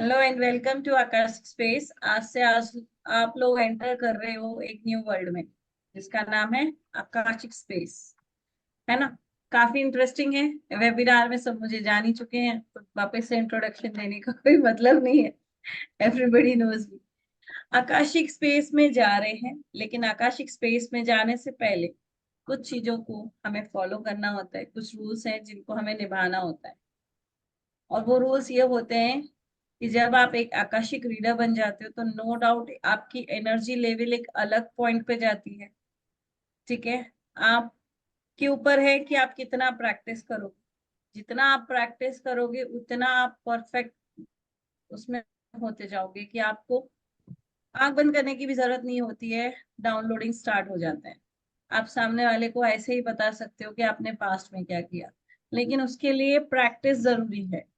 Hello and welcome to Akash space. आज आप लोग एंटर कर रहे हो एक न्यू वर्ल्ड में जिसका नाम है आकाशिक स्पेस, है ना। काफी इंटरेस्टिंग है। वेबिनार में सब मुझे जान ही चुके हैं, तो वापस से इंट्रोडक्शन देने का कोई मतलब नहीं है। Everybody knows me. Akashic space में जा रहे हैं, लेकिन आकाशिक स्पेस में जाने से पहले कुछ चीजों को हमें फॉलो करना होता है। कुछ रूल्स हैं जिनको हमें निभाना होता है, और वो रूल्स ये होते हैं कि जब आप एक आकाशिक रीडर बन जाते हो तो नो डाउट आपकी एनर्जी लेवल एक अलग पॉइंट पे जाती है। ठीक है। आपके ऊपर है कि आप कितना प्रैक्टिस करोगे। जितना आप प्रैक्टिस करोगे उतना आप परफेक्ट उसमें होते जाओगे कि आपको आंख बंद करने की भी जरूरत नहीं होती है। डाउनलोडिंग स्टार्ट हो जाता है। आप सामने वाले को ऐसे ही बता सकते हो कि आपने पास्ट में क्या किया, लेकिन उसके लिए प्रैक्टिस जरूरी है।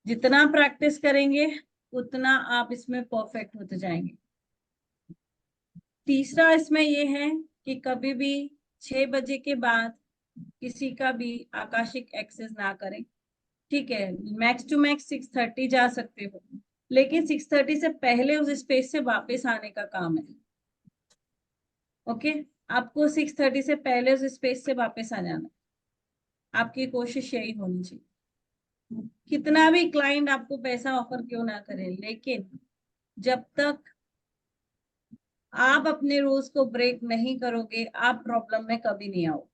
जितना प्रैक्टिस करेंगे उतना आप इसमें परफेक्ट होते जाएंगे। तीसरा इसमें ये है कि कभी भी 6 बजे के बाद किसी का भी आकाशिक एक्सेस ना करें। ठीक है, मैक्स टू मैक्स 6:30 जा सकते हो, लेकिन 6:30 से पहले उस स्पेस से वापस आने का काम है। ओके। आपको 6:30 से पहले उस स्पेस से वापस आ जाना है। आपकी कोशिश यही होनी चाहिए। कितना भी क्लाइंट आपको पैसा ऑफर क्यों ना करे, लेकिन जब तक आप अपने रूल्स को ब्रेक नहीं करोगे आप प्रॉब्लम में कभी नहीं आओ।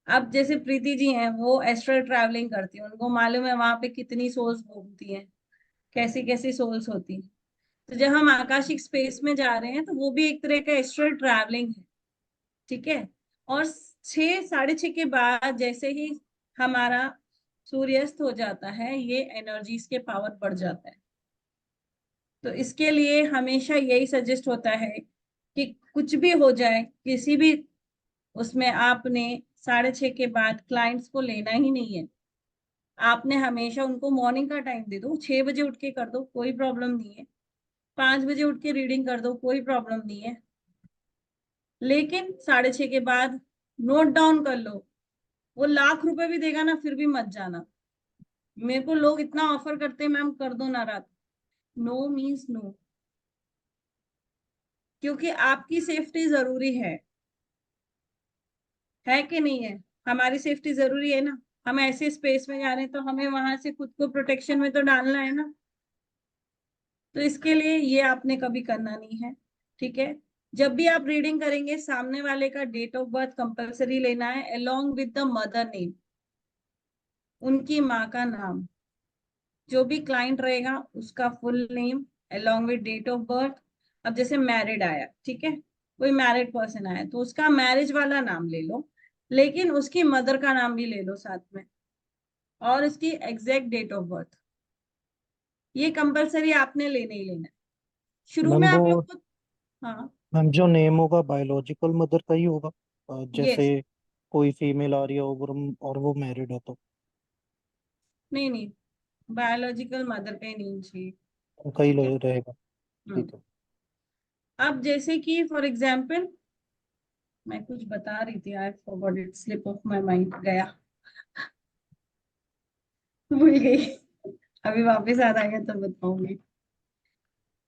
अब जैसे प्रीति जी हैं, वो एस्ट्रल ट्रैवलिंग करती हैं, उनको मालूम है वहां पे कितनी सोल्स घूमती हैं, कैसी कैसी सोल्स होती हैं। तो जब हम आकाशिक स्पेस में जा रहे हैं तो वो भी एक तरह का एस्ट्रल ट्रैवलिंग है। ठीक है। और 6, 6:30 के बाद जैसे ही हमारा सूर्यास्त हो जाता है, ये एनर्जीज के पावर बढ़ जाता है। तो इसके लिए हमेशा यही सजेस्ट होता है कि कुछ भी हो जाए, किसी भी उसमें आपने 6:30 के बाद क्लाइंट्स को लेना ही नहीं है। आपने हमेशा उनको मॉर्निंग का टाइम दे दो, 6 बजे उठ के कर दो, कोई प्रॉब्लम नहीं है। 5 बजे उठ के रीडिंग कर दो, कोई प्रॉब्लम नहीं है। लेकिन 6:30 के बाद नोट डाउन कर लो, वो लाख रुपए भी देगा ना फिर भी मत जाना। मेरे को लोग इतना ऑफर करते हैं, मैम कर दो ना रात। नो मीन्स नो, क्योंकि आपकी सेफ्टी जरूरी है कि नहीं है। हमारी सेफ्टी जरूरी है ना। हम ऐसे स्पेस में जा रहे हैं तो हमें वहां से खुद को प्रोटेक्शन में तो डालना है ना। तो इसके लिए ये आपने कभी करना नहीं है। ठीक है। जब भी आप रीडिंग करेंगे, सामने वाले का डेट ऑफ बर्थ कंपलसरी लेना है, along with the mother name, उनकी माँ का नाम। जो भी क्लाइंट रहेगा उसका full name along with date of birth. अब जैसे मैरिड आया, ठीक है, कोई मैरिड पर्सन आया तो उसका मैरिज वाला नाम ले लो, लेकिन उसकी मदर का नाम भी ले लो साथ में, और उसकी एग्जैक्ट डेट ऑफ बर्थ। ये कंपलसरी आपने लेने ही लेना है। शुरू में मैम वो आप लोग को। हाँ। मैम जो नेम होगा बायोलॉजिकल मदर का ही होगा। यस। जैसे कोई फीमेल आ रही है और वो मैरिड है तो नहीं नहीं, बायोलॉजिकल मदर पे नहीं चाहिए। उनका ही ठीक है। रहेगा। हम्म। ठीक है। अब जैसे कि फॉर एग्जाम्पल मैं कुछ बता रही थी, I forgot it, slip of my mind गया, भूल गई। अभी वापस याद आएगा तो बताऊंगी।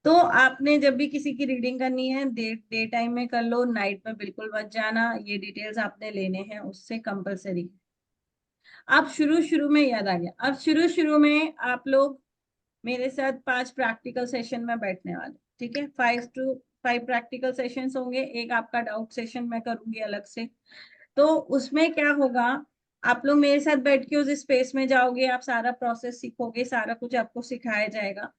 तो आपने जब भी किसी की रीडिंग करनी है, डे टाइम में कर लो, नाइट में बिल्कुल मत जाना। ये डिटेल्स आपने लेने हैं उससे कंपलसरी। अब शुरू शुरू में याद आ गया, अब शुरू शुरू में आप लोग मेरे साथ 5 प्रैक्टिकल सेशन में बैठने वाले। ठीक है, 5 प्रैक्टिकल सेशंस होंगे। एक आपका डाउट सेशन मैं करूंगी अलग से। तो उसमें क्या होगा, आप लोग मेरे साथ बैठ के उस स्पेस में जाओगे, आप सारा प्रोसेस सीखोगे, सारा कुछ आपको सिखाया जाएगा।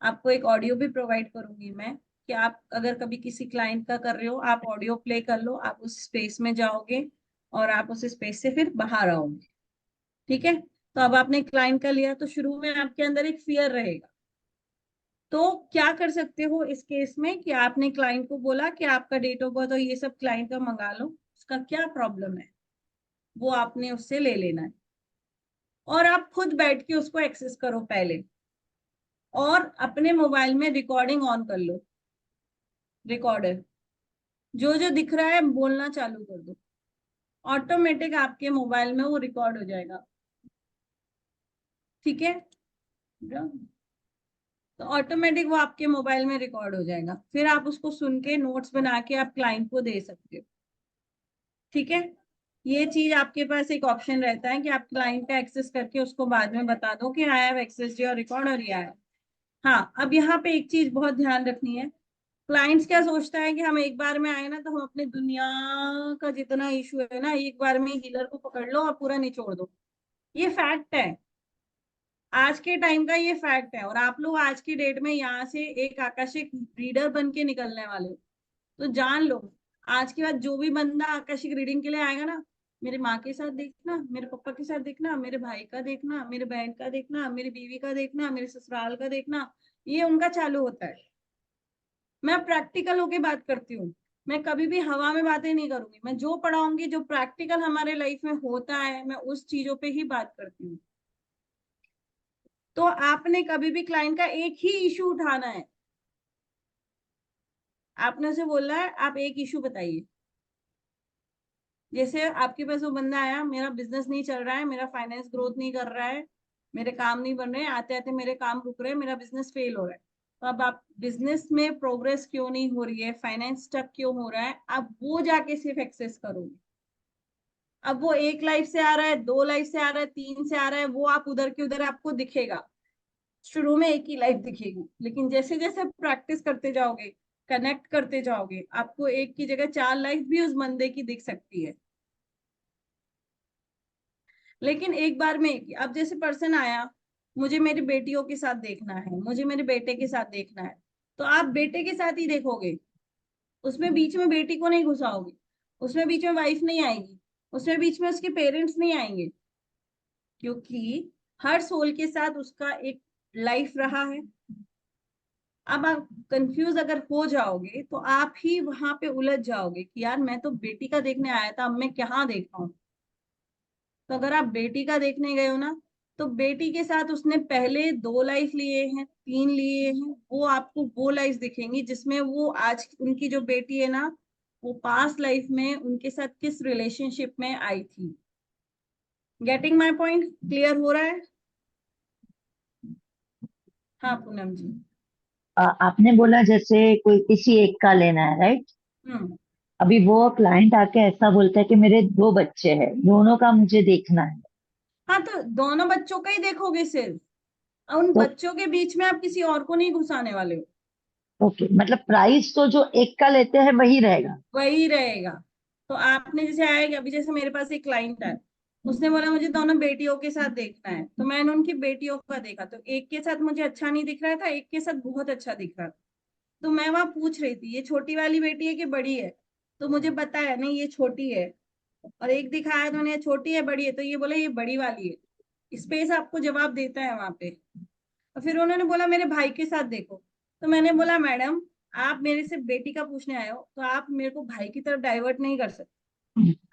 आपको एक ऑडियो भी प्रोवाइड करूंगी मैं, कि आप अगर कभी किसी क्लाइंट का कर रहे हो, आप ऑडियो प्ले कर लो, आप उस स्पेस में जाओगे और आप उस स्पेस से फिर बाहर आओगे। ठीक है। तो अब आपने क्लाइंट का लिया तो शुरू में आपके अंदर एक फियर रहेगा। तो क्या कर सकते हो इस केस में कि आपने क्लाइंट को बोला कि आपका डेट ऑफ बर्थ और ये सब क्लाइंट का मंगा लो, उसका क्या प्रॉब्लम है वो आपने उससे ले लेना है, और आप खुद बैठ के उसको एक्सेस करो पहले, और अपने मोबाइल में रिकॉर्डिंग ऑन कर लो। रिकॉर्डर जो जो दिख रहा है बोलना चालू कर दो, ऑटोमेटिक आपके मोबाइल में वो रिकॉर्ड हो जाएगा। ठीक है। तो ऑटोमेटिक वो आपके मोबाइल में रिकॉर्ड हो जाएगा, फिर आप उसको सुन के नोट्स बना के आप क्लाइंट को दे सकते हो। ठीक है, ये चीज आपके पास एक ऑप्शन रहता है कि आप क्लाइंट का एक्सेस करके उसको बाद में बता दो कि I have access your record और ये आया। हाँ, अब यहाँ पे एक चीज बहुत ध्यान रखनी है। क्लाइंट्स क्या सोचता है कि हम एक बार में आए ना तो हम अपने दुनिया का जितना इशू है ना एक बार में हीलर को पकड़ लो और पूरा निचोड़ दो। ये फैक्ट है, आज के टाइम का ये फैक्ट है, और आप लोग आज की डेट में यहाँ से एक आकर्षक रीडर बन के निकलने वाले हो। तो जान लो, आज के बाद जो भी बंदा आकर्षक रीडिंग के लिए आएगा ना, मेरे माँ के साथ देखना, मेरे पापा के साथ देखना, मेरे भाई का देखना, मेरे बहन का देखना, मेरी बीवी का देखना, मेरे ससुराल का देखना, ये उनका चालू होता है। मैं प्रैक्टिकल होके बात करती हूँ, मैं कभी भी हवा में बातें नहीं करूंगी। मैं जो पढ़ाऊंगी, जो प्रैक्टिकल हमारे लाइफ में होता है, मैं उस चीजों पे ही बात करती हूँ। तो आपने कभी भी क्लाइंट का एक ही इशू उठाना है। आपने उसे बोला है आप एक इशू बताइए। जैसे आपके पास वो बंदा आया, मेरा बिजनेस नहीं चल रहा है, मेरा फाइनेंस ग्रोथ नहीं कर रहा है, मेरे काम नहीं बन रहे, आते आते मेरे काम रुक रहे हैं, मेरा बिजनेस फेल हो रहा है। तो अब आप बिजनेस में प्रोग्रेस क्यों नहीं हो रही है, फाइनेंस स्टक क्यों हो रहा है, आप वो जाके सिर्फ एक्सेस करोगे। अब वो एक लाइफ से आ रहा है, दो लाइफ से आ रहा है, तीन से आ रहा है, वो आप उधर के उधर आपको दिखेगा। शुरू में एक ही लाइफ दिखेगी, लेकिन जैसे जैसे प्रैक्टिस करते जाओगे, कनेक्ट करते जाओगे, आपको एक की जगह चार लाइफ भी उस बंदे की दिख सकती है। लेकिन एक बार में एक ही। अब जैसे पर्सन आया, मुझे मेरी बेटियों के साथ देखना है, मुझे मेरे बेटे के साथ देखना है, तो आप बेटे के साथ ही देखोगे, उसमें बीच में बेटी को नहीं घुसाओगे, उसमें बीच में वाइफ नहीं आएगी, उसमें बीच में उसके पेरेंट्स नहीं आएंगे, क्योंकि हर सोल के साथ उसका एक लाइफ रहा है। अब आप कंफ्यूज अगर हो जाओगे तो आप ही वहां पे उलझ जाओगे कि यार मैं तो बेटी का देखने आया था, अब मैं क्या देख रहा हूँ। तो अगर आप बेटी का देखने गए हो ना, तो बेटी के साथ उसने पहले दो लाइफ लिए हैं, तीन लिए हैं, वो आपको वो लाइफ दिखेंगी जिसमें वो आज उनकी जो बेटी है ना, वो पास्ट लाइफ में उनके साथ किस रिलेशनशिप में आई थी। गेटिंग माई पॉइंट, क्लियर हो रहा है? हाँ पूनम जी। आपने बोला जैसे कोई किसी एक का लेना है, राइट? हम्म। अभी वो क्लाइंट आके ऐसा बोलता है कि मेरे दो बच्चे हैं, दोनों का मुझे देखना है। हाँ, तो दोनों बच्चों का ही देखोगे सिर्फ, उन तो बच्चों के बीच में आप किसी और को नहीं घुसाने वाले हो। ओके, मतलब प्राइस तो जो एक का लेते हैं वही रहेगा। वही रहेगा। तो आपने जैसे आएगा, अभी जैसे मेरे पास एक क्लाइंट है, उसने बोला मुझे दोनों बेटियों के साथ देखना है, तो मैंने उनकी बेटियों का देखा, तो एक के साथ मुझे अच्छा नहीं दिख रहा था, एक के साथ बहुत अच्छा दिख रहा था। तो मैं वहां पूछ रही थी ये छोटी वाली बेटी है कि बड़ी है, तो मुझे बताया नहीं ये छोटी है। और एक दिखाया तो मैंने ये छोटी है बड़ी है, तो ये बोला ये बड़ी वाली है। स्पेस आपको जवाब देता है वहां पे। और फिर उन्होंने बोला मेरे भाई के साथ देखो। तो मैंने बोला मैडम, आप मेरे से बेटी का पूछने आए हो, तो आप मेरे को भाई की तरफ डाइवर्ट नहीं कर सकते।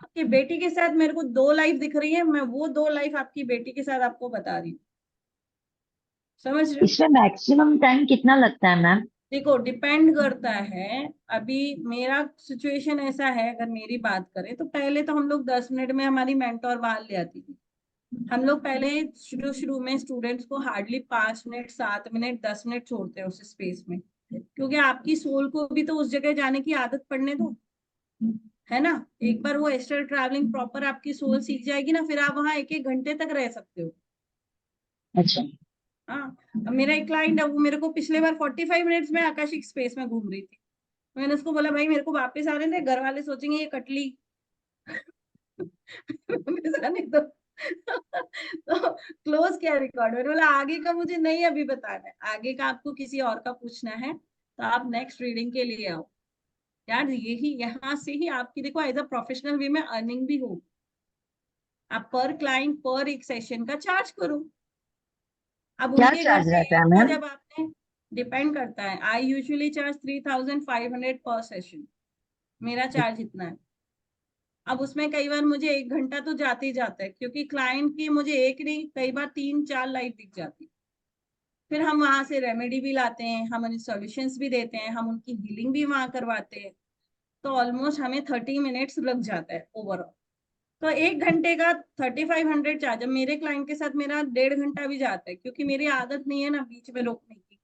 आपकी बेटी के साथ मेरे को दो लाइफ दिख रही है, मैं वो दो लाइफ आपकी बेटी के साथ आपको बता रही हूँ। समझ रहे हो? इसमें मैक्सिमम टाइम कितना लगता है मैम? देखो, डिपेंड करता है। अभी मेरा सिचुएशन ऐसा है, अगर मेरी बात करें तो पहले तो हम लोग 10 मिनट में हमारी मेंटोर बाहर ले आती थी। हम लोग पहले शुरू शुरू में स्टूडेंट्स को हार्डली 5 मिनट, 7 मिनट, 10 मिनट छोड़ते हैं उस स्पेस में, क्योंकि आपकी सोल को भी तो उस जगह जाने की आदत पड़ने दो, है ना। एक बार वो एस्ट्रल ट्रैवलिंग प्रॉपर आपकी सोल सीख जाएगी ना, फिर आप वहां एक एक घंटे तक रह सकते हो। अच्छा। हाँ, अब मेरा एक क्लाइंट है, वो मेरे को पिछले बार 45 मिनट्स में आकाशिक स्पेस में घूम रही थी। मैंने उसको बोला भाई मेरे को वापस आने दे, घर वाले सोचेंगे ये कटली। वापस आने दो। तो क्लोज किया रिकॉर्ड। मैंने बोला आगे का मुझे नहीं अभी बताना है, आगे का आपको किसी और का पूछना है तो आप नेक्स्ट रीडिंग के लिए आओ। यार यही यहाँ से ही आपकी देखो एज अ प्रोफेशनल वे में अर्निंग भी हो। आप पर क्लाइंट पर एक सेशन का चार्ज करो। अब क्या उनके घर चार्ज पे रहता ये है था मैम? जब आपने, डिपेंड करता है, आई यूजुअली चार्ज 3500 पर सेशन। मेरा चार्ज इतना है। अब उसमें कई बार मुझे 1 घंटा तो जाते ही जाता है, क्योंकि क्लाइंट की मुझे एक नहीं कई बार तीन चार लाइफ दिख जाती। फिर हम वहां से रेमेडी भी लाते हैं, हम उन्हें सॉल्यूशंस भी देते हैं, हम उनकी हीलिंग भी वहां करवाते हैं। तो ऑलमोस्ट हमें 30 मिनट्स लग जाता है ओवरऑल। तो 1 घंटे का 3500 चार्ज। अब मेरे क्लाइंट के साथ मेरा 1.5 घंटा भी जाता है, क्योंकि मेरी आदत नहीं है ना बीच में रोकने की।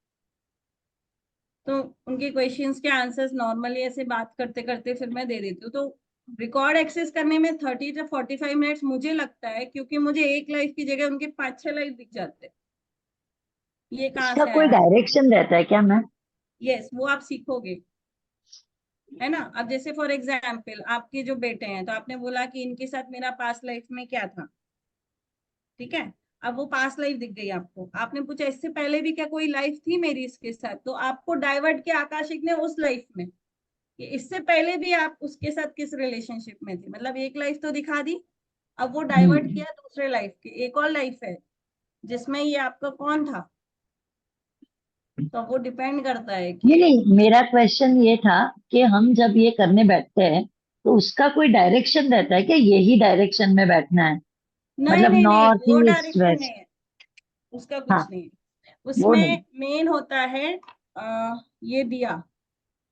तो उनके क्वेश्चंस के आंसर्स नॉर्मली ऐसे बात करते करते फिर मैं दे देती हूँ। तो रिकॉर्ड एक्सेस करने में 30 से 45 मिनट्स मुझे लगता है, क्योंकि मुझे एक लाइफ की जगह उनके 5-6 लाइफ दिख जाते हैं। ये कहाँ इसका से कोई आया? डायरेक्शन रहता है क्या मैम? यस, वो आप सीखोगे, है ना। अब जैसे फॉर एग्जाम्पल आपके जो बेटे हैं, तो आपने बोला कि इनके साथ मेरा पास्ट लाइफ में क्या था, ठीक है। अब वो पास्ट लाइफ दिख गई आपको, आपने पूछा इससे पहले भी क्या कोई लाइफ थी मेरी इसके साथ, तो आपको डाइवर्ट किया आकाशिक ने उस लाइफ में कि इससे पहले भी आप उसके साथ किस रिलेशनशिप में थे। मतलब एक लाइफ तो दिखा दी, अब वो डाइवर्ट हम्म। किया दूसरे लाइफ की, एक और लाइफ है जिसमें ये आपका कौन था। तो वो डिपेंड करता है नहीं कि नहीं, मेरा क्वेश्चन ये था कि हम जब ये करने बैठते हैं तो उसका कोई डायरेक्शन रहता है क्या, यही डायरेक्शन में बैठना है? नहीं मतलब नहीं नहीं, नॉर्थ वो ईस्ट डायरेक्शन नहीं वेस्ट? है, उसका हाँ, कुछ नहीं है। वो नहीं। उसमें मेन होता है ये दिया,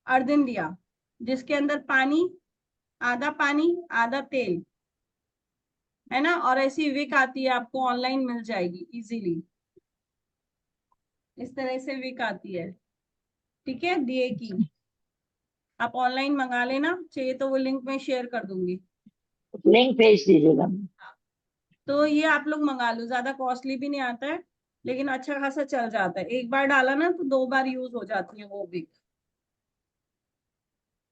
अर्धन दिया, जिसके अंदर पानी आधा तेल, है ना। और ऐसी विक आती है, आपको ऑनलाइन मिल जाएगी इजीली, इस तरह से विक आती है, ठीक है, दिए की। आप ऑनलाइन मंगा लेना, चाहिए तो वो लिंक मैं शेयर कर दूंगी। लिंक भेज दीजिएगा। तो ये आप लोग मंगा लो, ज्यादा कॉस्टली भी नहीं आता है, लेकिन अच्छा खासा चल जाता है। एक बार डाला ना तो 2 बार यूज हो जाती है वो विक।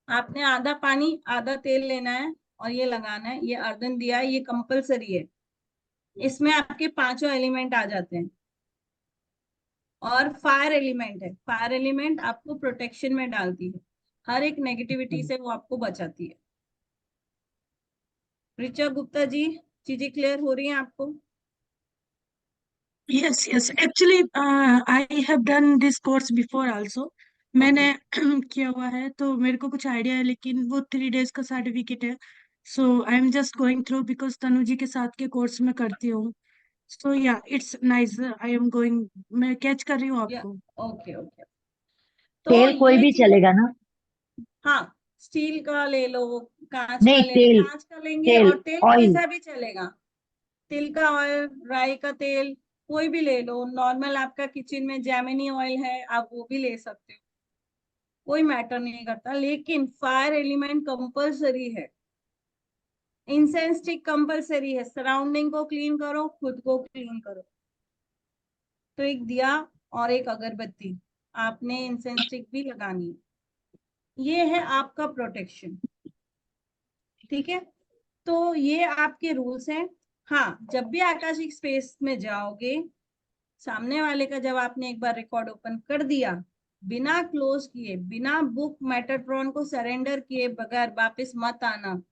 आपने आधा पानी आधा तेल लेना है और ये लगाना है। ये अर्धन दिया है, ये कंपलसरी है, इसमें आपके 5 एलिमेंट आ जाते हैं। और फायर एलिमेंट है, फायर एलिमेंट आपको प्रोटेक्शन में डालती है, हर एक नेगेटिविटी से वो आपको बचाती है। ऋचा गुप्ता जी, चीजें क्लियर हो रही हैं आपको? Yes, yes. Actually, I have done this course before also. मैंने किया हुआ है, तो मेरे को कुछ आइडिया है, लेकिन वो 3 days का सर्टिफिकेट है। So I am just going through because Tanu ji के साथ के कोर्स में करती हूँ। So yeah it's nice, I am going, मैं कैच कर रही हूँ या आपको। Okay okay. तो तेल कोई ये भी चीज, चलेगा ना? हाँ, स्टील का ले लो, कांच का नहीं, ले लो, तेल। कांच का लेंगे तेल, और तेल ऑयल। कैसा भी चलेगा। तिल का ऑयल, राई का तेल, कोई भी ले लो। नॉर्मल आपका किचन में जेमिनी ऑयल है, आप वो भी ले सकते हो, कोई मैटर नहीं करता। लेकिन फायर एलिमेंट कंपलसरी है, इंसेंस स्टिक कंपलसरी है। सराउंडिंग को क्लीन करो, खुद को क्लीन करो। तो एक दिया और एक अगरबत्ती, आपने इंसेंस स्टिक भी लगानी है। ये है आपका प्रोटेक्शन, ठीक है। तो ये आपके रूल्स हैं। हाँ, जब भी आकाशिक स्पेस में जाओगे, सामने वाले का जब आपने एक बार रिकॉर्ड ओपन कर दिया, बिना क्लोज किए, बिना बुक मेटाट्रॉन को सरेंडर किए बगैर वापस मत आना,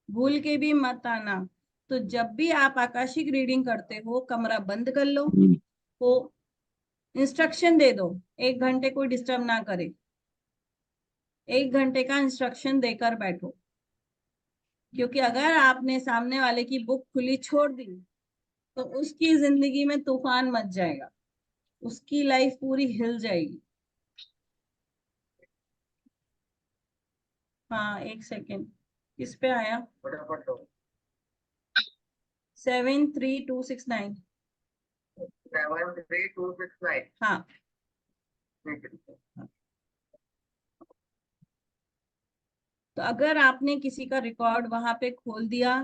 भूल के भी मत आना। तो जब भी आप आकाशिक रीडिंग करते हो, कमरा बंद कर लो, वो इंस्ट्रक्शन दे दो, 1 घंटे कोई डिस्टर्ब ना करे। 1 घंटे का इंस्ट्रक्शन देकर बैठो, क्योंकि अगर आपने सामने वाले की बुक खुली छोड़ दी तो उसकी जिंदगी में तूफान मच जाएगा, उसकी लाइफ पूरी हिल जाएगी। हाँ, 1 सेकेंड, किस पे आया? 73269। 73269। हाँ, तो अगर आपने किसी का रिकॉर्ड वहां पे खोल दिया,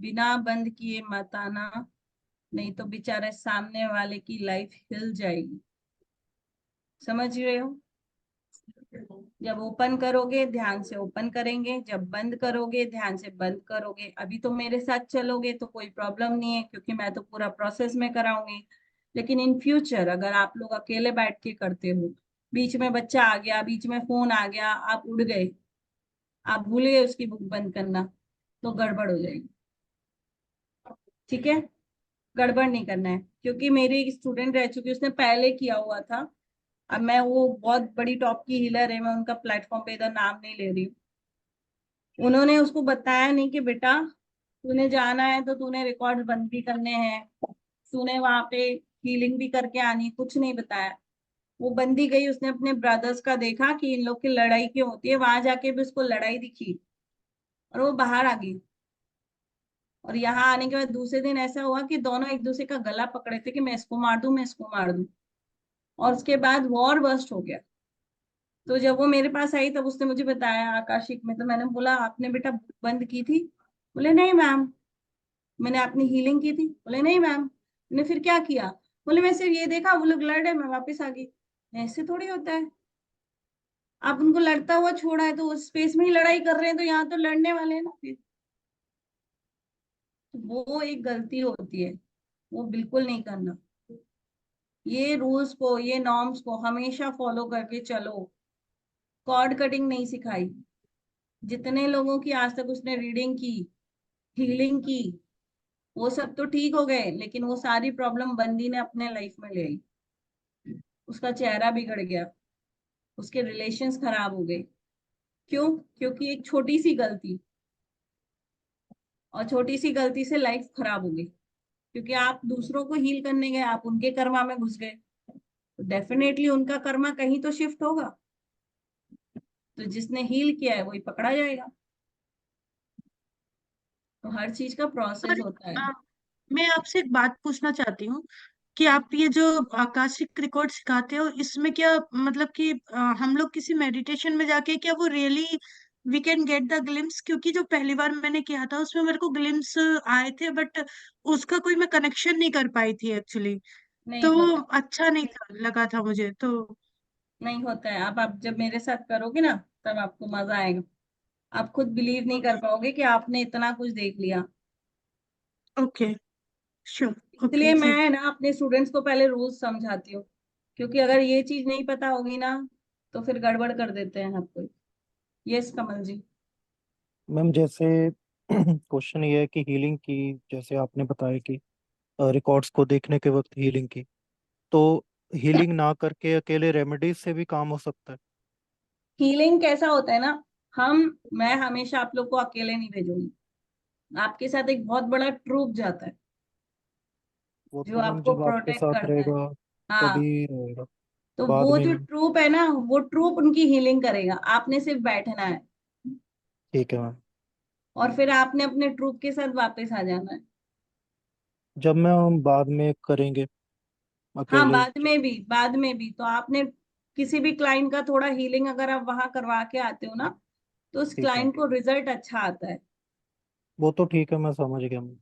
बिना बंद किए मत आना, नहीं तो बेचारे सामने वाले की लाइफ हिल जाएगी। समझ रहे हो? जब ओपन करोगे ध्यान से ओपन करेंगे, जब बंद करोगे ध्यान से बंद करोगे। अभी तो मेरे साथ चलोगे तो कोई प्रॉब्लम नहीं है, क्योंकि मैं तो पूरा प्रोसेस में कराऊंगी। लेकिन इन फ्यूचर अगर आप लोग अकेले बैठ के करते हो, बीच में बच्चा आ गया, बीच में फोन आ गया, आप उड़ गए, आप भूल गए उसकी बुक बंद करना, तो गड़बड़ हो जाएगी, ठीक है। गड़बड़ नहीं करना है, क्योंकि मेरी एक स्टूडेंट रह चुकी, उसने पहले किया हुआ था। अब मैं, वो बहुत बड़ी टॉप की हीलर है, मैं उनका प्लेटफॉर्म पे इधर नाम नहीं ले रही हूँ। उन्होंने उसको बताया नहीं कि बेटा तूने जाना है तो तूने रिकॉर्ड बंद भी करने हैं, तूने वहां पे हीलिंग भी करके आनी, कुछ नहीं बताया। वो बंदी गई, उसने अपने ब्रदर्स का देखा कि इन लोग की लड़ाई क्यों होती है, वहां जाके भी उसको लड़ाई दिखी और वो बाहर आ गई। और यहाँ आने के बाद दूसरे दिन ऐसा हुआ कि दोनों एक दूसरे का गला पकड़े थे कि मैं इसको मार दूं, मैं इसको मार दूं। और उसके बाद वॉर बर्स्ट हो गया। तो जब वो मेरे पास आई तब उसने मुझे बताया आकाशिक में, तो मैंने बोला आपने बेटा बुक बंद की थी? बोले नहीं मैम। मैंने अपनी हीलिंग की थी? बोले नहीं मैम। मैंने फिर क्या किया? बोले मैं सिर्फ ये देखा वो लोग लड़ रहे, मैं वापस आ गई। ऐसे थोड़ी होता है। आप उनको लड़ता हुआ छोड़ा है तो उस स्पेस में ही लड़ाई कर रहे हैं, तो यहाँ तो लड़ने वाले हैं ना फिर। तो वो एक गलती होती है, वो बिल्कुल नहीं करना। ये रूल्स को, ये नॉर्म्स को हमेशा फॉलो करके चलो। कॉर्ड कटिंग नहीं सिखाई। जितने लोगों की आज तक उसने रीडिंग की, हीलिंग की, वो सब तो ठीक हो गए, लेकिन वो सारी प्रॉब्लम बंदी ने अपने लाइफ में ले आई। उसका चेहरा बिगड़ गया, उसके रिलेशंस खराब हो गए। क्यों? क्योंकि एक छोटी सी गलती, और छोटी सी गलती से लाइफ खराब हो गई। क्योंकि आप दूसरों को हील करने गए, आप उनके कर्मा में घुस गए, तो डेफिनेटली उनका कर्मा कहीं तो शिफ्ट होगा। तो जिसने हील किया है वही पकड़ा जाएगा। तो हर चीज का प्रोसेस और होता है। मैं आपसे एक बात पूछना चाहती हूँ कि आप ये जो आकाशिक रिकॉर्ड सिखाते हो, इसमें क्या मतलब कि हम लोग किसी मेडिटेशन में जाके क्या वो really we can get the glimpse? क्योंकि जो पहली बार मैंने किया था उसमें मेरे को ग्लिम्स आए थे, बट उसका कोई मैं कनेक्शन नहीं कर पाई थी एक्चुअली। नहीं तो वो होता। अच्छा नहीं था, लगा था मुझे तो। नहीं होता है। आप जब मेरे साथ करोगे ना, तब आपको मजा आएगा। आप खुद बिलीव नहीं कर पाओगे कि आपने इतना कुछ देख लिया। ओके, श्योर, ओके इसलिए जी। मैं ना अपने स्टूडेंट्स को पहले रूल्स समझाती हूँ। क्योंकि अगर ये चीज नहीं पता होगी ना, तो फिर गड़बड़ कर देते हैं हर कोई। यस कमल जी। मैम जैसे क्वेश्चन ये है कि हीलिंग की, जैसे आपने बताया कि रिकॉर्ड्स को देखने के वक्त हीलिंग की, तो हीलिंग ना करके अकेले रेमेडीज से भी काम हो सकता है? हीलिंग कैसा होता है ना, मैं हमेशा आप लोग को अकेले नहीं भेजूंगी। आपके साथ एक बहुत बड़ा ट्रूप जाता है, वो जो तो मैम आपको जब आपके प्रोटेक्ट साथ करता है। रहेगा हाँ। तभी रहेगा, तो बाद वो में जो नहीं। ट्रूप है ना, वो ट्रूप उनकी हीलिंग करेगा, आपने सिर्फ बैठना है। ठीक है मैम। और फिर आपने अपने ट्रूप के साथ वापस आ जाना है। जब मैं हम बाद में करेंगे हाँ, अकेले बाद में भी तो आपने किसी भी क्लाइंट का थोड़ा हीलिंग अगर आप वहां करवा के आते हो ना, तो उस ठीक है, क्लाइंट को रिजल्ट अच्छा आता है। वो तो ठीक है, मैं समझ गया मैम।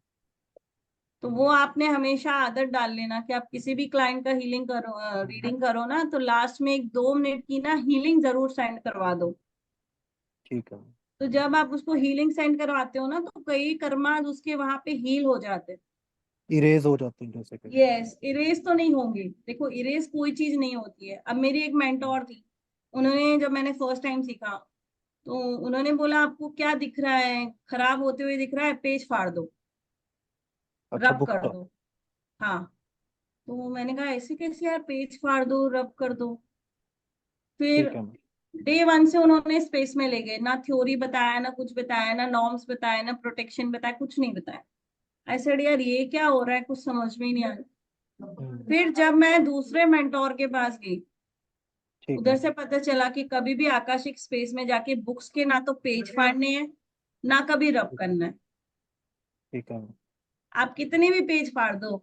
तो वो आपने हमेशा आदत डाल लेना कि आप किसी भी क्लाइंट का हीलिंग करो, रीडिंग करो ना, तो लास्ट में 1-2 मिनट की ना हीलिंग जरूर सेंड करवा दो। ठीक है। तो जब आप उसको हीलिंग सेंड करवाते हो ना, तो कई कर्मा उसके वहां पे हील हो जाते हैं। इरेज हो जाते हैं जैसे कि। यस, इरेज तो नहीं होंगे। देखो, इरेज कोई चीज नहीं होती है। अब मेरी एक मेंटोर थी, उन्होंने जब मैंने फर्स्ट टाइम सीखा, तो उन्होंने बोला आपको क्या दिख रहा है, खराब होते हुए दिख रहा है, पेज फाड़ दो, अच्छा, रब बुक कर का। दो। हाँ। तो मैंने कहा ऐसे कैसे यार, पेज फाड़ दो, रब कर दो। फिर ठीक है मैम। डे 1 से उन्होंने स्पेस में ले गए, ना थ्योरी बताया, ना कुछ बताया, ना नॉर्म्स बताया, ना प्रोटेक्शन बताया, कुछ नहीं बताया। आई सेड यार ये क्या हो रहा है, कुछ समझ में ही नहीं आ रहा। फिर जब मैं दूसरे मेंटोर के पास गई, ठीक उधर है। से पता चला कि कभी भी आकाशिक स्पेस में जाके बुक्स के ना तो पेज फाड़ने हैं, ना कभी रब करना है। ठीक है मैम। आप कितने भी पेज फाड़ दो,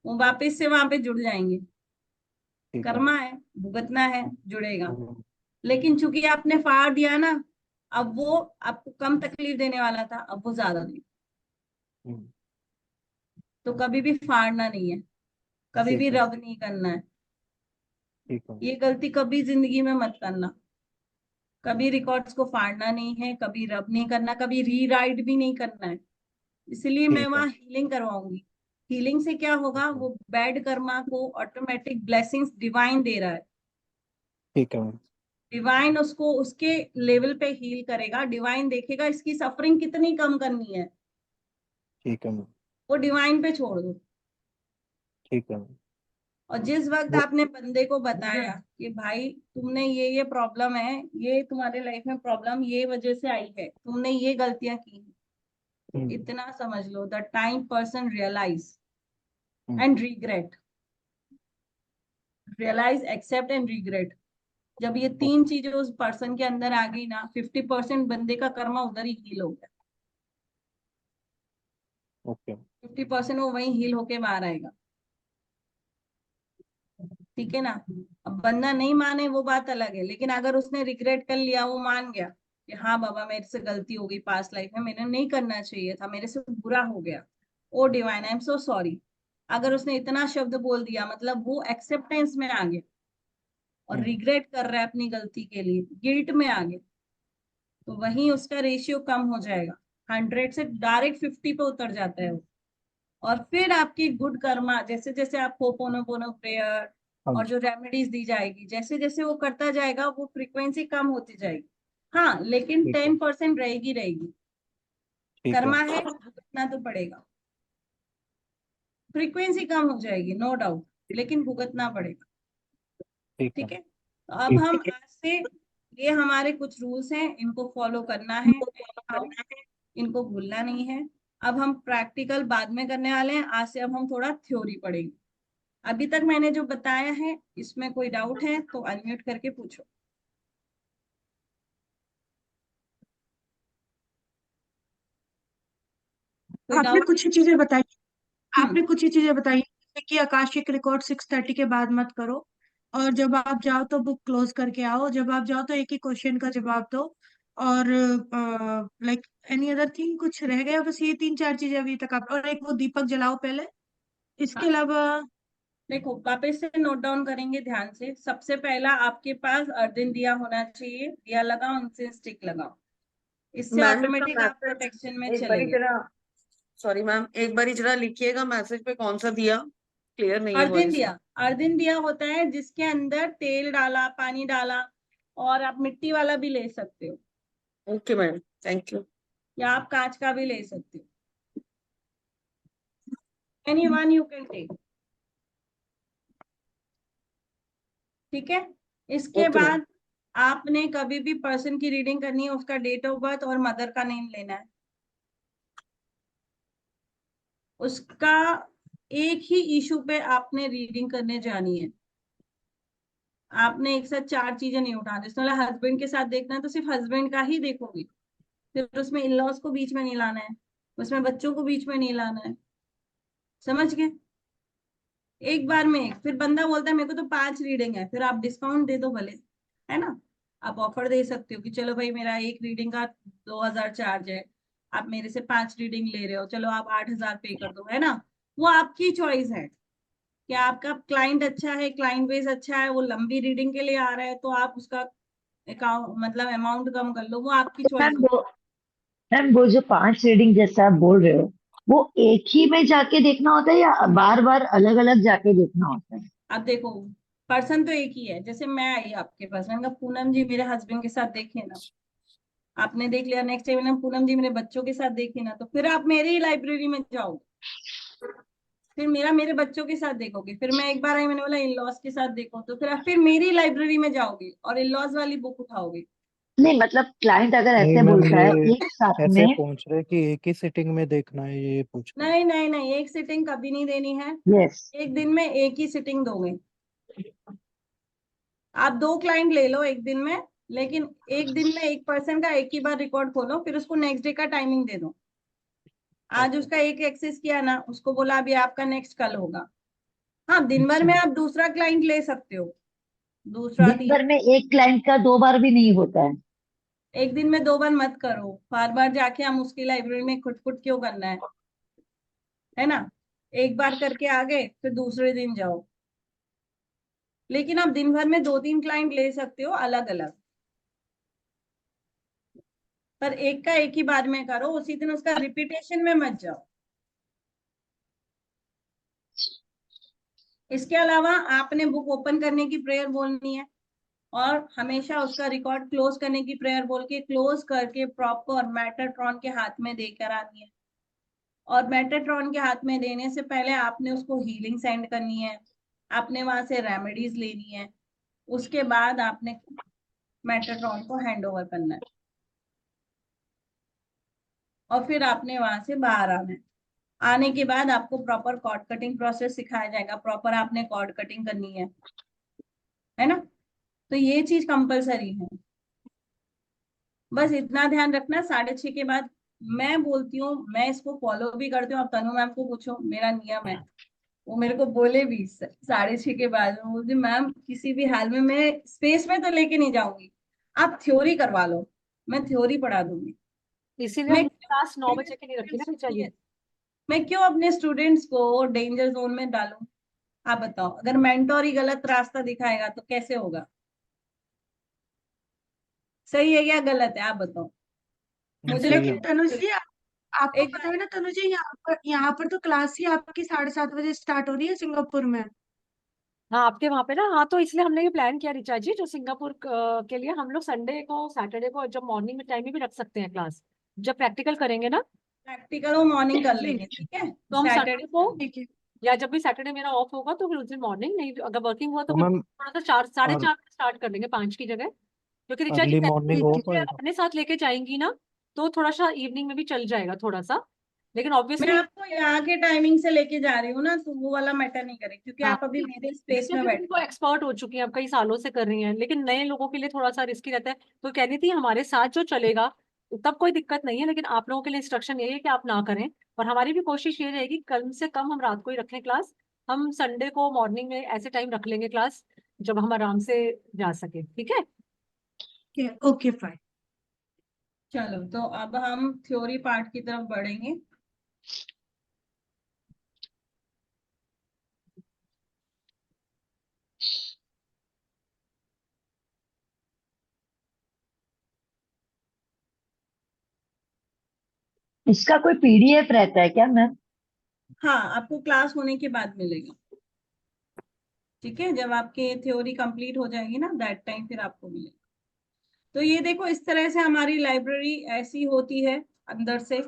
वो वापस से वहां पे जुड़ जाएंगे। ठीक है। कर्मा है, भुगतना है, जुड़ेगा। हम्म, लेकिन चूंकि आपने फाड़ दिया ना, अब वो आपको कम तकलीफ देने वाला था, अब वो ज्यादा दे। हम्म, तो कभी भी फाड़ना नहीं है, कभी भी ठीक है। रब नहीं करना है। ठीक है। ये गलती कभी जिंदगी में मत करना। कभी रिकॉर्ड्स को फाड़ना नहीं है, कभी रब नहीं करना, कभी रीराइट भी नहीं करना है। इसलिए मैं ठीक है। वहां हीलिंग करवाऊंगी। हीलिंग से क्या होगा, ठीक है। वो बैड कर्मा को ऑटोमेटिक ब्लेसिंग्स डिवाइन दे रहा है। ठीक है मैम। डिवाइन उसको उसके लेवल पे हील करेगा। डिवाइन देखेगा इसकी सफरिंग कितनी कम करनी है, ठीक है मैम। वो डिवाइन पे छोड़ दो। ठीक है मैम। और जिस वक्त वो आपने बंदे को बताया कि भाई तुमने ये प्रॉब्लम है, ये तुम्हारे लाइफ में प्रॉब्लम ये वजह से आई है, तुमने ये गलतियां की हैं, तो हम्म, इतना समझ लो, the time person hmm, and regret realise, accept and regret, जब ये तीन ओके। चीजें उस पर्सन के अंदर आ गई ना, 50% बंदे का कर्मा उधर ही हील हो गया। ओके 50% वो वहीं हील होके बाहर आएगा। ठीक है ना। अब बंदा नहीं माने वो बात अलग है, लेकिन अगर उसने रिग्रेट कर लिया, वो मान गया कि हाँ बाबा मेरे से गलती हो गई पास्ट लाइफ में, मैंने नहीं करना चाहिए था, मेरे से बुरा हो गया, oh divine I am so sorry, अगर उसने इतना शब्द बोल दिया, मतलब वो एक्सेप्टेंस में आ गया और रिग्रेट कर रहा है अपनी गलती के लिए, गिल्ट में आ गया, तो वहीं उसका रेशियो कम हो जाएगा, 100 से डायरेक्ट 50 पे उतर जाता है वो। और फिर आपकी गुड कर्मा, जैसे जैसे आप होपोनोपोनो प्रेयर हाँ और जी जो रेमेडीज दी जाएगी, जैसे जैसे वो करता जाएगा, वो फ्रीक्वेंसी कम होती जाएगी। हाँ, लेकिन ठीक है 10% रहेगी रहेगी। ठीक है कर्मा है, भुगतना तो पड़ेगा। फ्रीक्वेंसी कम हो जाएगी नो डाउट, लेकिन भुगतना पड़ेगा। ठीक है ठीक है, तो अब ठीक हम आज से, ये हमारे कुछ रूल्स हैं, इनको फॉलो करना है, हम इनको भूलना नहीं है। अब हम प्रैक्टिकल बाद में करने वाले हैं, आज से अब हम थोड़ा थ्योरी पढ़ेंगे। अभी तक मैंने जो बताया है, इसमें कोई डाउट है तो अनम्यूट करके पूछो। कोई आपने डाउट? कुछ ही चीजें बताई, हम्म। आपने कुछ ही चीजें बताई, जैसे कि आकाशिक रिकॉर्ड 6:30 के बाद मत करो, और जब आप जाओ तो बुक क्लोज करके आओ, जब आप जाओ तो एक ही क्वेश्चन का जवाब दो, और लाइक एनी अदर थिंग कुछ रह गया? बस ये 3-4 चीजें अभी तक आप, और एक वो दीपक जलाओ पहले, इसके हाँ, अलावा। देखो वापस से नोट डाउन करेंगे ध्यान से। सबसे पहला आपके पास अर्धन दिया होना चाहिए, दिया लगाओ, उनसे स्टिक लगाओ, इससे मैम इसका ऑटोमेटिक आप मैसेज प्रोटेक्शन में एक चले बारी गए। जरा, सॉरी मैम, एक बारी जरा लिखिएगा मैसेज पे कौन सा दिया, क्लियर नहीं है अर्धन वॉइस। दिया, अर्धन दिया होता है जिसके अंदर तेल डाला, पानी डाला, और आप मिट्टी वाला भी ले सकते हो, ओके मैम, थैंक यू। या आप कांच का भी ले सकते हो, any one you can take. ठीक है, इसके ओके मैम। बाद आपने कभी भी पर्सन की रीडिंग करनी है, उसका डेट ऑफ बर्थ और मदर का नेम लेना है, उसका एक ही इशू पे आपने रीडिंग करने जानी है। आपने एक साथ 4 चीजें नहीं उठानी, इसमें हस्बैंड के साथ देखना है तो सिर्फ हस्बैंड का ही देखोगे, फिर उसमें इन लॉज को बीच में नहीं लाना है, उसमें बच्चों को बीच में नहीं लाना है। समझ गए? एक बार में एक, फिर बंदा बोलता है मेरे को तो 5 रीडिंग है, फिर आप डिस्काउंट दे दो भले, है ना, आप ऑफर दे सकते हो कि चलो भाई मेरा एक रीडिंग का 2000 चार्ज है, आप मेरे से 5 रीडिंग ले रहे हो, चलो आप 8000 पे कर दो, है ना। वो आपकी चॉइस है कि आपका क्लाइंट अच्छा है, क्लाइंट बेस अच्छा है, वो लंबी रीडिंग के लिए आ रहा है, तो आप उसका अकाउंट मतलब अमाउंट कम कर लो, वो आपकी चॉइस मैम होगी। वो जो 5 रीडिंग जैसे आप बोल रहे हो, वो एक ही में जाके देखना होता है या बार बार अलग अलग जाके देखना होता है? अब देखो, पर्सन तो एक ही है, जैसे मैं आई आपके पास, मैंने कहा पूनम जी मेरे हस्बैंड के साथ देखे ना, आपने देख लिया, नेक्स्ट टाइम मैंने पूनम जी मेरे बच्चों के साथ देखे ना, तो फिर आप मेरी ही लाइब्रेरी में जाओगे, फिर मेरा मेरे बच्चों के साथ देखोगे, फिर मैं एक बार आई मैंने बोला इन लॉज के साथ देखो, तो फिर आप फिर मेरी लाइब्रेरी में जाओगे और इन लॉज वाली बुक उठाओगे। नहीं मतलब क्लाइंट अगर नहीं ऐसे मैम, बोलता है ये एक साथ ऐसे में। पूछ रहे कि एक ही सिटिंग में देखना है, ये पूछ रहे नहीं नहीं नहीं, एक सिटिंग कभी नहीं देनी है, यस। एक दिन में एक ही सिटिंग दोगे। आप 2 क्लाइंट ले लो एक दिन में, लेकिन एक दिन में एक पर्सन का एक ही बार रिकॉर्ड खोलो, फिर उसको नेक्स्ट डे का टाइमिंग दे दो। आज ओके उसका एक एक्सेस किया ना, उसको बोला अभी आपका नेक्स्ट कल होगा। हाँ, दिन भर में अच्छा, आप दूसरा क्लाइंट ले सकते हो, दूसरा दिन भर तीसरा। में एक क्लाइंट का 2 बार भी नहीं होता है? एक दिन में 2 बार मत करो, बार बार जाके हम उसकी लाइब्रेरी में खुट क्यों करना है ना। एक बार करके आ गए, फिर दूसरे दिन जाओ, लेकिन आप दिन भर में 2-3 क्लाइंट ले सकते हो अलग अलग, पर एक का एक ही बार में करो, उसी दिन उसका रिपीटेशन में मत जाओ। इसके अलावा आपने बुक ओपन करने की प्रेयर बोलनी है, और हमेशा उसका रिकॉर्ड क्लोज करने की प्रेयर बोल के क्लोज करके प्रॉपर मेटाट्रॉन के हाथ में देकर आनी है। और मेटाट्रॉन के हाथ में देने से पहले आपने उसको हीलिंग सेंड करनी है, आपने वहां से रेमेडीज लेनी है, उसके बाद आपने मेटाट्रॉन को हैंड ओवर करना है, और फिर आपने वहां से बाहर आना है। आने के बाद आपको प्रॉपर कॉर्ड कटिंग प्रोसेस सिखाया जाएगा, प्रॉपर आपने कॉर्ड कटिंग करनी है ना। तो ये चीज कंपलसरी है, बस इतना ध्यान रखना, 6:30 के बाद मैं बोलती हूँ, मैं इसको फॉलो भी करती हूँ। आप तनु मैम को पूछो, मेरा नियम है। वो मेरे को बोले भी 6:30 के बाद में, बोलती मैम किसी भी हाल में मैं स्पेस में तो लेके नहीं जाऊंगी, आप थ्योरी करवा लो, मैं थ्योरी पढ़ा दूंगी। इसीलिए मैं हमने क्लास 9 बजे की नहीं रखी ना ऋचा जी। मैं क्यों अपने स्टूडेंट्स को डेंजर जोन में डालूं? आप बताओ, अगर मेंटोर ही गलत रास्ता दिखाएगा तो कैसे होगा? सही है या गलत है, आप बताओ मुझे। सही है। लेकिन तनुज जी आपको एक पता है ना तनुज जी, यहाँ पर तो क्लास ही आपकी 7:30 बजे स्टार्ट हो रही है सिंगापुर में। हाँ आपके वहां पे ना, हाँ तो इसलिए हमने ये प्लान किया ऋचा जी, जो सिंगापुर के लिए हम लोग संडे को सैटरडे को जब मॉर्निंग में टाइम में भी रख सकते हैं क्लास, जब प्रैक्टिकल करेंगे ना। प्रैक्टिकल वो मॉर्निंग कर लेंगे, ठीक है, तो हम सैटरडे संडे को, ठीक है। या जब भी सैटरडे मेरा ऑफ होगा तो फिर उस दिन मॉर्निंग, नहीं तो अगर वर्किंग हुआ तो तो फिर मैम थोड़ा सा 4 साढ़े 4 और बजे स्टार्ट कर लेंगे, 5 की जगह। क्योंकि ऋचा जी अर्ली मॉर्निंग हो ठीक है। अगर पाएगा? अपने साथ लेके जाएंगी ना तो थोड़ा सा इवनिंग में भी चल जाएगा थोड़ा सा, लेकिन मैं ऑब्वियसली। आपको यहाँ के टाइमिंग से लेके जा रही हूँ ना, तो वो वाला मैटर नहीं करे, क्योंकि हाँ आप अभी मेरे स्पेस ऋचा में जी बैठे। उनको एक्सपर्ट हो चुकी हैं, अब कई सालों से कर रही हैं, लेकिन नए लोगों के लिए थोड़ा सा रिस्की रहता है। तो कह रही थी हमारे साथ जो चलेगा तब कोई दिक्कत नहीं है, लेकिन आप लोगों के लिए इंस्ट्रक्शन यही है कि आप ना करें। और हमारी भी कोशिश ये रहेगी कम से कम हम रात को ही रखें क्लास। हम संडे को मॉर्निंग में ऐसे टाइम रख लेंगे क्लास जब हम आराम से जा सके, ठीक है। Okay fine. चलो, तो अब हम थ्योरी पार्ट की तरफ बढ़ेंगे। इसका कोई पीडीएफ रहता है क्या मैम? हाँ, आपको क्लास होने के बाद मिलेगा, ठीक है, जब आपकी थ्योरी कंप्लीट हो जाएगी ना, दैट टाइम फिर आपको मिलेगा। तो ये देखो, इस तरह से हमारी लाइब्रेरी ऐसी होती है अंदर से,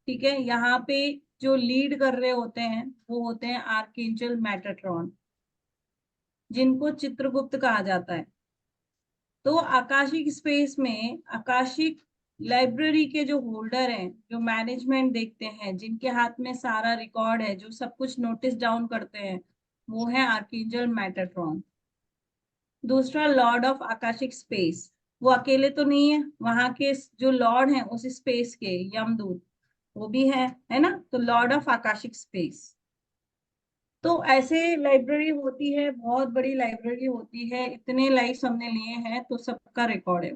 ठीक है। यहाँ पे जो लीड कर रहे होते हैं वो होते हैं आर्कएंजल मेटाट्रॉन, जिनको चित्रगुप्त कहा जाता है। तो आकाशिक स्पेस में आकाशिक लाइब्रेरी के जो होल्डर हैं, जो मैनेजमेंट देखते हैं, जिनके हाथ में सारा रिकॉर्ड है, जो सब कुछ नोटिस डाउन करते हैं, वो है आर्कएंजल मेटाट्रॉन। दूसरा, लॉर्ड ऑफ आकाशिक स्पेस, वो अकेले तो नहीं है, वहां के जो लॉर्ड हैं उस स्पेस के, यमदूत, वो भी है ना। तो लॉर्ड ऑफ आकाशिक स्पेस। तो ऐसे लाइब्रेरी होती है, बहुत बड़ी लाइब्रेरी होती है, इतने लाइव्स हमने लिए हैं तो सबका रिकॉर्ड है।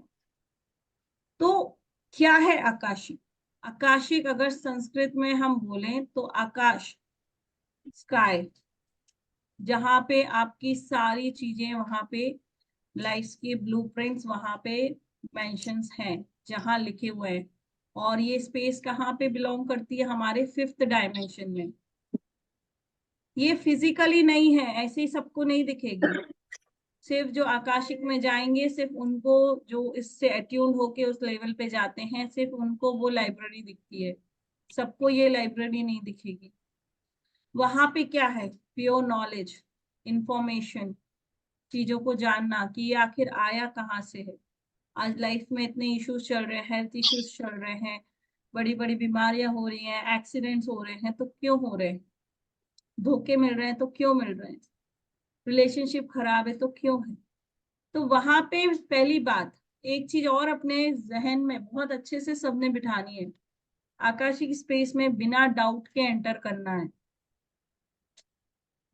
तो क्या है आकाशिक? आकाशिक अगर संस्कृत में हम बोलें तो आकाश, स्काई, जहां पे आपकी सारी चीजें, वहां पे लाइफ्स के ब्लूप्रिंट्स वहां पे मेंशंस हैं, जहां लिखे हुए हैं। और ये स्पेस कहाँ पे बिलोंग करती है? हमारे 5th डायमेंशन में। ये फिजिकली नहीं है, ऐसे ही सबको नहीं दिखेगी। सिर्फ जो आकाशिक में जाएंगे, सिर्फ उनको, जो इससे अट्यून होके उस लेवल पे जाते हैं, सिर्फ उनको वो लाइब्रेरी दिखती है, सबको ये लाइब्रेरी नहीं दिखेगी। वहां पे क्या है? प्योर नॉलेज, इंफॉर्मेशन, चीजों को जानना कि ये आखिर आया कहाँ से है। आज लाइफ में इतने इश्यूज चल रहे हैं, हेल्थ इश्यूज चल रहे हैं, बड़ी बड़ी बीमारियां हो रही हैं, एक्सीडेंट्स हो रहे हैं, तो क्यों हो रहे हैं? धोखे मिल रहे हैं तो क्यों मिल रहे हैं? रिलेशनशिप खराब है तो क्यों है? तो वहां पे पहली बात, एक चीज और अपने जहन में बहुत अच्छे से सबने बिठानी है, आकाशिक स्पेस में बिना डाउट के एंटर करना है।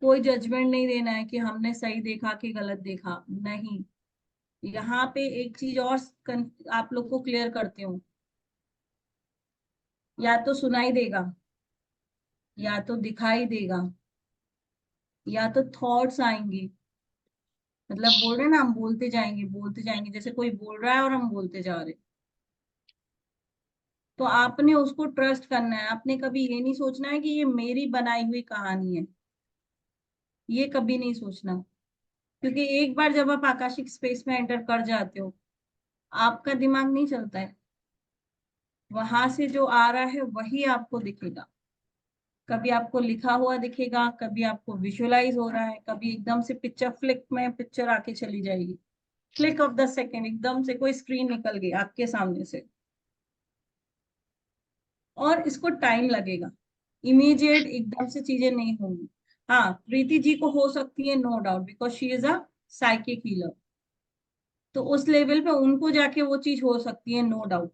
कोई जजमेंट नहीं देना है कि हमने सही देखा कि गलत देखा, नहीं। यहाँ पे एक चीज और आप लोग को क्लियर करती हूँ, या तो सुनाई देगा, या तो दिखाई देगा, या तो थॉट्स आएंगे। मतलब बोल रहे हैं ना, हम बोलते जाएंगे, जैसे कोई बोल रहा है और हम बोलते जा रहे हैं। तो आपने उसको ट्रस्ट करना है, आपने कभी ये नहीं सोचना है कि ये मेरी बनाई हुई कहानी है, ये कभी नहीं सोचना। क्योंकि एक बार जब आप आकाशिक स्पेस में एंटर कर जाते हो, आपका दिमाग नहीं चलता है, वहां से जो आ रहा है वही आपको दिखेगा। कभी आपको लिखा हुआ दिखेगा, कभी आपको विजुअलाइज हो रहा है, कभी एकदम से पिक्चर फ्लिक में पिक्चर आके चली जाएगी, क्लिक ऑफ द सेकेंड, एकदम से कोई स्क्रीन निकल गई आपके सामने से। और इसको टाइम लगेगा, इमीडिएट एकदम से चीजें नहीं होंगी। हाँ, प्रीति जी को हो सकती है, no doubt, because she is a psychic healer. तो उस लेवल पे उनको जाके वो चीज हो सकती है, नो डाउट।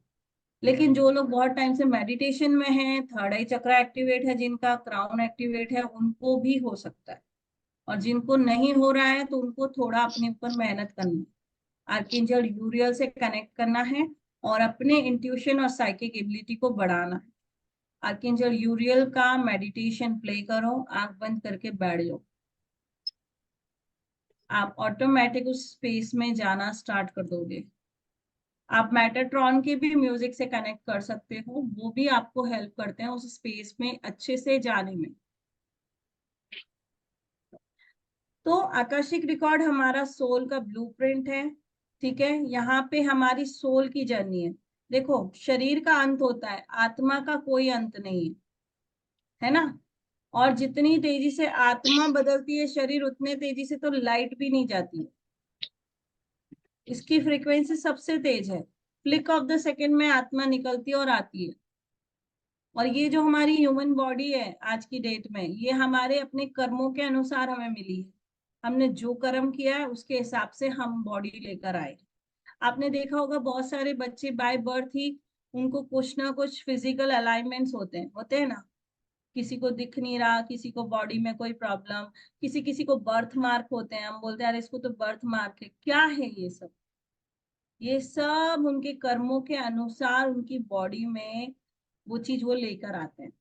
लेकिन जो लोग बहुत टाइम से मेडिटेशन में हैं, थर्ड आई चक्र एक्टिवेट है जिनका, क्राउन एक्टिवेट है, उनको भी हो सकता है। और जिनको नहीं हो रहा है तो उनको थोड़ा अपने ऊपर मेहनत करनी है, आर्कएंजल यूरियल से कनेक्ट करना है और अपने इंट्यूशन और साइकिक एबिलिटी को बढ़ाना है। आर्कएंजल यूरियल का मेडिटेशन प्ले करो, आंख बंद करके बैठ जाओ, आप ऑटोमेटिक उस स्पेस में जाना स्टार्ट कर दोगे। आप मेटाट्रॉन के भी म्यूजिक से कनेक्ट कर सकते हो, वो भी आपको हेल्प करते हैं उस स्पेस में अच्छे से जाने में। तो आकाशिक रिकॉर्ड हमारा सोल का ब्लूप्रिंट है, ठीक है। यहाँ पे हमारी सोल की जर्नी है। देखो, शरीर का अंत होता है, आत्मा का कोई अंत नहीं है ना। और जितनी तेजी से आत्मा बदलती है शरीर, उतने तेजी से तो लाइट भी नहीं जाती है। इसकी फ्रीक्वेंसी सबसे तेज है, फ्लिक ऑफ द सेकेंड में आत्मा निकलती है और आती है। और ये जो हमारी ह्यूमन बॉडी है आज की डेट में, ये हमारे अपने कर्मों के अनुसार हमें मिली है। हमने जो कर्म किया है उसके हिसाब से हम बॉडी लेकर आए। आपने देखा होगा बहुत सारे बच्चे बाय बर्थ ही उनको कुछ ना कुछ फिजिकल अलाइनमेंट्स होते हैं ना। किसी को दिख नहीं रहा, किसी को बॉडी में कोई प्रॉब्लम, किसी किसी को बर्थ मार्क होते हैं। हम बोलते हैं अरे इसको तो बर्थ मार्क है। क्या है ये सब? ये सब उनके कर्मों के अनुसार उनकी बॉडी में वो चीज वो लेकर आते हैं।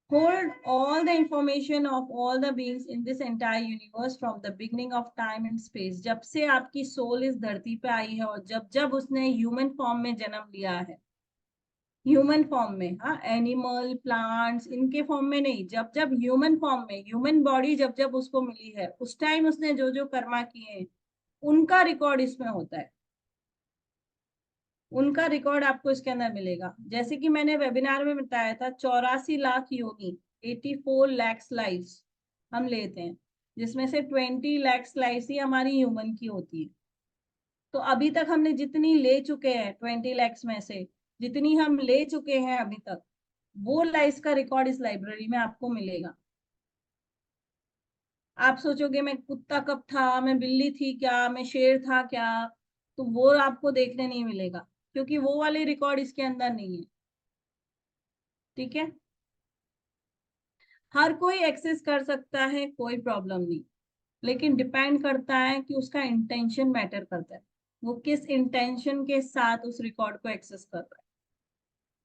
Hold all the information of all the beings in this entire universe from the beginning of time and space। जब से आपकी सोल इस धरती पे आई है और जब जब उसने ह्यूमन फॉर्म में जन्म लिया है, ह्यूमन फॉर्म में, हाँ, एनिमल प्लांट्स इनके फॉर्म में नहीं, जब जब ह्यूमन फॉर्म में, ह्यूमन बॉडी जब जब उसको मिली है, उस टाइम उसने जो जो कर्मा किए हैं उनका रिकॉर्ड इसमें होता है। उनका रिकॉर्ड आपको इसके अंदर मिलेगा। जैसे कि मैंने वेबिनार में बताया था, 84 लाख योनि, 84 लैक्स लाइव्स हम लेते हैं, जिसमें से 20 लैक्स लाइव्स ही हमारी ह्यूमन की होती है। तो अभी तक हमने जितनी ले चुके हैं 20 लैक्स में से, जितनी हम ले चुके हैं अभी तक, वो लाइव्स का रिकॉर्ड इस लाइब्रेरी में आपको मिलेगा। आप सोचोगे मैं कुत्ता कब था, मैं बिल्ली थी क्या, मैं शेर था क्या, तो वो आपको देखने नहीं मिलेगा, क्योंकि वो वाले रिकॉर्ड इसके अंदर नहीं है, ठीक है। हर कोई एक्सेस कर सकता है, कोई प्रॉब्लम नहीं, लेकिन डिपेंड करता है कि उसका इंटेंशन मैटर करता है, वो किस इंटेंशन के साथ उस रिकॉर्ड को एक्सेस कर रहा है,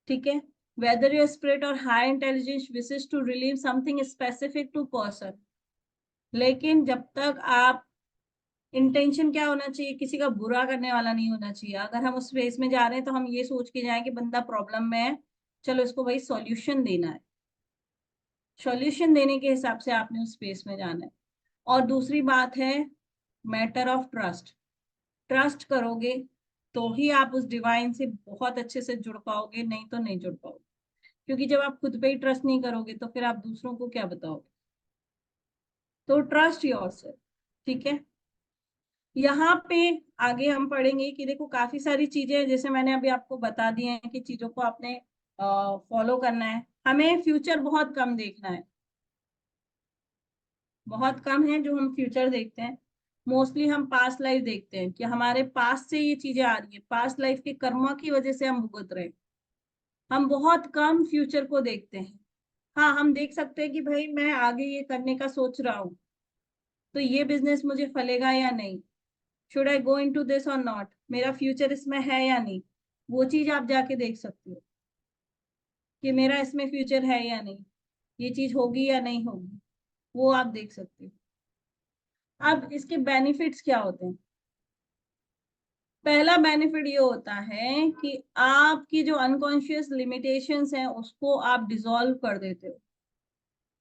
ठीक है। Whether your spirit or high intelligence wishes to relieve something specific to person, लेकिन जब तक आप, इंटेंशन क्या होना चाहिए, किसी का बुरा करने वाला नहीं होना चाहिए। अगर हम उस स्पेस में जा रहे हैं तो हम ये सोच के जाए कि बंदा प्रॉब्लम में है, चलो इसको भाई सॉल्यूशन देना है, सॉल्यूशन देने के हिसाब से आपने उस स्पेस में जाना है। और दूसरी बात है मैटर ऑफ ट्रस्ट। ट्रस्ट करोगे तो ही आप उस डिवाइन से बहुत अच्छे से जुड़ पाओगे, नहीं तो नहीं जुड़ पाओगे। क्योंकि जब आप खुद पे ही ट्रस्ट नहीं करोगे तो फिर आप दूसरों को क्या बताओगे। तो ट्रस्ट योरसेल्फ, ठीक है। यहाँ पे आगे हम पढ़ेंगे कि देखो काफी सारी चीजें हैं, जैसे मैंने अभी आपको बता दिए हैं कि चीजों को आपने फॉलो करना है। हमें फ्यूचर बहुत कम देखना है, बहुत कम है जो हम फ्यूचर देखते हैं। मोस्टली हम पास्ट लाइफ देखते हैं कि हमारे पास से ये चीजें आ रही है, पास्ट लाइफ के कर्मा की वजह से हम भुगत रहे हैं। हम बहुत कम फ्यूचर को देखते हैं। हाँ, हम देख सकते हैं कि भाई मैं आगे ये करने का सोच रहा हूँ, तो ये बिजनेस मुझे फलेगा या नहीं, should I go into this or not, मेरा फ्यूचर इसमें है या नहीं, वो चीज आप जाके देख सकते हो कि मेरा इसमें फ्यूचर है या नहीं, ये चीज होगी या नहीं होगी, वो आप देख सकते हो। अब इसके बेनिफिट्स क्या होते हैं? पहला बेनिफिट ये होता है कि आपकी जो अनकॉन्शियस लिमिटेशंस हैं उसको आप डिसॉल्व कर देते हो,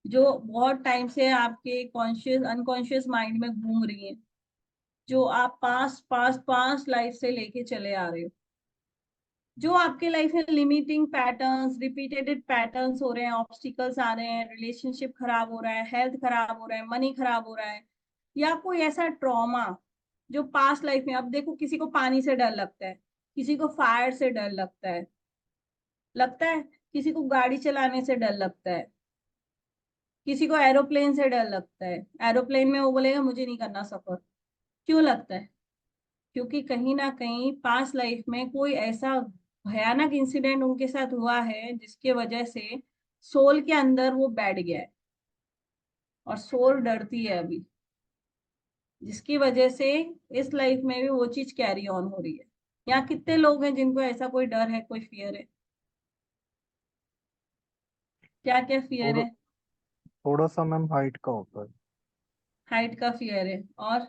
जो बहुत टाइम से आपके कॉन्शियस अनकॉन्शियस माइंड में घूम रही हैं, जो आप पास्ट लाइफ से लेके चले आ रहे हो, जो आपके लाइफ में लिमिटिंग पैटर्न्स, रिपीटेड पैटर्न्स हो रहे हैं, ऑब्स्टिकल्स आ रहे हैं, रिलेशनशिप खराब हो रहा है, हेल्थ खराब हो रहा है, मनी खराब हो रहा है, या कोई ऐसा ट्रॉमा जो पास्ट लाइफ में। अब देखो, किसी को पानी से डर लगता है, किसी को फायर से डर लगता है, किसी को गाड़ी चलाने से डर लगता है, किसी को एरोप्लेन से डर लगता है। एरोप्लेन में वो बोलेगा मुझे नहीं करना सफर। क्यों लगता है? क्योंकि कहीं ना कहीं पास्ट लाइफ में कोई ऐसा भयानक इंसिडेंट उनके साथ हुआ है जिसके वजह से सोल के अंदर वो बैठ गया है और सोल डरती है अभी, जिसकी वजह से इस लाइफ में भी वो चीज कैरी ऑन हो रही है। यहाँ कितने लोग हैं जिनको ऐसा कोई डर है, कोई फियर है? क्या क्या फियर थोड़ा है? थोड़ा सा मैम हाइट का होता है। हाइट का फियर है। और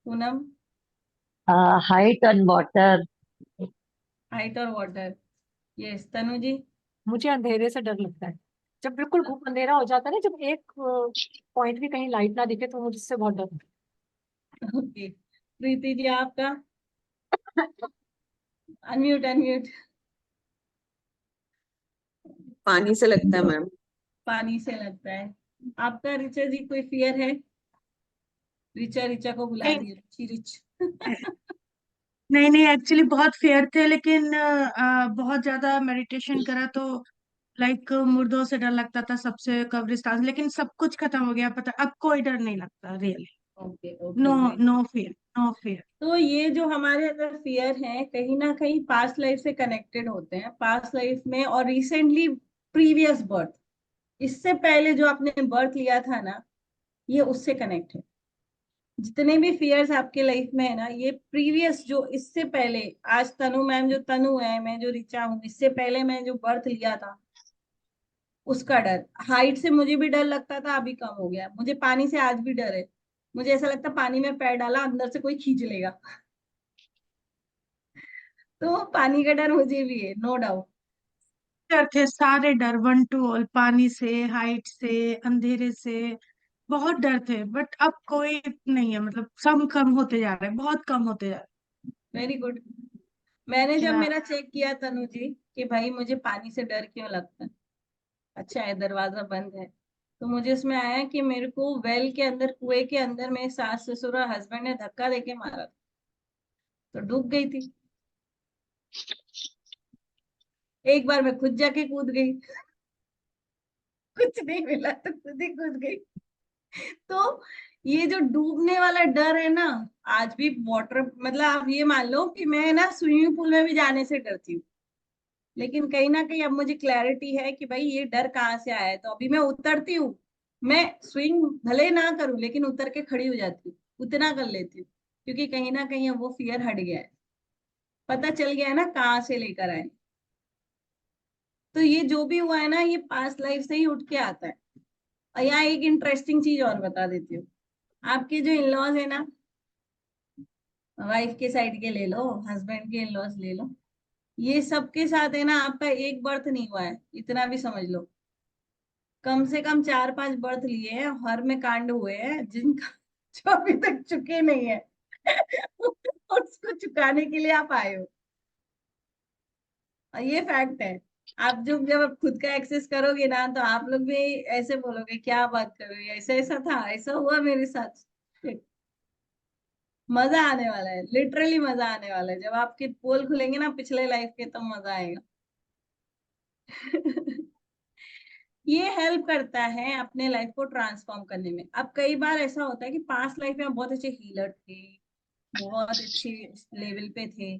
Poonam? Height and water. Height और वाटर। यस, तनु जी? मुझे अंधेरे से डर लगता है। जब बिल्कुल घुप अंधेरा हो जाता है ना, जब एक पॉइंट भी कहीं लाइट ना दिखे, तो मुझे इससे बहुत डर लगता ओके, प्रीति जी आपका? है। Unmute unmute. पानी से लगता है मैम। पानी से लगता है। आपका ऋचा जी कोई फियर है? ऋचा, ऋचा को बुला नहीं रही है ऋची, रिच। नहीं नहीं, एक्चुअली बहुत फेयर थे, लेकिन बहुत ज्यादा मेडिटेशन करा तो लाइक मुर्दों से डर लगता था, सबसे कब्रिस्तान, लेकिन सब कुछ खत्म हो गया, पता अब कोई डर नहीं लगता really. Okay no, okay, great. No fear, no fear. तो ये जो हमारे अंदर फियर है कहीं ना कहीं पास्ट लाइफ से कनेक्टेड होते हैं, पास्ट लाइफ में और रिसेंटली प्रीवियस बर्थ, इससे पहले जो आपने बर्थ लिया था ना, ये उससे कनेक्ट है। जितने भी फियर्स आपके लाइफ में है ना, ये प्रीवियस जो इससे पहले, आज तनु मैम जो तनु है, मैं जो ऋचा हूँ, इससे पहले मैं जो बर्थ लिया था उसका डर। हाइट से मुझे भी डर लगता था, अभी कम हो गया। मुझे पानी से आज भी डर है। मुझे ऐसा लगता है पानी में पैर डाला अंदर से कोई खींच लेगा। तो पानी का डर मुझे भी है, नो डाउट। डर थे सारे, डर वन टू ऑल, पानी से, हाइट से, अंधेरे से, बहुत डर थे, बट अब कोई नहीं है, मतलब सब कम होते जा रहे हैं, बहुत कम होते जा वेरी गुड। मैंने रहे जब हैं। मेरा चेक किया तनु जी कि भाई मुझे पानी से डर क्यों लगता है, अच्छा है दरवाजा बंद है, तो मुझे इसमें आया कि मेरे को वेल के अंदर, कुएं के अंदर मेरे सास ससुर और हस्बैंड ने धक्का देके मारा था, तो डूब गई थी। एक बार मैं खुद जाके कूद गई, कुछ नहीं मिला तो खुद ही कूद गई। तो ये जो डूबने वाला डर है ना, आज भी वाटर, मतलब आप ये मान लो कि मैं ना स्विमिंग पूल में भी जाने से डरती हूँ, लेकिन कहीं ना कहीं अब मुझे क्लैरिटी है कि भाई ये डर कहाँ से आया है। तो अभी मैं उतरती हूँ, मैं स्विंग भले ना करूं लेकिन उतर के खड़ी हो जाती हूँ, उतना कर लेती हूँ, क्योंकि कहीं ना कहीं अब वो फियर हट गया है, पता चल गया है ना कहाँ से लेकर आए। तो ये जो भी हुआ है ना, ये पास्ट लाइफ से ही उठ के आता है। और यहाँ एक इंटरेस्टिंग चीज और बता देती हूँ। आपके जो इन लॉज है ना, वाइफ के साइड के ले लो, हस्बैंड के इन लॉज ले लो, ये सबके साथ है ना आपका एक बर्थ नहीं हुआ है, इतना भी समझ लो। कम से कम 4-5 बर्थ लिए हैं, हर में कांड हुए हैं जिनका जो अभी तक चुके नहीं है। उसको चुकाने के लिए आप आए हो, और ये फैक्ट है। आप जब आप खुद का एक्सेस करोगे ना, तो आप लोग भी ऐसे बोलोगे क्या बात कर रही है, ऐसा ऐसा था, ऐसा हुआ मेरे साथ। मजा आने वाला है, लिटरली मजा आने वाला है। जब आपके पोल खुलेंगे ना पिछले लाइफ के, तब मजा आएगा। ये हेल्प करता है अपने लाइफ को ट्रांसफॉर्म करने में। अब कई बार ऐसा होता है कि पास्ट लाइफ में आप बहुत अच्छे हीलर थे, बहुत अच्छे लेवल पे थे,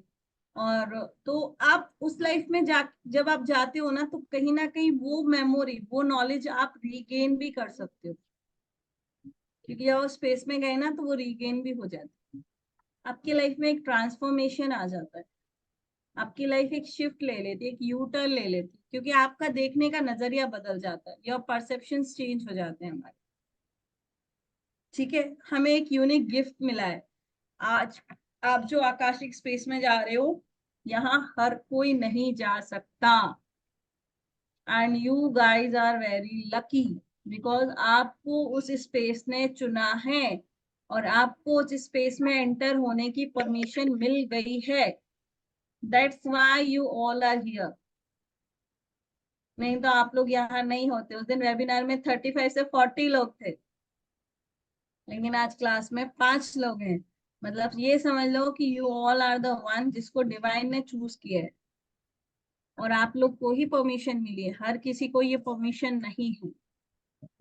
और तो आप उस लाइफ में जब आप जाते हो ना, तो कहीं ना कहीं वो मेमोरी, वो नॉलेज आप रीगेन भी कर सकते हो, क्योंकि जब आप स्पेस में गए ना तो वो रीगेन भी हो जाती है। आपकी लाइफ में एक ट्रांसफॉर्मेशन आ जाता है, आपकी लाइफ एक शिफ्ट ले लेती है, एक यू टर्न ले लेती है, क्योंकि आपका देखने का नजरिया बदल जाता है, योर परसेप्शंस चेंज हो जाते हैं हमारे। ठीक है, हमें एक यूनिक गिफ्ट मिला है आज। आप जो आकाशिक स्पेस में जा रहे हो, यहाँ हर कोई नहीं जा सकता, and you guys are very lucky, because आपको उस स्पेस ने चुना है, और आपको उस स्पेस में एंटर होने की परमिशन मिल गई है। That's why you all are here. नहीं तो आप लोग यहाँ नहीं होते। उस दिन वेबिनार में 35 से 40 लोग थे, लेकिन आज क्लास में 5 लोग हैं। मतलब ये समझ लो कि you all are the one जिसको डिवाइन ने चूज किया है, और आप लोग को ही परमिशन मिली है, हर किसी को ये परमिशन नहीं है।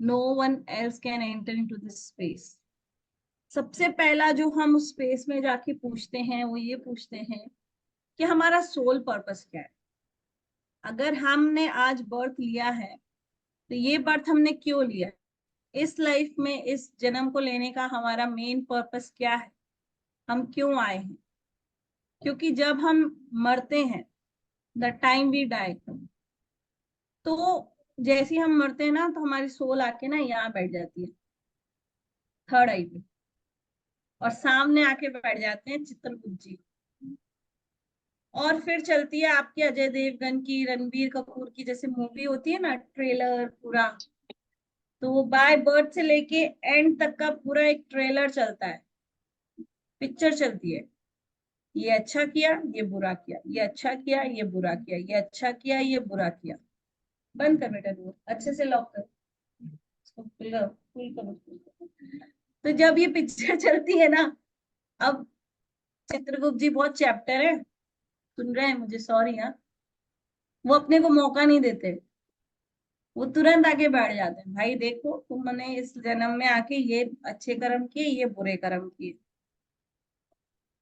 No one else can enter into this space. सबसे पहला जो हम उस स्पेस में जाके पूछते हैं वो ये पूछते हैं कि हमारा सोल पर्पस क्या है। अगर हमने आज बर्थ लिया है तो ये बर्थ हमने क्यों लिया है, इस लाइफ में इस जन्म को लेने का हमारा मेन पर्पस क्या है, हम क्यों आए हैं। क्योंकि जब हम मरते हैं, द टाइम वी डाई, तो जैसे ही हम मरते हैं ना तो हमारी सोल आके ना यहाँ बैठ जाती है थर्ड आई पे, और सामने आके बैठ जाते हैं चित्रगुप्त जी। और फिर चलती है आपकी अजय देवगन की, रणबीर कपूर की जैसे मूवी होती है ना, ट्रेलर पूरा। तो वो बाय बर्थ से लेके एंड तक का पूरा एक ट्रेलर चलता है, पिक्चर चलती है। ये अच्छा किया, ये बुरा किया, ये अच्छा किया, ये बुरा किया, ये अच्छा किया, ये बुरा किया। बंद कर बेटा, डोर अच्छे से लॉक कर, इसको फुल करो। तो जब ये पिक्चर चलती है ना, अब चित्रगुप्त जी बहुत चैप्टर है, सुन रहे हैं मुझे, सॉरी हाँ, वो अपने को मौका नहीं देते, वो तुरंत आके बैठ जाते हैं, भाई देखो तुमने इस जन्म में आके ये अच्छे कर्म किए, ये बुरे कर्म किए,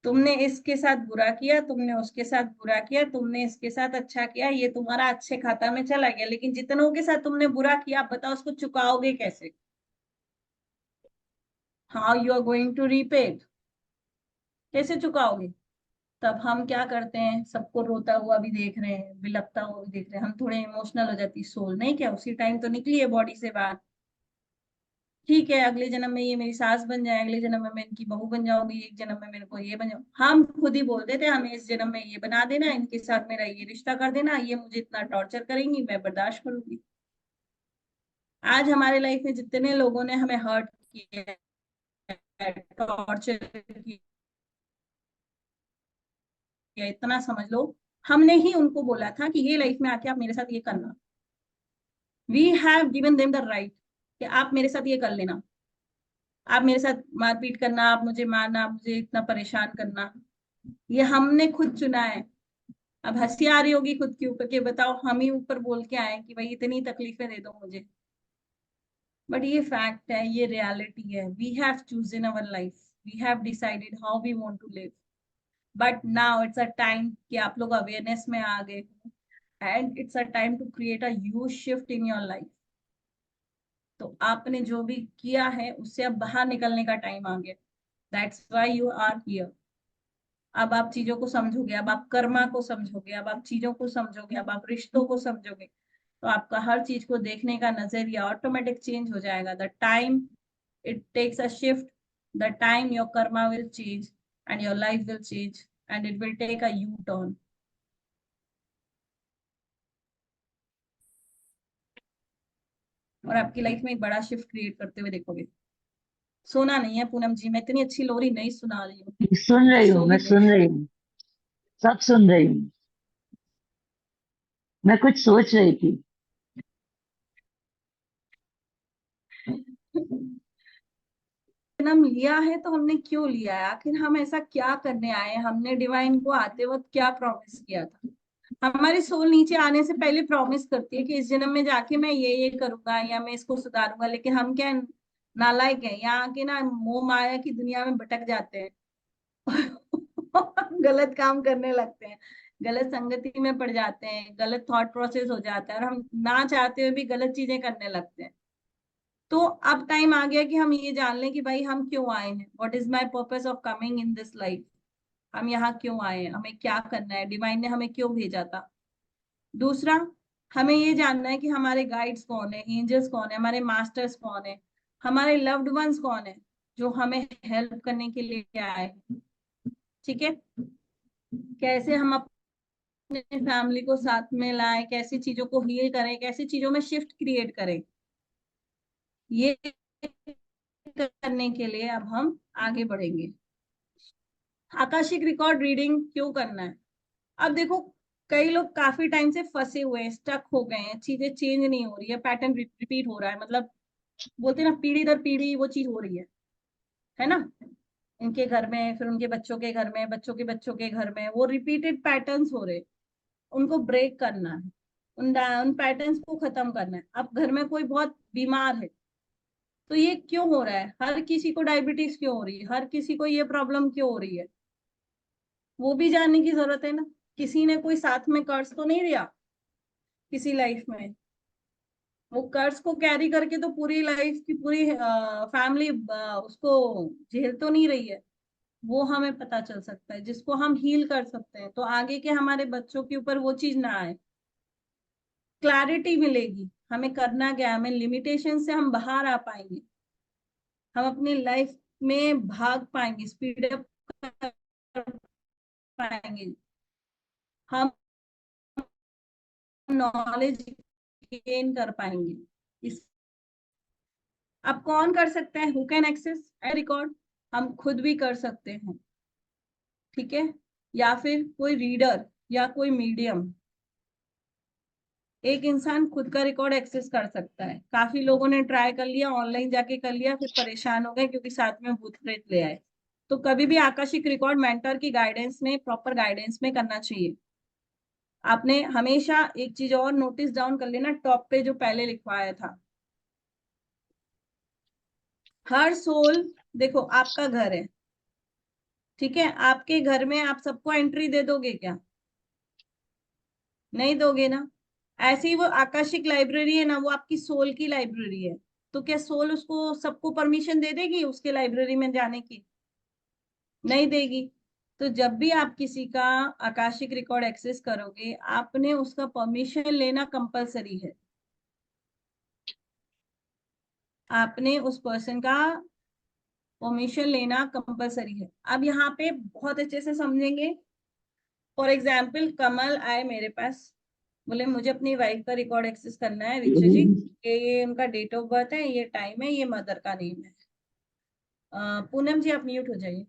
तुमने इसके साथ बुरा किया, तुमने उसके साथ बुरा किया, तुमने इसके साथ अच्छा किया, ये तुम्हारा अच्छे खाता में चला गया, लेकिन जितनों के साथ तुमने बुरा किया, आप बताओ उसको चुकाओगे कैसे, how you are going to repay it, कैसे चुकाओगे। तब हम क्या करते हैं, सबको रोता हुआ भी देख रहे हैं, बिलखता हुआ भी देख रहे हैं, हम थोड़े इमोशनल हो जाती सोल, नहीं क्या उसी टाइम तो निकली है बॉडी से बाहर। ठीक है, अगले जन्म में ये मेरी सास बन जाए, अगले जन्म में मैं इनकी बहू बन जाऊंगी, एक जन्म में मेरे को ये बन जाऊँ, हम खुद ही बोल देते हैं हमें इस जन्म में ये बना देना, इनके साथ मेरा ये रिश्ता कर देना, ये मुझे इतना टॉर्चर करेंगी, मैं बर्दाश्त करूंगी। आज हमारे लाइफ में जितने लोगों ने हमें हर्ट किया, टॉर्चर किया, इतना समझ लो, हमने ही उनको बोला था कि ये लाइफ में आके आप मेरे साथ ये करना। We have given them the right कि आप मेरे साथ ये कर लेना, आप मेरे साथ मारपीट करना, आप मुझे मारना, आप मुझे इतना परेशान करना, ये हमने खुद चुना है। अब हंसी आ रही होगी खुद के ऊपर कि बताओ हम ही ऊपर बोल के आए कि भाई इतनी तकलीफें दे दो मुझे, बट ये फैक्ट है, ये रियलिटी है। We have chosen our life, we have decided how we want to live, but now it's a time कि आप लोग अवेयरनेस में आ गए हो, and it's a time to create a huge shift in your life. तो आपने जो भी किया है उससे अब बाहर निकलने का टाइम आ गया, that's why you are here. अब आप चीजों को समझोगे, अब आप कर्मा को समझोगे, अब आप चीजों को समझोगे, अब आप रिश्तों को समझोगे, तो आपका हर चीज को देखने का नजरिया ऑटोमेटिक चेंज हो जाएगा। The time it takes a shift, the time your karma will change and your life will change and it will take a U turn. और आपकी लाइफ में एक बड़ा शिफ्ट क्रिएट करते हुए देखोगे। सोना नहीं है पूनम जी, मैं इतनी अच्छी लोरी नहीं सुना रही हूँ, सुन रही हूँ, मैं सोगी सुन रही हूँ, सब सुन रही हूँ। मैं कुछ सोच रही थी। नहीं। जन्म लिया है तो हमने क्यों लिया है, आखिर हम ऐसा क्या करने आए हैं, हमने डिवाइन को आते वक्त क्या प्रॉमिस किया था। हमारी सोल नीचे आने से पहले प्रॉमिस करती है कि इस जन्म में जाके मैं ये करूंगा या मैं इसको सुधारूंगा, लेकिन हम क्या नालायक है, यहाँ आके ना मोह माया की दुनिया में भटक जाते हैं गलत काम करने लगते हैं, गलत संगति में पड़ जाते हैं, गलत थॉट प्रोसेस हो जाता है, और हम ना चाहते हुए भी गलत चीजें करने लगते हैं। तो अब टाइम आ गया कि हम ये जान लें कि भाई हम क्यों आए हैं, what is my purpose of coming in this life, हम यहाँ क्यों आए हैं, हमें क्या करना है, डिवाइन ने हमें क्यों भेजा था। दूसरा, हमें ये जानना है कि हमारे गाइड्स कौन है, एंजल्स कौन है, हमारे मास्टर्स कौन है, हमारे लव्ड वंस कौन है जो हमें हेल्प करने के लिए आए हैं। ठीक है, कैसे हम अपने फैमिली को साथ में लाएं, कैसी चीजों को हील करें, कैसी चीजों में शिफ्ट क्रिएट करें, ये करने के लिए अब हम आगे बढ़ेंगे। आकाशिक रिकॉर्ड रीडिंग क्यों करना है। अब देखो, कई लोग काफी टाइम से फंसे हुए हैं, स्टक हो गए हैं, चीजें चेंज नहीं हो रही है, पैटर्न रिपीट हो रहा है, मतलब बोलते हैं ना पीढ़ी दर पीढ़ी वो चीज हो रही है ना, इनके घर में, फिर उनके बच्चों के घर में, बच्चों के बच्चों के घर में, वो रिपीटेड पैटर्न्स हो रहे हैं। उनको ब्रेक करना है, उन पैटर्न्स को खत्म करना है। अब घर में कोई बहुत बीमार है, तो ये क्यों हो रहा है? हर किसी को डायबिटीज क्यों हो रही है? हर किसी को ये प्रॉब्लम क्यों हो रही है? वो भी जानने की जरूरत है ना। किसी ने कोई साथ में कर्ज तो नहीं दिया किसी लाइफ में? वो कर्ज को कैरी करके तो पूरी लाइफ की पूरी फैमिली उसको झेल तो नहीं रही है। वो हमें पता चल सकता है, जिसको हम हील कर सकते हैं, तो आगे के हमारे बच्चों के ऊपर वो चीज ना आए। क्लैरिटी मिलेगी हमें करना क्या है, हमें लिमिटेशन से हम बाहर आ पाएंगे, हम अपनी लाइफ में भाग पाएंगे, स्पीड अप कर पाएंगे, हम नॉलेज गेन कर पाएंगे। इस अब कौन कर सकते हैं? Who can access a record? हम खुद भी कर सकते हैं, ठीक है, या फिर कोई रीडर या कोई मीडियम। एक इंसान खुद का रिकॉर्ड एक्सेस कर सकता है। काफी लोगों ने ट्राई कर लिया, ऑनलाइन जाके कर लिया, फिर परेशान हो गए क्योंकि साथ में भूत प्रेत ले आए। तो कभी भी आकाशिक रिकॉर्ड मेंटर की गाइडेंस में, प्रॉपर गाइडेंस में करना चाहिए। आपने हमेशा एक चीज और नोटिस डाउन कर लेना, टॉप पे जो पहले लिखवाया था, हर सोल, देखो आपका घर है, ठीक है, आपके घर में आप सबको एंट्री दे दोगे क्या? नहीं दोगे ना। ऐसे ही वो आकाशिक लाइब्रेरी है ना, वो आपकी सोल की लाइब्रेरी है। तो क्या सोल उसको सबको परमिशन दे देगी उसके लाइब्रेरी में जाने की? नहीं देगी। तो जब भी आप किसी का आकाशिक रिकॉर्ड एक्सेस करोगे, आपने उसका परमिशन लेना कंपलसरी है। आपने उस पर्सन का परमिशन लेना कंपलसरी है। अब यहाँ पे बहुत अच्छे से समझेंगे। फॉर एग्जाम्पल, कमल आए मेरे पास, बोले मुझे अपनी वाइफ का रिकॉर्ड एक्सेस करना है रिचा जी, ये उनका डेट ऑफ बर्थ है, ये टाइम है, ये मदर का नेम है। पूनम जी आप म्यूट हो जाइए,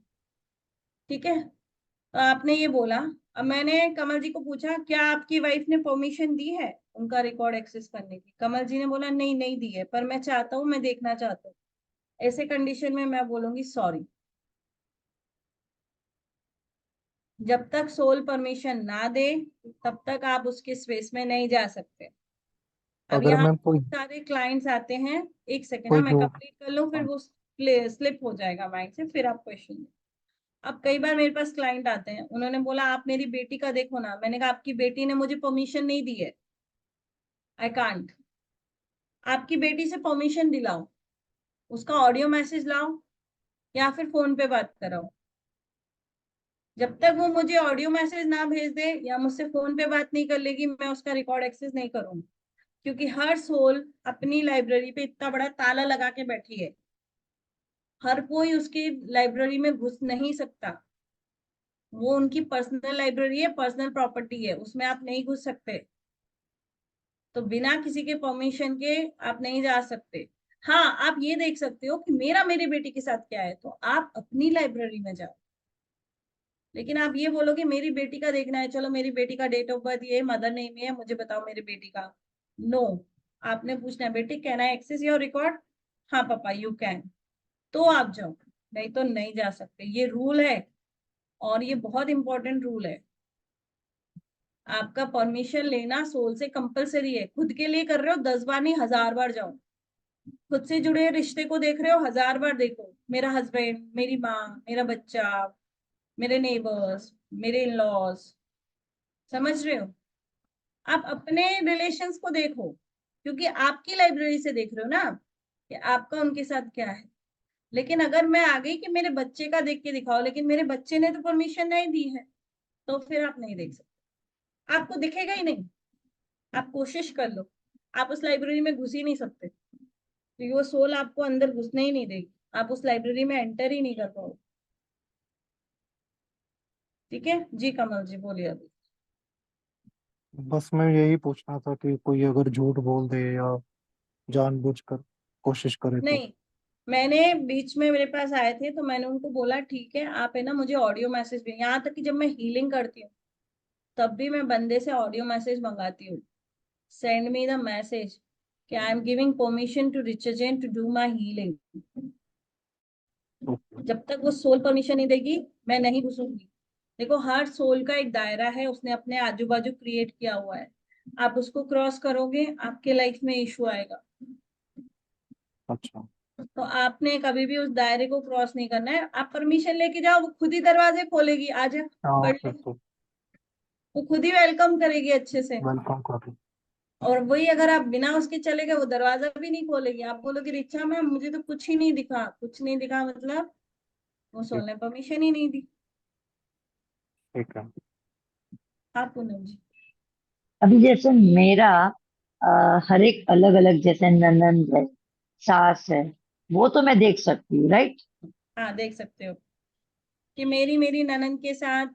ठीक है। तो आपने ये बोला। अब मैंने कमल जी को पूछा, क्या आपकी वाइफ ने परमिशन दी है उनका रिकॉर्ड एक्सेस करने की? कमल जी ने बोला नहीं, नहीं दी है, पर मैं चाहता हूँ, मैं देखना चाहता हूँ। ऐसे कंडीशन में मैं बोलूंगी सॉरी। जब तक सोल परमिशन ना दे, तब तक आप उसके स्पेस में नहीं जा सकते। अब अगर यहाँ मैम कोई बहुत सारे क्लाइंट्स आते हैं, एक सेकेंड ना कोई मैं जो कंप्लीट कर लूँ, फिर वो स्लिप हो जाएगा माइंड से, फिर आप क्वेश्चन। अब कई बार मेरे पास क्लाइंट आते हैं, उन्होंने बोला आप मेरी बेटी का देखो ना। मैंने कहा आपकी बेटी ने मुझे परमिशन नहीं दी है, आई कांट। आपकी बेटी से परमिशन दिलाओ, उसका ऑडियो मैसेज लाओ या फिर फोन पे बात कराओ। जब तक वो मुझे ऑडियो मैसेज ना भेज दे या मुझसे फोन पे बात नहीं कर लेगी, मैं उसका रिकॉर्ड एक्सेस नहीं करूंगी। क्योंकि हर सोल अपनी लाइब्रेरी पे इतना बड़ा ताला लगा के बैठी है, हर कोई उसकी लाइब्रेरी में घुस नहीं सकता। वो उनकी पर्सनल लाइब्रेरी है, पर्सनल प्रॉपर्टी है, उसमें आप नहीं घुस सकते। तो बिना किसी के परमिशन के आप नहीं जा सकते। हाँ, आप ये देख सकते हो कि मेरा मेरी बेटी के साथ क्या है, तो आप अपनी लाइब्रेरी में जाओ। लेकिन आप ये बोलो कि मेरी बेटी का देखना है, चलो मेरी बेटी का डेट ऑफ बर्थ ये, मदर नेम है, मुझे बताओ मेरी बेटी का। नो, आपने पूछना है बेटी can I access your record? हाँ पापा यू कैन, तो आप जाओ, नहीं तो नहीं जा सकते। ये रूल है, और ये बहुत इंपॉर्टेंट रूल है। आपका परमिशन लेना सोल से कंपलसरी है। खुद के लिए कर रहे हो 10 बार नहीं, 1000 बार जाओ। खुद से जुड़े रिश्ते को देख रहे हो, 1000 बार देखो। मेरा हस्बैंड, मेरी माँ, मेरा बच्चा, मेरे नेबर्स, मेरे इन लॉज, समझ रहे हो? आप अपने रिलेशंस को देखो, क्योंकि आपकी लाइब्रेरी से देख रहे हो ना कि आपका उनके साथ क्या है। लेकिन अगर मैं आ गई कि मेरे बच्चे का देख के दिखाओ, लेकिन मेरे बच्चे ने तो परमिशन नहीं दी है, तो फिर आप नहीं देख सकते, आपको दिखेगा ही नहीं। आप कोशिश कर लो, आप उस लाइब्रेरी में घुस ही नहीं सकते, क्योंकि वो सोल आपको अंदर घुसने ही नहीं देगी। आप उस लाइब्रेरी में एंटर ही नहीं कर पाओगे। ठीक है जी, कमल जी बोलिए अभी। बस मैं यही पूछना था कि कोई अगर झूठ बोल दे या जानबूझकर कोशिश करे तो। नहीं, मैंने बीच में मेरे पास आए थे, तो मैंने उनको बोला ठीक है, आप है ना मुझे ऑडियो मैसेज भी, यहाँ तक कि जब मैं हीलिंग करती हूँ तब भी मैं बंदे से ऑडियो मैसेज मंगाती हूँ, सेंड मी द मैसेज कि I am giving permission to Richard to do my healing. Okay. जब तक वो सोल परमिशन नहीं देगी, मैं नहीं घुसूंगी। देखो, हर सोल का एक दायरा है, उसने अपने आजू बाजू क्रिएट किया हुआ है। आप उसको क्रॉस करोगे, आपके लाइफ में इशू आएगा। अच्छा। आपने कभी भी उस दायरे को क्रॉस नहीं करना है। आप परमिशन लेके जाओ, वो खुद ही दरवाजे खोलेगी, आ जा हाँ पढ़ ले, बिल्कुल, वो खुद ही वेलकम करेगी अच्छे से। वेलकम कर। और वही अगर आप बिना उसके चले गए, वो दरवाजा भी नहीं खोलेगी। आप बोलोगे रिचा मैम मुझे तो कुछ ही नहीं दिखा, कुछ नहीं दिखा मतलब वो सोल ने परमिशन ही नहीं दी। ठीक है। आप पूनम जी। अभी जैसे मेरा हर एक अलग अलग, जैसे ननंद है, सास है, वो तो मैं देख सकती हूँ, राइट? हाँ देख सकते हो कि मेरी ननंद के साथ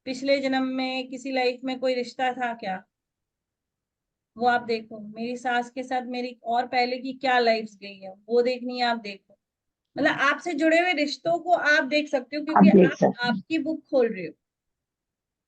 पिछले जन्म में किसी लाइफ में कोई रिश्ता था क्या, वो आप देखो। मेरी सास के साथ मेरी और पहले की क्या लाइफ्स गई है, वो देखनी है, आप देखो। मतलब आपसे जुड़े हुए रिश्तों को आप देख सकते हो, आप क्योंकि देख आप सकते हैं। आपकी बुक खोल रहे हो।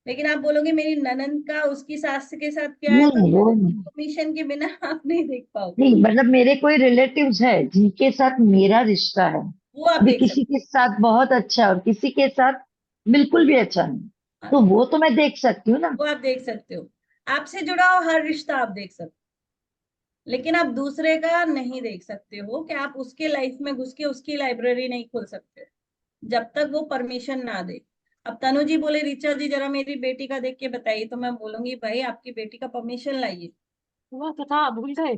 लेकिन आप बोलोगे मेरी ननंद का उसकी सास के साथ क्या है, तो नहीं, वो ननंद की नहीं। परमिशन के बिना आप नहीं देख पाओगे। नहीं, मतलब मेरे कोई रिलेटिव्स है जिनके साथ मेरा रिश्ता है, वो आप अभी देख किसी सकते के साथ बहुत अच्छा और किसी के साथ बिल्कुल भी अच्छा नहीं, हो। तो वो तो मैं देख सकती हूँ ना। वो आप देख सकते हो। आपसे जुड़ा हो हर रिश्ता आप देख सकते हो, लेकिन आप दूसरे का नहीं देख सकते हो कि आप उसके लाइफ में घुस के उसकी लाइब्रेरी नहीं खोल सकते जब तक वो परमिशन ना दे। अब तनु जी बोले रिचा जी जरा मेरी बेटी का देख के बताइए, तो मैं बोलूंगी भाई आपकी बेटी का परमिशन लाइए। हुआ तो था, भूल गए।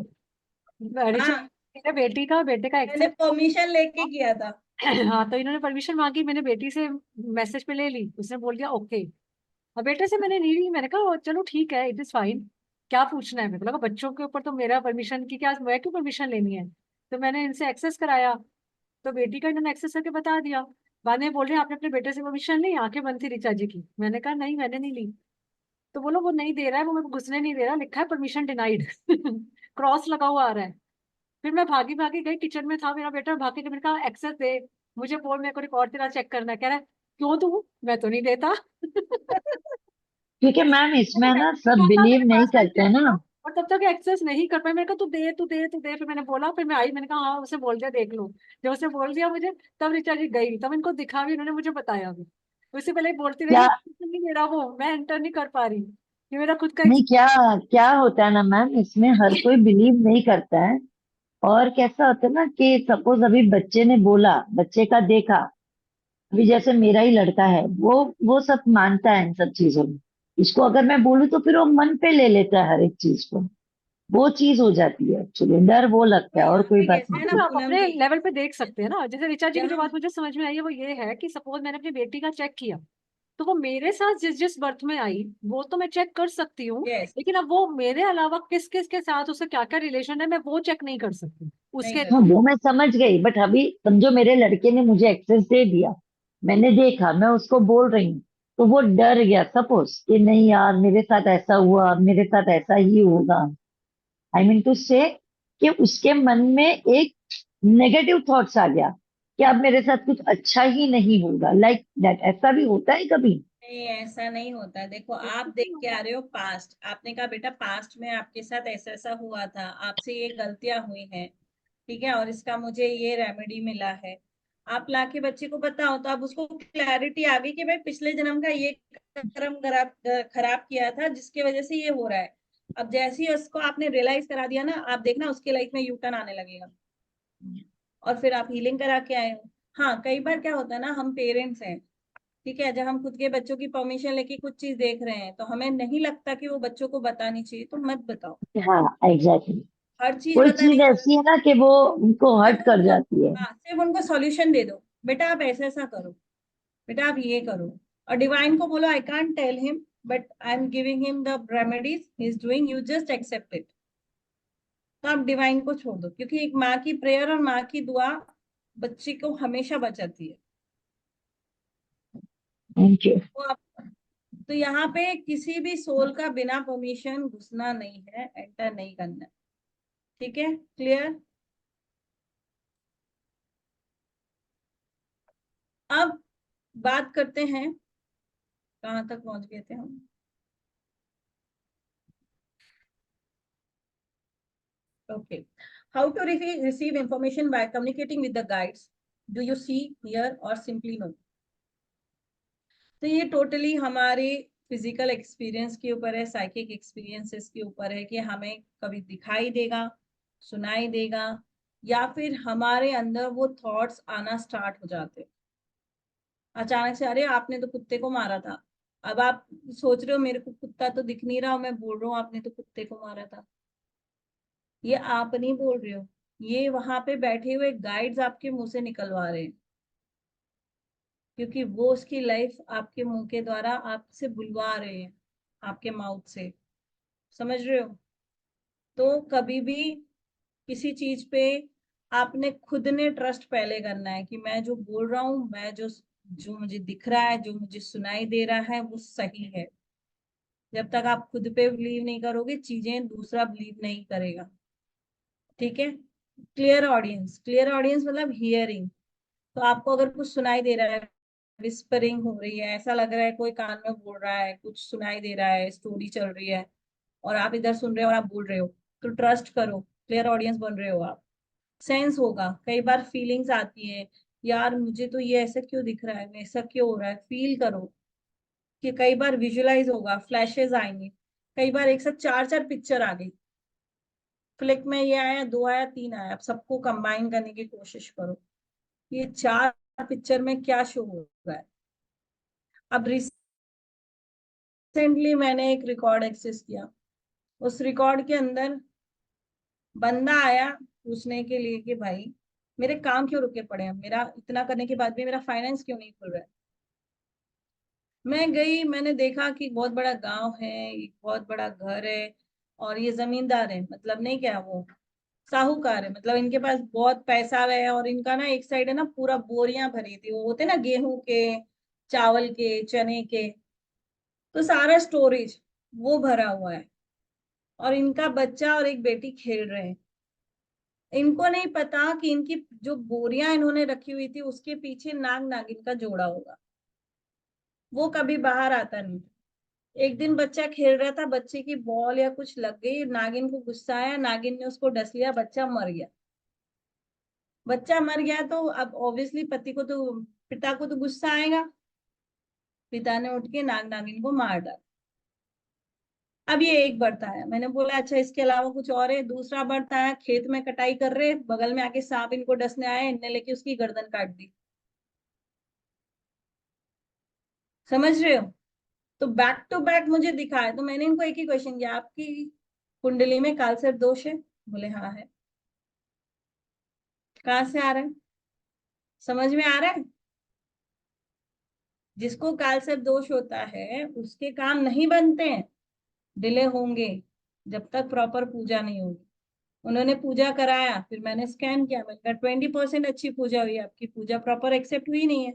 ऋचा, हाँ मेरे बेटी का बेटे का मैंने एक्सेस। परमिशन लेके किया था। हाँ, तो इन्होंने परमिशन मांगी, मैंने बेटी से मैसेज पे ले ली, उसने बोल दिया ओके। और बेटे से मैंने नहीं ली, मैंने कहा चलो ठीक है, इट इज फाइन। क्या पूछना है, मेरे को लगा बच्चों के ऊपर तो मेरा परमिशन की क्या, मैं क्यों परमिशन लेनी है। तो मैंने इनसे एक्सेस कराया, तो बेटी का इन्होंने एक्सेस करके बता दिया। बाद में बोल रहे हैं आपने अपने बेटे से परमिशन ली, आंखें बंद थी ऋचा जी की। मैंने कहा नहीं मैंने नहीं ली। तो बोलो वो नहीं दे रहा है, वो मेरे को घुसने नहीं दे रहा, लिखा है परमिशन डिनाइड क्रॉस लगा हुआ आ रहा है। फिर मैं भागी भागी गई, किचन में था मेरा बेटा, भाग के मैंने कहा एक्सेस दे, मुझे बोल, मेरे को रिकॉर्ड तेरा चेक करना है। कह रहा है क्यों दूं, मैं तो नहीं देता क्योंकि मैम इसमें मैंने ना एक्सेस सब बोला, बिलीव मैंने नहीं पासवर्ड करते दिया हैं था, ना। और तब तक एक्सेस नहीं कर पाई। मैंने कहा तू दे तू दे तू दे, फिर मैंने बोला, फिर मैं आई, मैंने कहा हाँ उसे बोल दिया देख लो। जब उसे बोल दिया मुझे, तब ऋचा जी गई, तब इनको दिखा भी, उन्होंने मुझे बताया भी। उससे पहले बोलती रही क्या? नहीं दे रहा वो, मैं एंटर नहीं कर पा रही, ये मेरा खुद का नहीं, क्या क्या होता है ना मैम, इसमें हर कोई बिलीव नहीं करता है। और कैसा होता है ना कि सपोज अभी बच्चे ने बोला, बच्चे का देखा, अभी जैसे मेरा ही लड़का है, वो सब मानता है इन सब चीजों में। इसको अगर मैं बोलूँ तो फिर वो मन पे ले लेता है हर एक चीज को। वो चीज हो जाती है, एक्चुअली डर वो लगता तो है, और यहाँ कोई पे बात कैसे है नहीं ना है। आप पूनम अपने जी, लेवल पे देख सकते हैं ना। जैसे ऋचा जी की जो जहाँ बात मुझे समझ में आई है वो ये है कि सपोज मैंने अपनी बेटी का चेक किया, तो वो मेरे साथ जिस जिस बर्थ में आई वो तो मैं चेक कर सकती हूँ, यस लेकिन अब वो मेरे अलावा किस किस के साथ उसका क्या क्या रिलेशन है, मैं वो चेक नहीं कर सकती नहीं उसके। कर हाँ, सकते। वो मैं समझ गई, बट अभी समझो मेरे लड़के ने मुझे एक्सेस दे दिया, मैंने देखा, मैं उसको बोल रही हूँ, तो वो डर गया सपोज कि नहीं यार मेरे साथ ऐसा हुआ, मेरे साथ ऐसा ही होगा। आई मीन टू से कि उसके मन में एक नेगेटिव थॉट्स आ गया कि अब मेरे साथ कुछ अच्छा ही नहीं होगा, लाइक दैट। ऐसा भी होता है कभी? नहीं ऐसा नहीं होता है। देखो आप देख के आ रहे हो पास्ट, आपने कहा बेटा पास्ट में आपके साथ ऐसा ऐसा हुआ था, आपसे ये गलतियां हुई हैं, ठीक है, और इसका मुझे ये रेमेडी मिला है। आप लाके बच्चे को बताओ तो अब उसको क्लैरिटी आ गई कि भाई पिछले जन्म का ये कर्म खराब खराब किया था जिसकी वजह से ये हो रहा है। अब जैसे ही उसको आपने रियलाइज करा दिया ना, आप देखना उसके लाइफ में यू टर्न आने लगेगा। और फिर आप हीलिंग करा के आए हो। हाँ कई बार क्या होता है ना, हम पेरेंट्स हैं, ठीक है, जब हम खुद के बच्चों की परमिशन लेके कुछ चीज देख रहे हैं तो हमें नहीं लगता कि वो बच्चों को बतानी चाहिए, तो मत बताओ। हाँ, एग्जैक्टली। हर चीज कोई बताने चीज की ऐसी है ना कि वो उनको सिर्फ हर्ट कर उनको, जाती है। हाँ सिर्फ उनको सॉल्यूशन दे दो, बेटा आप ऐसा ऐसा करो, बेटा आप ये करो। और डिवाइन को बोलो I can't tell him but I am giving him the remedies he is doing, you just accept it. तो आप डिवाइन को छोड़ दो, क्योंकि एक माँ की प्रेयर और माँ की दुआ बच्चे को हमेशा बचाती है। Thank you. तो आप, तो यहाँ पे किसी भी सोल का बिना परमिशन घुसना नहीं है, एंटर नहीं करना है। ठीक है, क्लियर। अब बात करते हैं, कहाँ तक पहुंच गए थे हम। Okay, how to receive information by communicating with the guides, do you see here or simply know. तो ये टोटली हमारे फिजिकल एक्सपीरियंस के ऊपर है, साइकिक एक्सपीरियंसेस के ऊपर है कि हमें कभी दिखाई देगा, सुनाई देगा, या फिर हमारे अंदर वो थॉट्स आना स्टार्ट हो जाते हैं अचानक से। अरे आपने तो कुत्ते को मारा था। अब आप सोच रहे हो मेरे को कुत्ता तो दिख नहीं रहा, मैं बोल रहा हूँ आपने तो कुत्ते को मारा था। ये आप नहीं बोल रहे हो, ये वहां पे बैठे हुए गाइड्स आपके मुंह से निकलवा रहे हैं, क्योंकि वो उसकी लाइफ आपके मुंह के द्वारा आपसे बुलवा रहे हैं, आपके माउथ से। समझ रहे हो? तो कभी भी किसी चीज पे आपने खुद ने ट्रस्ट पहले करना है कि मैं जो बोल रहा हूँ, मैं जो जो मुझे दिख रहा है, जो मुझे सुनाई दे रहा है वो सही है। जब तक आप खुद पे बिलीव नहीं करोगे, चीजें दूसरा बिलीव नहीं करेगा। ठीक है? क्लियर ऑडियंस, क्लियर ऑडियंस मतलब हियरिंग। तो आपको अगर कुछ सुनाई दे रहा है, विस्परिंग हो रही है, ऐसा लग रहा है कोई कान में बोल रहा है, कुछ सुनाई दे रहा है, स्टोरी चल रही है और आप इधर सुन रहे हो और आप बोल रहे हो, तो ट्रस्ट करो, क्लियर ऑडियंस बन रहे हो आप। सेंस होगा, कई बार फीलिंग्स आती है, यार मुझे तो ये ऐसा क्यों दिख रहा है, ऐसा क्यों हो रहा है, फील करो। कि कई बार विजुअलाइज होगा, फ्लैशेस आएंगे, कई बार एक साथ चार चार पिक्चर आ गई, फ्लिक में ये आया, दो आया, तीन आया, आप सबको कंबाइन करने की कोशिश करो, ये चार पिक्चर में क्या शो हो रहा है। अब रिसेंटली मैंने एक रिकॉर्ड एक्सेस किया, उस रिकॉर्ड के अंदर बंदा आया पूछने के लिए कि भाई मेरे काम क्यों रुके पड़े हैं, मेरा इतना करने के बाद भी मेरा फाइनेंस क्यों नहीं खुल रहा है। मैं गई, मैंने देखा कि बहुत बड़ा गांव है, एक बहुत बड़ा घर है, और ये जमींदार है, मतलब नहीं क्या वो साहूकार है, मतलब इनके पास बहुत पैसा है, और इनका ना एक साइड है ना पूरा बोरियां भरी थी, वो होते ना गेहूं के, चावल के, चने के, तो सारा स्टोरेज वो भरा हुआ है, और इनका बच्चा और एक बेटी खेल रहे हैं। इनको नहीं पता कि इनकी जो बोरियां इन्होंने रखी हुई थी उसके पीछे नाग नागिन का जोड़ा होगा, वो कभी बाहर आता नहीं। एक दिन बच्चा खेल रहा था, बच्चे की बॉल या कुछ लग गई, नागिन को गुस्सा आया, नागिन ने उसको डस लिया, बच्चा मर गया। बच्चा मर गया तो अब ऑब्वियसली पति को तो, पिता को तो गुस्सा आएगा, पिता ने उठ के नाग नागिन को मार डाला। अब ये एक बर्त आया, मैंने बोला अच्छा इसके अलावा कुछ और है। दूसरा बर्त आया, खेत में कटाई कर रहे, बगल में आके सांप इनको डसने आया, इनने लेके उसकी गर्दन काट दी। समझ रहे हो? तो बैक टू बैक मुझे दिखा है, तो मैंने इनको एक ही क्वेश्चन किया, आपकी कुंडली में कालसर्प दोष है? बोले हाँ है। कहाँ से आ रहा है? समझ में आ रहा है? जिसको कालसर्प दोष होता है उसके काम नहीं बनते हैं, डिले होंगे जब तक प्रॉपर पूजा नहीं होगी। उन्होंने पूजा कराया, फिर मैंने स्कैन किया, मैंने कहा 20% अच्छी पूजा हुई, आपकी पूजा प्रॉपर एक्सेप्ट हुई नहीं है।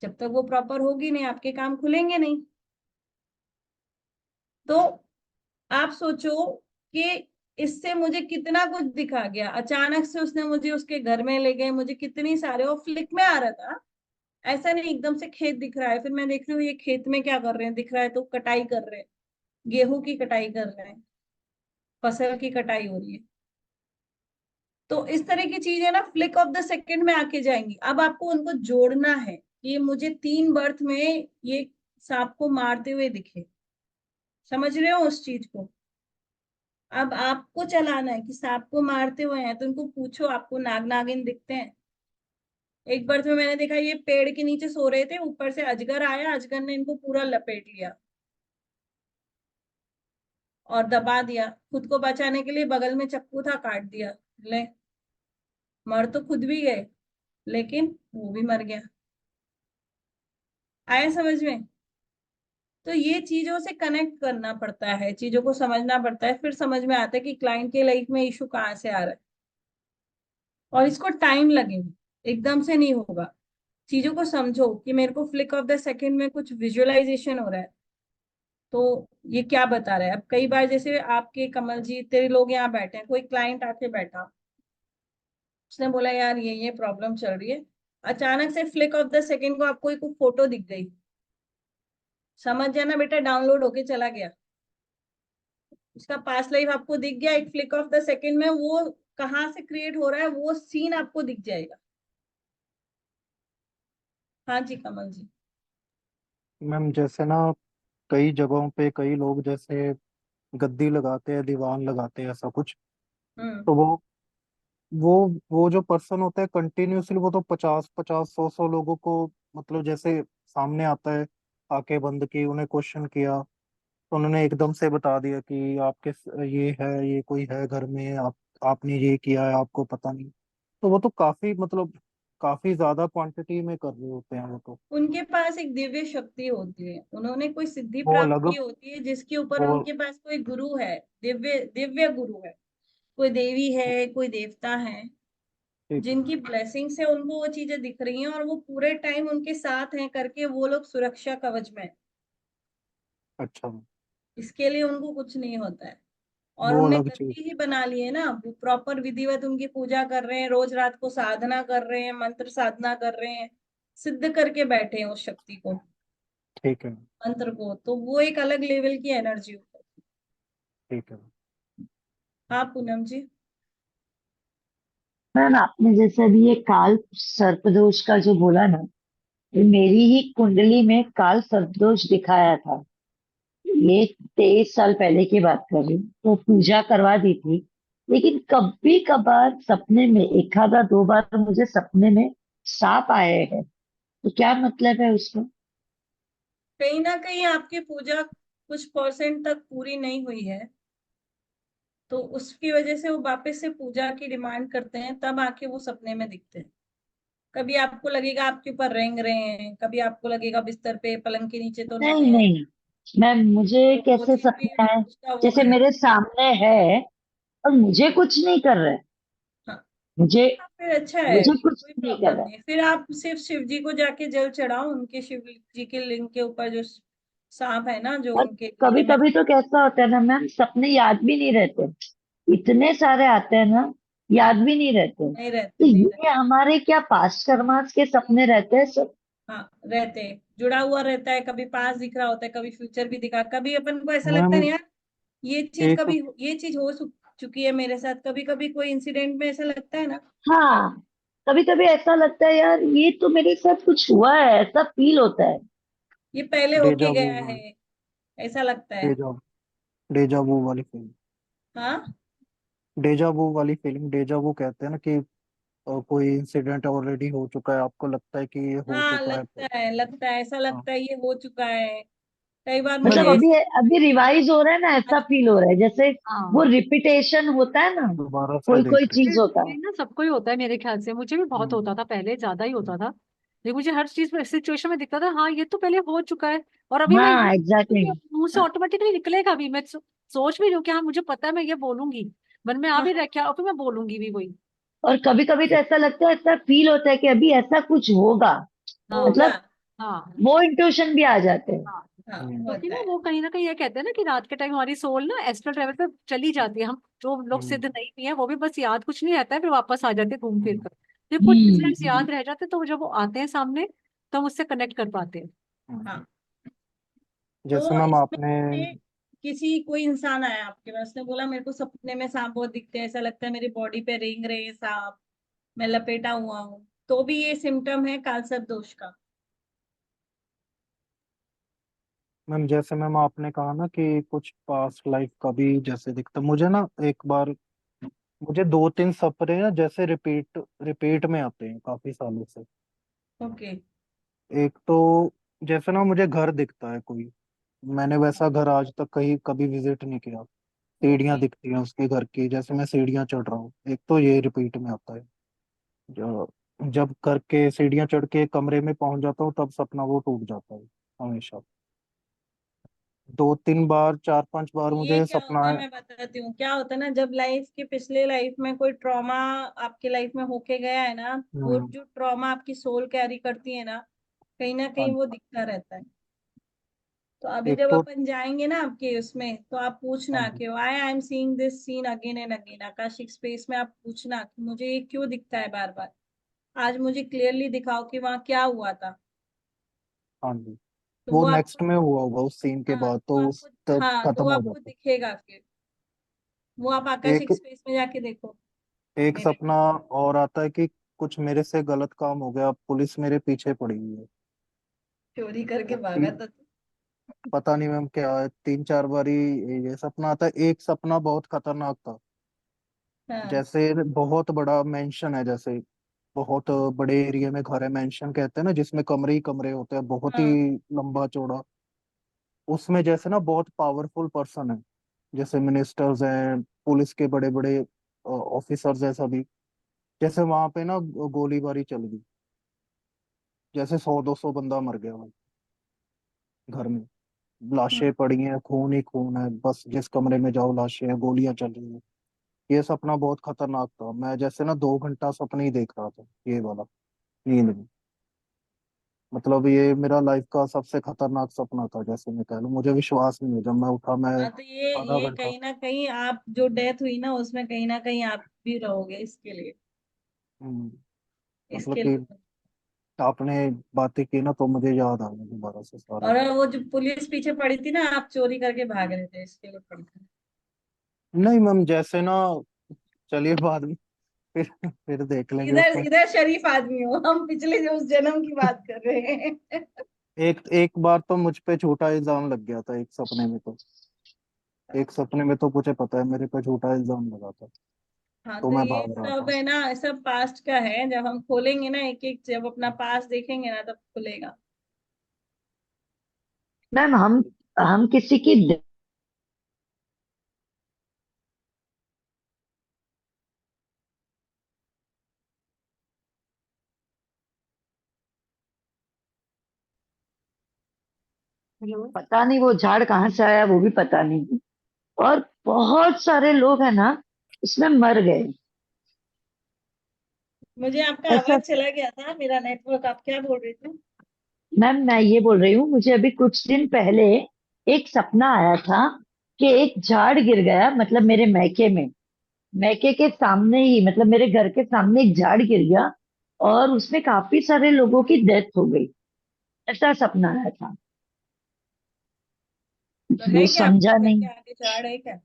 जब तक वो प्रॉपर होगी नहीं, आपके काम खुलेंगे नहीं। तो आप सोचो कि इससे मुझे कितना कुछ दिखा गया, अचानक से उसने मुझे उसके घर में ले गए, मुझे कितनी सारे, और फ्लिक में आ रहा था, ऐसा नहीं एकदम से खेत दिख रहा है, फिर मैं देख रही हूँ ये खेत में क्या कर रहे हैं, दिख रहा है तो कटाई कर रहे हैं, गेहूं की कटाई कर रहे हैं, फसल की कटाई हो रही है। तो इस तरह की चीजें ना फ्लिक ऑफ द सेकंड में आके जाएंगी। अब आपको उनको जोड़ना है कि मुझे 3 बर्थ में ये सांप को मारते हुए दिखे। समझ रहे हो उस चीज को? अब आपको चलाना है कि सांप को मारते हुए हैं तो इनको पूछो आपको नाग नागिन दिखते हैं? एक बर्थ में मैंने देखा ये पेड़ के नीचे सो रहे थे, ऊपर से अजगर आया, अजगर ने इनको पूरा लपेट लिया और दबा दिया, खुद को बचाने के लिए बगल में चाकू था, काट दिया। ले, मर तो खुद भी गए लेकिन वो भी मर गया। आया समझ में? तो ये चीजों से कनेक्ट करना पड़ता है, चीजों को समझना पड़ता है, फिर समझ में आता है कि क्लाइंट के लाइफ में इशू कहाँ से आ रहा है। और इसको टाइम लगेगा, एकदम से नहीं होगा। चीजों को समझो कि मेरे को फ्लिक ऑफ द सेकंड में कुछ विजुअलाइजेशन हो रहा है, तो ये क्या बता रहा है। अब कई बार जैसे आपके कमल जी तेरे लोग यहाँ बैठे हैं, कोई क्लाइंट आके बैठा, उसने बोला यार ये प्रॉब्लम चल रही है, अचानक से फ्लिक ऑफ द सेकंड को आपको एक फोटो दिख गई, समझ जाना बेटा डाउनलोड होके चला गया, उसका पास्ट लाइफ आपको दिख गया, एक फ्लिक ऑफ द सेकंड में वो कहाँ से क्रिएट हो रहा है वो सीन आपको दिख जाएगा। हाँ जी कमल जी। मैम जैसे ना कई जगहों पे कई लोग जैसे गद्दी लगाते हैं, दीवान लगाते हैं, ऐसा कुछ, हम्म। तो वो वो वो जो पर्सन होता है कंटिन्यूअसली, वो तो 50-50 100-100 लोगों को, मतलब जैसे सामने आता है, आके बंद की, उन्हें क्वेश्चन किया तो उन्होंने एकदम से बता दिया कि आपके ये है, ये कोई है घर में, आपने ये किया है, आपको पता नहीं। तो वो तो काफी, मतलब काफी ज्यादा क्वांटिटी में कर रहे होते हैं वो तो। उनके पास एक दिव्य शक्ति होती है, उन्होंने कोई सिद्धि वो प्राप्त अलग। की होती है जिसके ऊपर वो उनके पास कोई गुरु है, दिव्य दिव्य गुरु है, कोई देवी है, कोई देवता है, ठीक है। जिनकी ब्लेसिंग से उनको वो चीजें दिख रही हैं और वो पूरे टाइम उनके साथ हैं करके वो लोग सुरक्षा कवच में हैं। अच्छा। इसके लिए उनको कुछ नहीं होता है। और वो उनने अलग चीज। गति ही बना ली है ना, वो प्रॉपर विधिवत उनकी पूजा कर रहे हैं, रोज रात को साधना कर रहे हैं, मंत्र साधना कर रहे हैं, सिद्ध करके बैठे हैं उस शक्ति को, ठीक है। मंत्र को। तो वो एक अलग लेवल की एनर्जी होती ठीक है। है। हाँ पूनम जी। मैम आपने जैसे अभी ये काल सर्पदोष का जो बोला ना, ये मेरी ही कुंडली में काल सर्पदोष दिखाया था। ये 23 साल पहले की बात कर रही हूँ, तो पूजा करवा दी थी। लेकिन कभी कभार सपने में, एक आधा दो बार मुझे सपने में सांप आए हैं। तो क्या मतलब है उसका? कहीं ना कहीं आपकी पूजा कुछ परसेंट तक पूरी नहीं हुई है, तो उसकी वजह से वो वापस से पूजा की डिमांड करते हैं, तब आके वो सपने में दिखते हैं। कभी आपको लगेगा आपके ऊपर रेंग रहे हैं, कभी आपको लगेगा बिस्तर पे पलंग के नीचे तो नहीं नहीं है। नहीं मैम, मुझे तो वो कैसे चीज भी सपना है, उसका वो जैसे है। मेरे सामने है और मुझे कुछ नहीं कर रहा है। हाँ, मुझे हाँ, फिर अच्छा है, मुझे कुछ कोई नहीं कर प्रॉब्लम रहा है। नहीं है। फिर आप सिर्फ शिव जी को जाके जल चढ़ाओ, उनके शिव जी के लिंग के ऊपर जो सांप है ना, जो और उनके कभी गले में कभी तो कैसा होता है ना मैम, सपने याद भी नहीं रहते। इतने सारे आते हैं ना, याद भी नहीं रहते। नहीं तो रहते, नहीं रहते। ये हमारे क्या पास्ट कर्मास के सपने रहते हैं सब? हाँ रहते हैं, जुड़ा हुआ रहता है, कभी पास दिख रहा होता है, कभी फ्यूचर भी दिखा, कभी अपन को ऐसा लगता है मैम ना यार, ये चीज एक कभी, ये चीज हो चुकी है मेरे साथ, कभी कभी कोई इंसिडेंट में ऐसा लगता है ना। हाँ, कभी कभी ऐसा लगता है यार, ये तो मेरे साथ कुछ हुआ है, ऐसा फील होता है। ये पहले डेजा होके वू गया है, वाली, ऐसा लगता है। डेजा डेजा वू वाली फिल्म। हाँ डेजा वू वाली फिल्म, डेजा वू कहते हैं ना कि कोई इंसिडेंट ऑलरेडी हो चुका है, आपको लगता है कि ये हो हाँ, चुका है लगता है, लगता है, ऐसा हाँ। लगता है ये हो चुका है। कई बार मतलब मुझे मैम अभी ऐसे अभी रिवाइज हो रहा है ना, ऐसा फील हो रहा है जैसे वो हाँ, रिपीटेशन होता है ना, दोबारा से कोई कोई देख रहे चीज होता है। ये ना सबको ही होता है मेरे ख्याल से, मुझे भी बहुत हैं। होता था पहले, ज्यादा ही होता था। लेकिन मुझे हर चीज में, सिचुएशन में दिखता था हाँ ये तो पहले हो चुका है, और अभी मैं हाँ एग्जैक्टली। मुंह से ऑटोमेटिकली निकलेगा भी। मैं सोच भी रही हूँ कि हाँ मुझे पता है मैं ये बोलूंगी, मन में आ हाँ, भी रखा और फिर मैं बोलूंगी भी वही। और कभी कभी तो ऐसा लगता है, ऐसा फील होता है कि अभी ऐसा कुछ होगा। हाँ। होगा। मतलब हाँ। वो इंट्यूशन भी आ जाते हैं। हाँ, हाँ क्योंकि होता ना है। वो कहीं ना कहीं ये कहते हैं ना कि रात के टाइम हमारी सोल ना एस्ट्रल ट्रेवल पे चली जाती है। हम जो लोग सिद्ध नहीं भी है वो भी बस याद कुछ नहीं रहता है, फिर वापस आ जाते हैं घूम फिर कर। फिर कुछ इंसिडेंट्स हम्म। याद रह जाते हैं, तो जब वो आते हैं सामने तो हम उससे कनेक्ट कर पाते हैं। हाँ, जैसे तो मैम इसमें आपने। से किसी कोई इंसान आया आपके पास, उसने बोला मेरे को सपने में सांप बहुत दिखते हैं, ऐसा लगता है मेरी बॉडी पे रेंग रहे हैं सांप, मैं लपेटा हुआ हूँ, तो भी ये सिम्टम है कालसर्प दोष का। मैम जैसे मैम आपने कहा ना कि कुछ पास्ट लाइफ का भी जैसे दिखता, मुझे ना एक बार, मुझे 2-3 सपने ना जैसे रिपीट रिपीट में आते हैं काफी सालों से। ओके। एक तो जैसे ना मुझे घर दिखता है कोई, मैंने वैसा घर आज तक कहीं कभी विजिट नहीं किया। सीढ़ियां ओके। दिखती हैं उसके घर की, जैसे मैं सीढ़ियां चढ़ रहा हूँ, एक तो ये रिपीट में आता है। जो जब करके सीढ़ियां चढ़ के कमरे में पहुंच जाता हूँ, तब सपना वो टूट जाता है हमेशा। 2-3 बार, 4-5 बार ये मुझे क्या सपना होता है है। मैं बताती हूँ, क्या होता है ना, जब लाइफ के पिछले लाइफ में कोई ट्रॉमा आपके लाइफ में होके गया है ना, वो हम्म। जो ट्रॉमा आपकी सोल कैरी करती है ना हाँ, कहीं वो दिखता रहता है। तो अभी एक जब तो। अपन जाएंगे ना आपके उसमें, तो आप हाँ पूछना जी। कि why I am seeing this scene again and again, akashic space में आप पूछना कि मुझे ये क्यों दिखता है बार बार, आज मुझे क्लियरली दिखाओ कि वहाँ क्या हुआ था। हाँ जी। तो वो वो आपको, नेक्स्ट में हुआ होगा उस सीन के हाँ बाद, वो तो उस आपको, तब हाँ तो खत्म वो हो आपको जाता दिखेगा फिर, वो आप है। एक आकाशिक स्पेस में जाके देखो। एक मेरे सपना और आता है कि कुछ मेरे से गलत काम हो गया, पुलिस मेरे पीछे पड़ी हुई है। चोरी करके और भागा था तू। पता नहीं मैम क्या है, 3-4 बारी ये सपना आता है। एक सपना बहुत खतरनाक था। हाँ जैसे बहुत बड़ा मेंशन है, जैसे बहुत बड़े एरिया में घर है, मेंशन कहते हैं ना, जिसमें कमरे ही कमरे होते हैं, बहुत ही हाँ लंबा चौड़ा। उसमें जैसे ना बहुत पावरफुल पर्सन है, जैसे मिनिस्टर्स हैं, पुलिस के बड़े बड़े ऑफिसर्स हैं सभी। जैसे वहां पे ना गोलीबारी चल गई, जैसे 100-200 बंदा मर गया भाई घर में, हाँ। लाशें पड़ी हैं, खून ही खून है, बस जिस कमरे में जाओ लाशें हैं, गोलियां चल रही हैं। ये सपना बहुत खतरनाक था। मैं जैसे ना 2 घंटा सपना ही देख रहा था ये वाला, नींद में। मतलब ये मेरा लाइफ का सबसे खतरनाक सपना था, जैसे मैं कह लूं। मुझे विश्वास नहीं है, जब मैं उठा मैं हाँ तो ये आधा ये घंटा कहीं ना कहीं आप जो डेथ हुई ना उसमें कहीं ना कहीं आप भी रहोगे इसके लिए, हम्म, मतलब इसके कि लिए। आपने बातें की ना, तो मुझे याद आ गया दोबारा से सारा। और वो जो पुलिस पीछे पड़ी थी ना, आप चोरी करके भाग रहे थे, इसके लिए पड़ी थी। नहीं मैम, जैसे ना, चलिए बाद में फिर देख लेंगे इधर उसमें। इधर शरीफ आदमी हो, हम पिछले जो उस जन्म की बात कर रहे हैं। एक एक बार तो मुझ पे झूठा इल्जाम लग गया था, एक सपने में तो। एक सपने में तो मुझे पता है मेरे पे झूठा इल्जाम लगा था, हाँ तो तो मैं ये भाग रहा सब था। है ना, सब पास्ट का है। जब हम खोलेंगे ना एक एक, जब अपना पास्ट देखेंगे ना तब खुलेगा। मैम हम किसी की हेलो। पता नहीं वो झाड़ कहाँ से आया, वो भी पता नहीं। और बहुत सारे लोग है ना उसमें मर गए। मुझे आपका ऐसा आवाज चला गया था, मेरा नेटवर्क। आप क्या बोल रहे थे? मैम मैं ये बोल रही हूँ, मुझे अभी कुछ दिन पहले एक सपना आया था कि एक झाड़ गिर गया, मतलब मेरे मैके में, मैके के सामने ही, मतलब मेरे घर के सामने एक झाड़ गिर गया और उसमें काफी सारे लोगों की डेथ हो गई। ऐसा सपना आया था। तो है वो क्या आपके समझा घर के नहीं। आगे झाड़ है क्या?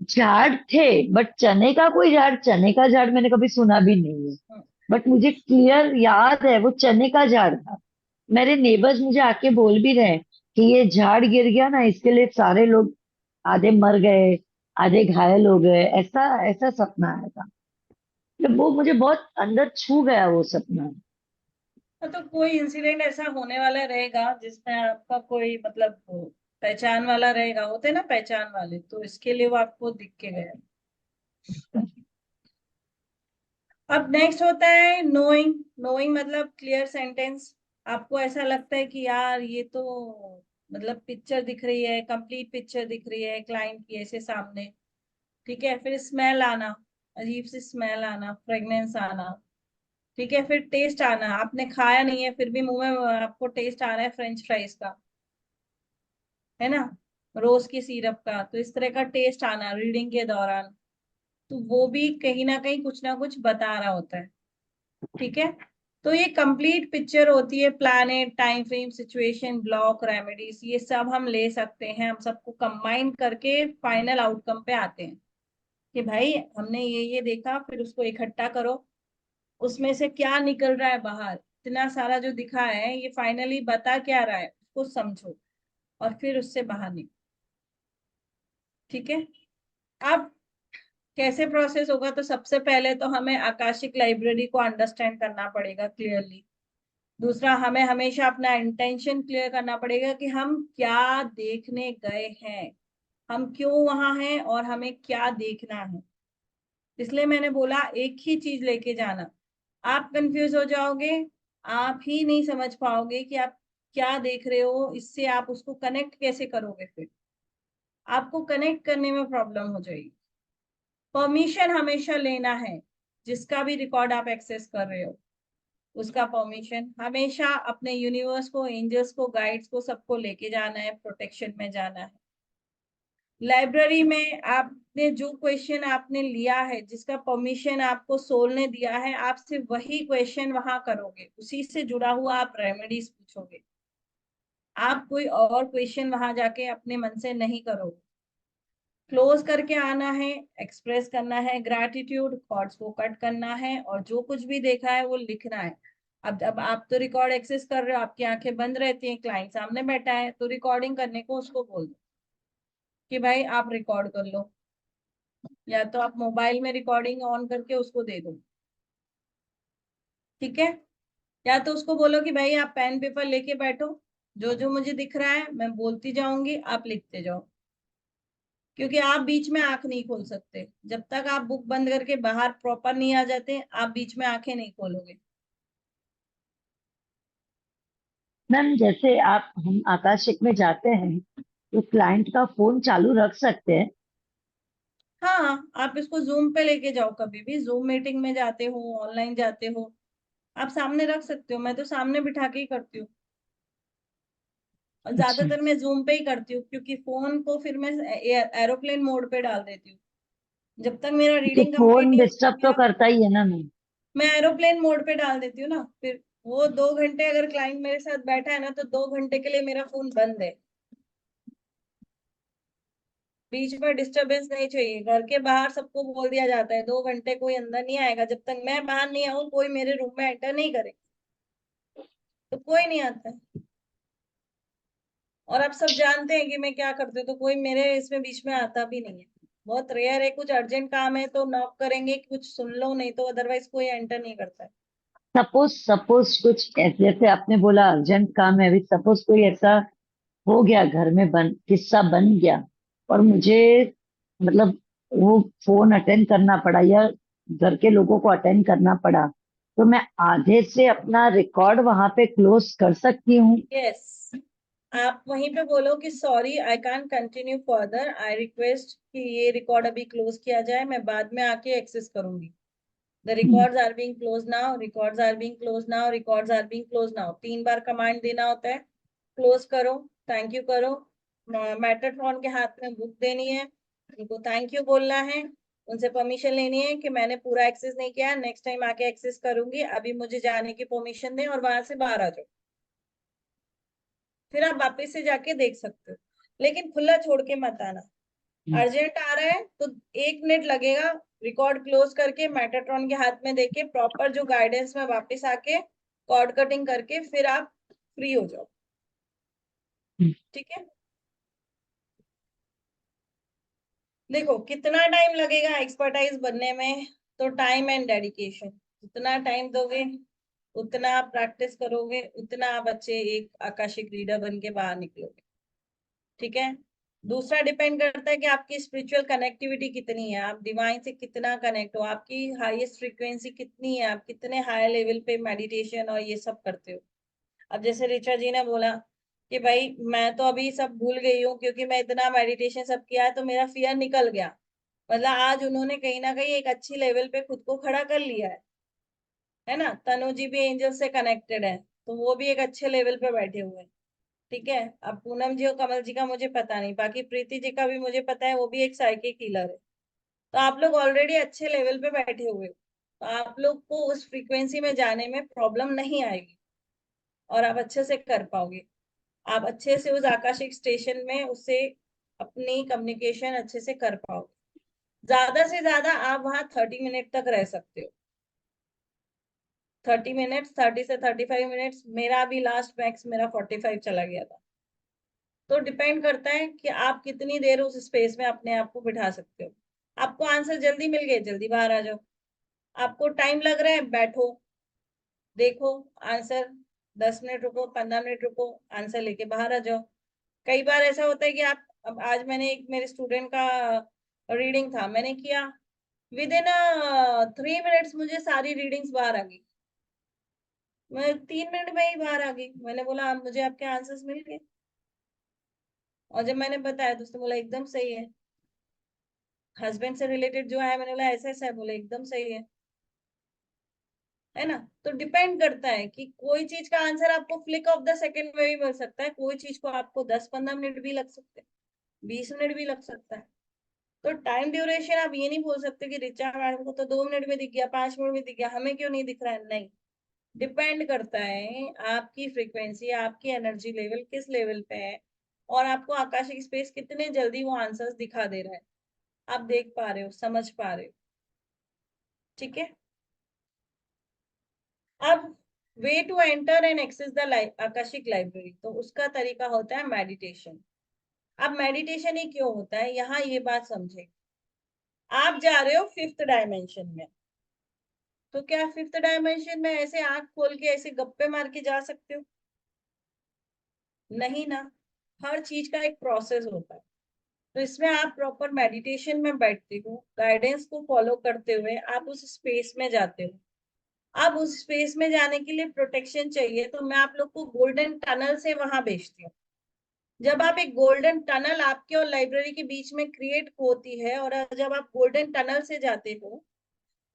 झाड़ थे, बट चने का कोई झाड़, चने का झाड़ मैंने कभी सुना भी नहीं है। हाँ। बट मुझे क्लियर याद है वो चने का झाड़ था। मेरे नेबर्स मुझे आके बोल भी रहे हैं कि ये झाड़ गिर गया ना, इसके लिए सारे लोग आधे मर गए, आधे घायल हो गए। ऐसा ऐसा सपना आया था। मतलब वो मुझे बहुत अंदर छू गया वो सपना। तो कोई इंसिडेंट ऐसा होने वाला रहेगा जिसमें आपका कोई मतलब वो पहचान वाला रहेगा, होते ना पहचान वाले, तो इसके लिए वो आपको दिख के गया। अब नेक्स्ट होता है नोइंग। नोइंग मतलब क्लियर सेंटेंस। आपको ऐसा लगता है कि यार ये तो मतलब पिक्चर दिख रही है, कंप्लीट पिक्चर दिख रही है क्लाइंट की ऐसे सामने। ठीक है, फिर स्मेल आना, अजीब सी स्मेल आना, फ्रेग्रेंस आना। ठीक है, फिर टेस्ट आना, आपने खाया नहीं है फिर भी मुंह में आपको टेस्ट आ रहा है फ्रेंच फ्राइज का, है ना, रोज की सिरप का। तो इस तरह का टेस्ट आना रीडिंग के दौरान, तो वो भी कहीं ना कुछ बता रहा होता है। ठीक है, तो ये कंप्लीट पिक्चर होती है, planet, time frame, situation, block, remedies, ये सब हम ले सकते हैं। हम सबको कंबाइन करके फाइनल आउटकम पे आते हैं कि भाई हमने ये देखा, फिर उसको इकट्ठा करो, उसमें से क्या निकल रहा है बाहर। इतना सारा जो दिखा है ये फाइनली बता क्या रहा है उसको समझो, और फिर उससे बाहर निकलो। ठीक है, अब कैसे प्रोसेस होगा? तो सबसे पहले तो हमें आकाशिक लाइब्रेरी को अंडरस्टैंड करना पड़ेगा क्लियरली। दूसरा, हमें हमेशा अपना इंटेंशन क्लियर करना पड़ेगा कि हम क्या देखने गए हैं, हम क्यों वहां हैं, और हमें क्या देखना है। इसलिए मैंने बोला एक ही चीज लेके जाना। आप कंफ्यूज हो जाओगे, आप ही नहीं समझ पाओगे कि आप क्या देख रहे हो, इससे आप उसको कनेक्ट कैसे करोगे, फिर आपको कनेक्ट करने में प्रॉब्लम हो जाएगी। परमिशन हमेशा लेना है, जिसका भी रिकॉर्ड आप एक्सेस कर रहे हो उसका परमिशन हमेशा अपने यूनिवर्स को, एंजल्स को, गाइड्स को, सबको लेके जाना है, प्रोटेक्शन में जाना है। लाइब्रेरी में आपने जो क्वेश्चन आपने लिया है, जिसका परमिशन आपको सोल ने दिया है, आप सिर्फ वही क्वेश्चन वहां करोगे, उसी से जुड़ा हुआ आप रेमेडीज पूछोगे। आप कोई और क्वेश्चन वहां जाके अपने मन से नहीं करोगे। क्लोज करके आना है, एक्सप्रेस करना है ग्रैटिट्यूड, थॉट्स को कट करना है, और जो कुछ भी देखा है वो लिखना है। अब आप तो रिकॉर्ड एक्सेस कर रहे हो, आपकी आंखें बंद रहती हैं, क्लाइंट सामने बैठा है, तो रिकॉर्डिंग करने को उसको बोल दो कि भाई आप रिकॉर्ड कर लो। या तो आप मोबाइल में रिकॉर्डिंग ऑन करके उसको दे दो, ठीक है। या तो उसको बोलो कि भाई आप पेन पेपर लेके बैठो, जो जो मुझे दिख रहा है मैं बोलती जाऊंगी, आप लिखते जाओ। क्योंकि आप बीच में आंख नहीं खोल सकते, जब तक आप बुक बंद करके बाहर प्रॉपर नहीं आ जाते, आप बीच में आंखें नहीं खोलोगे। मैम जैसे आप हम आकाशिक में जाते हैं तो क्लाइंट का फोन चालू रख सकते हैं? हाँ, आप इसको जूम पे लेके जाओ, कभी भी जूम मीटिंग में जाते हो, ऑनलाइन जाते हो, आप सामने रख सकते हो। मैं तो सामने बिठा के ही करती हूँ, और अच्छा। ज्यादातर मैं जूम पे ही करती हूँ, क्योंकि फोन को फिर मैं एरोप्लेन मोड पे डाल देती हूँ। जब तक मेरा क्योंकि रीडिंग कंप्लीट फोन नहीं होता डिस्टर्ब तो मेरा, करता ही है ना मैम। मैं एरोप्लेन मोड पे डाल देती हूँ ना। फिर वो 2 घंटे अगर क्लाइंट मेरे साथ बैठा है ना, तो 2 घंटे के लिए मेरा फोन बंद है। बीच में डिस्टरबेंस नहीं चाहिए। घर के बाहर सबको बोल दिया जाता है 2 घंटे कोई अंदर नहीं आएगा, जब तक मैं बाहर नहीं आऊं कोई मेरे रूम में एंटर नहीं करे, तो कोई नहीं आता है। और आप सब जानते हैं कि मैं क्या करती हूँ, तो कोई मेरे इसमें बीच में आता भी नहीं है। बहुत रेयर है, कुछ अर्जेंट काम है तो नॉक करेंगे, कुछ सुन लो, नहीं तो अदरवाइज कोई एंटर नहीं करता है। सपोज सपोज कुछ जैसे आपने बोला अर्जेंट काम है, अभी सपोज कोई ऐसा हो गया घर में, किस्सा बन गया और मुझे मतलब वो फोन अटेंड करना पड़ा या घर के लोगों को अटेंड करना पड़ा, तो मैं आधे से अपना रिकॉर्ड वहां पे क्लोज कर सकती हूँ? यस, आप वहीं पे बोलो कि sorry I can't continue further, I request कि ये रिकॉर्ड अभी क्लोज किया जाए, मैं बाद में आके एक्सेस करूंगी। The records are being close now, records are being close now, records are being close now, 3 बार कमांड देना होता है। क्लोज करो, थैंक यू करो, मैटरट्रॉन के हाथ में बुक देनी है, उनको थैंक यू बोलना है, उनसे परमिशन लेनी है कि मैंने पूरा एक्सेस नहीं किया, नेक्स्ट टाइम आके एक्सेस करूंगी, अभी मुझे जाने की परमिशन दें, और वहां से बाहर आ जाओ। फिर आप वापस से जाके देख सकते हो, लेकिन खुला छोड़ के मत आना। अर्जेंट आ रहा है तो 1 मिनट लगेगा, रिकॉर्ड क्लोज करके मैटाट्रॉन के हाथ में देके प्रॉपर जो गाइडेंस में वापस आके कॉर्ड कटिंग करके फिर आप फ्री हो जाओ, ठीक है। देखो कितना टाइम लगेगा एक्सपर्टाइज बनने में, तो टाइम एंड डेडिकेशन, जितना टाइम दोगे उतना आप प्रैक्टिस करोगे, उतना आप अच्छे एक आकाशिक रीडर बन के बाहर निकलोगे, ठीक है। दूसरा डिपेंड करता है कि आपकी स्पिरिचुअल कनेक्टिविटी कितनी है, आप डिवाइन से कितना कनेक्ट हो, आपकी हाईएस्ट फ्रीक्वेंसी कितनी है, आप कितने हाई लेवल पे मेडिटेशन और ये सब करते हो। अब जैसे ऋचा जी ने बोला कि भाई मैं तो अभी सब भूल गई हूँ, क्योंकि मैं इतना मेडिटेशन सब किया है तो मेरा फियर निकल गया। मतलब आज उन्होंने कहीं ना कहीं एक अच्छी लेवल पे खुद को खड़ा कर लिया है ना। तनु जी भी एंजल से कनेक्टेड है, तो वो भी एक अच्छे लेवल पे बैठे हुए हैं, ठीक है। अब पूनम जी और कमल जी का मुझे पता नहीं, बाकी प्रीति जी का भी मुझे पता है, वो भी एक साइकिक हीलर है। तो आप लोग ऑलरेडी अच्छे लेवल पे बैठे हुए हो, तो आप लोग को उस फ्रीक्वेंसी में जाने में प्रॉब्लम नहीं आएगी, और आप अच्छे से कर पाओगे। आप अच्छे से उस आकाशिक स्टेशन में उससे अपनी कम्युनिकेशन अच्छे से कर पाओगे। ज्यादा से ज्यादा आप वहां 30 मिनट तक रह सकते हो, 30 मिनट, 30 से 35 मिनट। मेरा अभी लास्ट मैक्स मेरा 45 चला गया था। तो डिपेंड करता है कि आप कितनी देर उस स्पेस में अपने आप को बिठा सकते हो। आपको आंसर जल्दी मिल गए, जल्दी बाहर आ जाओ। आपको टाइम लग रहा है, बैठो, देखो आंसर, 10 मिनट रुको, 15 मिनट रुको, आंसर लेके बाहर आ जाओ। कई बार ऐसा होता है कि आप, अब आज मैंने एक मेरे स्टूडेंट का रीडिंग था, मैंने किया, विद इन 3 मिनट्स मुझे सारी रीडिंग्स बाहर आ गई। मैं 3 मिनट में ही बाहर आ गई। मैंने बोला मुझे आपके आंसर्स मिल गए, और जब मैंने बताया तो उसने बोला एकदम सही है। हस्बैंड से रिलेटेड जो है, मैंने बोला ऐसा ऐसा है, बोले एकदम सही है ना। तो डिपेंड करता है कि कोई चीज का आंसर आपको फ्लिक ऑफ द सेकंड में भी मिल सकता है, कोई चीज को आपको 10-15 मिनट भी लग सकते हैं, 20 मिनट भी लग सकता है। तो टाइम ड्यूरेशन आप ये नहीं बोल सकते कि रिचा मैडम को तो 2 मिनट में दिख गया, 5 मिनट में दिख गया, हमें क्यों नहीं दिख रहा है, नहीं। डिपेंड करता है आपकी फ्रीक्वेंसी, आपकी एनर्जी लेवल किस लेवल पे है, और आपको आकाशिक स्पेस कितने जल्दी वो आंसर्स दिखा दे रहा है, आप देख पा रहे हो, समझ पा रहे हो, ठीक है। अब way to enter and access the akashic library, तो उसका तरीका होता है मेडिटेशन। अब मेडिटेशन ही क्यों होता है, यहाँ ये बात समझे। आप जा रहे हो 5th डायमेंशन में, तो क्या 5th डायमेंशन में ऐसे आंख खोल के ऐसे गप्पे मार के जा सकते हो? नहीं ना, हर चीज का एक प्रोसेस होता है। तो इसमें आप प्रॉपर मेडिटेशन में बैठते हो, गाइडेंस को फॉलो करते हुए आप उस स्पेस में जाते हो। अब उस स्पेस में जाने के लिए प्रोटेक्शन चाहिए, तो मैं आप लोग को गोल्डन टनल से वहां भेजती हूँ। जब आप एक गोल्डन टनल आपके और लाइब्रेरी के बीच में क्रिएट होती है, और जब आप गोल्डन टनल से जाते हो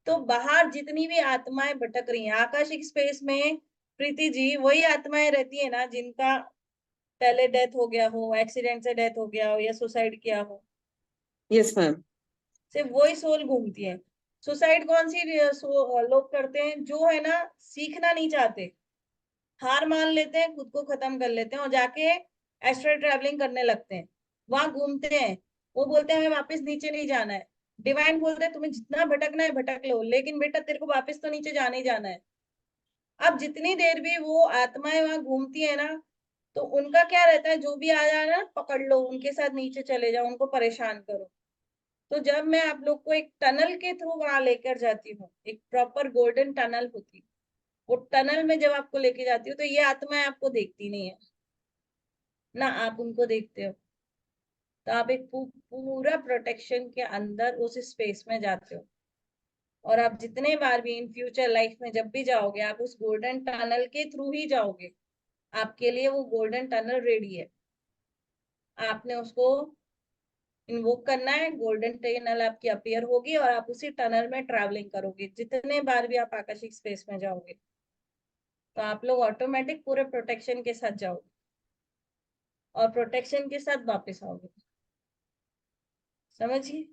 तो बाहर जितनी भी आत्माएं भटक रही हैं आकाशिक स्पेस में, प्रीति जी, वही आत्माएं रहती है ना जिनका पहले डेथ हो गया हो, एक्सीडेंट से डेथ हो गया हो या सुसाइड किया हो, यस मैम। सिर्फ वही सोल घूमती है। सुसाइड कौन सी लोग करते हैं? जो है ना, सीखना नहीं चाहते, हार मान लेते हैं, खुद को खत्म कर लेते हैं और जाके एस्ट्रल ट्रैवलिंग करने लगते हैं, वहां घूमते हैं। वो बोलते हैं हमें वापस नीचे नहीं जाना है। डिवाइन बोलते हैं तुम्हें जितना भटकना है भटक लो, लेकिन बेटा तेरे को वापस तो नीचे जाना ही जाना है। अब जितनी देर भी वो आत्माएं वहां घूमती है ना, तो उनका क्या रहता है, जो भी आ जाए ना पकड़ लो, उनके साथ नीचे चले जाओ, उनको परेशान करो। तो जब मैं आप लोग को एक टनल के थ्रू वहां लेकर जाती हूँ, एक प्रॉपर गोल्डन टनल होती है, वो टनल में जब आपको लेके जाती हूँ तो ये आत्माएं आपको देखती नहीं है ना, आप उनको देखते हो। तो आप एक पूरा प्रोटेक्शन के अंदर उस स्पेस में जाते हो, और आप जितने बार भी इन फ्यूचर लाइफ में जब भी जाओगे आप उस गोल्डन टनल के थ्रू ही जाओगे। आपके लिए वो गोल्डन टनल रेडी है, आपने उसको इन्वोक करना है, गोल्डन टनल आपकी अपीयर होगी और आप उसी टनल में ट्रैवलिंग करोगे जितने बार भी आप आकाशिक स्पेस में जाओगे। तो आप लोग ऑटोमेटिक पूरे प्रोटेक्शन के साथ जाओगे और प्रोटेक्शन के साथ वापस आओगे, समझिए।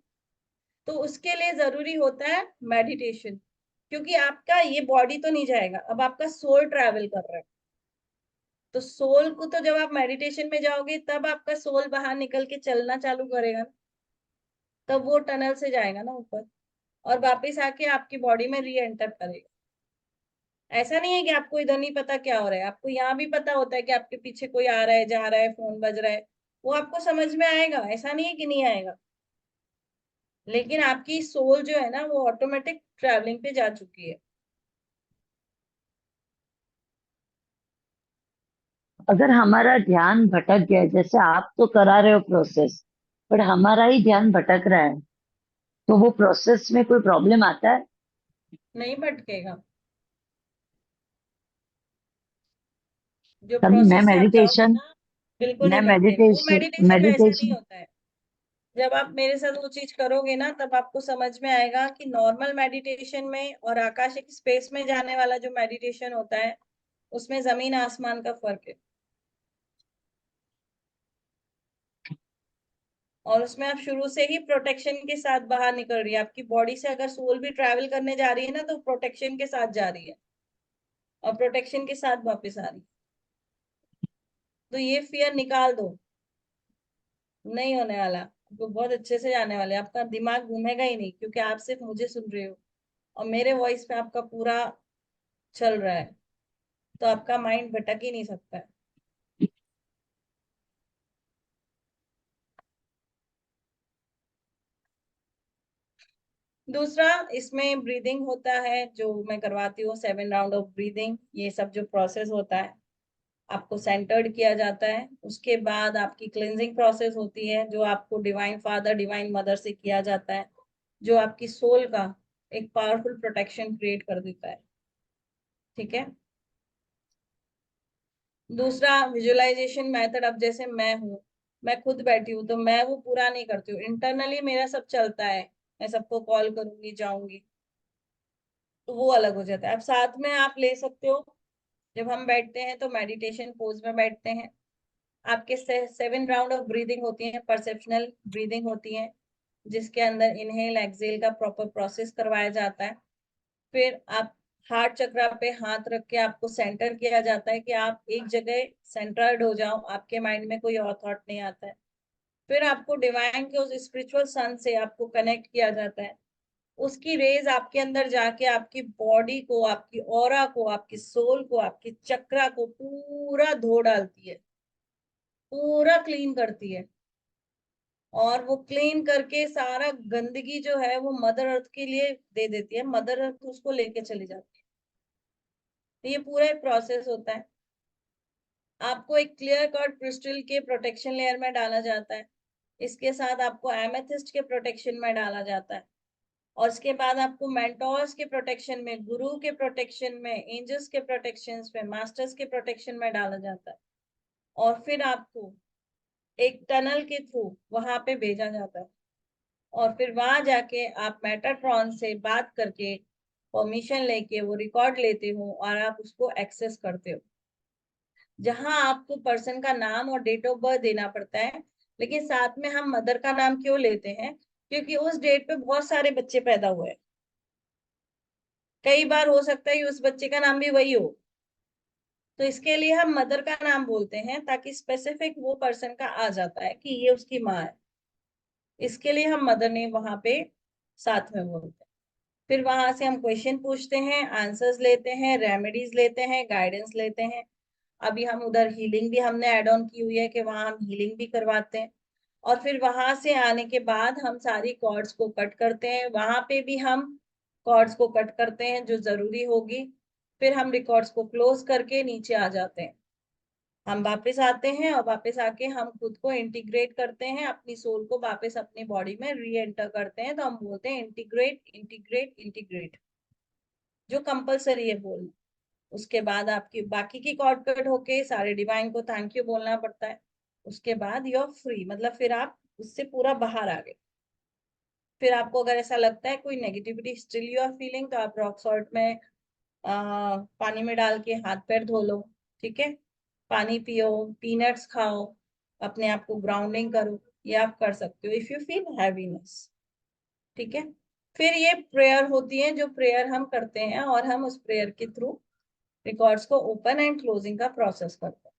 तो उसके लिए जरूरी होता है मेडिटेशन, क्योंकि आपका ये बॉडी तो नहीं जाएगा, अब आपका सोल ट्रैवल कर रहा है। तो सोल को तो जब आप मेडिटेशन में जाओगे तब आपका सोल बाहर निकल के चलना चालू करेगा ना, तब वो टनल से जाएगा ना ऊपर और वापस आके आपकी बॉडी में री एंटर करेगा। ऐसा नहीं है कि आपको इधर नहीं पता क्या हो रहा है, आपको यहाँ भी पता होता है कि आपके पीछे कोई आ रहा है, जा रहा है, फोन बज रहा है, वो आपको समझ में आएगा, ऐसा नहीं है कि नहीं आएगा। लेकिन आपकी सोल जो है ना वो ऑटोमेटिक ट्रैवलिंग पे जा चुकी है। अगर हमारा ध्यान भटक गया, जैसे आप तो करा रहे हो प्रोसेस, पर हमारा ही ध्यान भटक रहा है, तो वो प्रोसेस में कोई प्रॉब्लम आता है? नहीं भटकेगा, जो तभी मैं प्रोसेस से आप जाओगे मेडिटेशन ना बिल्कुल मैं नहीं भटकेगा। वो मेडिटेशन मेडिटेशन में ऐसा नहीं मेडिटेशन होता है। जब आप मेरे साथ वो चीज करोगे ना तब आपको समझ में आएगा कि नॉर्मल मेडिटेशन में और आकाशिक स्पेस में जाने वाला जो मेडिटेशन होता है उसमें जमीन आसमान का फर्क है। और उसमें आप शुरू से ही प्रोटेक्शन के साथ बाहर निकल रही है, आपकी बॉडी से अगर सोल भी ट्रैवल करने जा रही है ना तो प्रोटेक्शन के साथ जा रही है और प्रोटेक्शन के साथ वापस आ रही है। तो ये फियर निकाल दो, नहीं होने वाला, आपको बहुत अच्छे से जाने वाले, आपका दिमाग घूमेगा ही नहीं, क्योंकि आप सिर्फ मुझे सुन रहे हो और मेरे वॉइस पे आपका पूरा चल रहा है, तो आपका माइंड भटक ही नहीं सकता है। दूसरा, इसमें ब्रीदिंग होता है जो मैं करवाती हूँ, 7 राउंड ऑफ ब्रीदिंग। ये सब जो प्रोसेस होता है आपको सेंटर्ड किया जाता है, उसके बाद आपकी क्लिनजिंग प्रोसेस होती है जो आपको डिवाइन फादर डिवाइन मदर से किया जाता है, जो आपकी सोल का एक पावरफुल प्रोटेक्शन क्रिएट कर देता है। ठीक है। दूसरा, विजुअलाइजेशन मेथड। अब जैसे मैं हूँ, मैं खुद बैठी हूँ, तो मैं वो पूरा नहीं करती हूँ, इंटरनली मेरा सब चलता है, मैं सबको कॉल करूंगी, जाऊंगी, तो वो अलग हो जाता है। अब साथ में आप ले सकते हो, जब हम बैठते हैं तो मेडिटेशन पोज में बैठते हैं, आपके 7 राउंड ऑफ ब्रीदिंग होती है, परसेप्शनल ब्रीदिंग होती है, जिसके अंदर इनहेल एक्सेल का प्रॉपर प्रोसेस करवाया जाता है। फिर आप हार्ट चक्रा पे हाथ रख के आपको सेंटर किया जाता है कि आप एक जगह सेंटर्ड हो जाओ, आपके माइंड में कोई और थॉट नहीं आता है। फिर आपको डिवाइन के उस स्पिरिचुअल सन से आपको कनेक्ट किया जाता है, उसकी रेज आपके अंदर जाके आपकी बॉडी को, आपकी ऑरा को, आपकी सोल को, आपकी चक्रा को पूरा धो डालती है, पूरा क्लीन करती है। और वो क्लीन करके सारा गंदगी जो है वो मदर अर्थ के लिए दे देती है, मदर अर्थ उसको लेके चली जाती है। तो ये पूरा एक प्रोसेस होता है। आपको एक क्लियर कट क्रिस्टल के प्रोटेक्शन लेयर में डाला जाता है, इसके साथ आपको एमेथिस्ट के प्रोटेक्शन में डाला जाता है, और इसके बाद आपको मेंटोर्स के प्रोटेक्शन में, गुरु के प्रोटेक्शन में, एंजल्स के प्रोटेक्शन में, मास्टर्स के प्रोटेक्शन में डाला जाता है, और फिर आपको एक टनल के थ्रू वहां पे भेजा जाता है, और फिर वहां जाके आप मेटाट्रॉन से बात करके परमिशन लेके वो रिकॉर्ड लेते हो और आप उसको एक्सेस करते हो, जहां आपको पर्सन का नाम और डेट ऑफ बर्थ देना पड़ता है। लेकिन साथ में हम मदर का नाम क्यों लेते हैं? क्योंकि उस डेट पे बहुत सारे बच्चे पैदा हुए हैं, कई बार हो सकता है कि उस बच्चे का नाम भी वही हो, तो इसके लिए हम मदर का नाम बोलते हैं, ताकि स्पेसिफिक वो पर्सन का आ जाता है कि ये उसकी माँ है। इसके लिए हम मदर नेम वहां पे साथ में बोलते हैं। फिर वहां से हम क्वेश्चन पूछते हैं, आंसर्स लेते हैं, रेमेडीज लेते हैं, गाइडेंस लेते हैं। अभी हम उधर हीलिंग भी हमने ऐड ऑन की हुई है कि वहां हम हीलिंग भी करवाते हैं। और फिर वहां से आने के बाद हम सारी कॉर्ड्स को कट करते हैं, वहां पे भी हम कॉर्ड्स को कट करते हैं जो जरूरी होगी। फिर हम रिकॉर्ड्स को क्लोज करके नीचे आ जाते हैं। हम वापस आते हैं और वापस आके हम खुद को इंटीग्रेट करते हैं, अपनी सोल को वापस अपनी बॉडी में री एंटर करते हैं। तो हम बोलते हैं इंटीग्रेट इंटीग्रेट इंटीग्रेट, जो कंपलसरी है बोलना। उसके बाद आपकी बाकी की कॉर्ड कट होके सारे डिवाइन को थैंक यू बोलना पड़ता है। उसके बाद यू आर फ्री, मतलब फिर आप उससे पूरा बाहर आ गए। फिर आपको अगर ऐसा लगता है कोई negativity still you are feeling, तो आप रॉक सॉल्ट में पानी में डाल के हाथ पैर धो लो, ठीक है, पानी पियो, पीनट्स खाओ, अपने आप को ग्राउंडिंग करो, ये आप कर सकते हो इफ यू फील हैवीनेस, ठीक है। फिर ये प्रेयर होती है, जो प्रेयर हम करते हैं, और हम उस प्रेयर के थ्रू रिकॉर्ड्स को ओपन एंड क्लोजिंग का प्रोसेस करते हैं।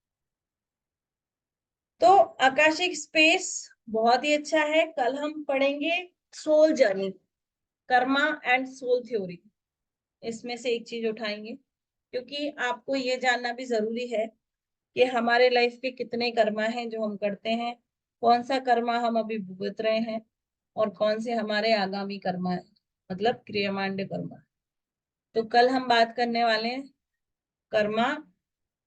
तो आकाशिक स्पेस बहुत ही अच्छा है। कल हम पढ़ेंगे soul journey, karma and soul theory, इसमें से एक चीज उठाएंगे, क्योंकि आपको ये जानना भी जरूरी है कि हमारे लाइफ के कितने कर्मा हैं जो हम करते हैं, कौन सा कर्मा हम अभी भुगत रहे हैं, और कौन से हमारे आगामी कर्मा है, मतलब क्रियामांड कर्मा। तो कल हम बात करने वाले हैं कर्मा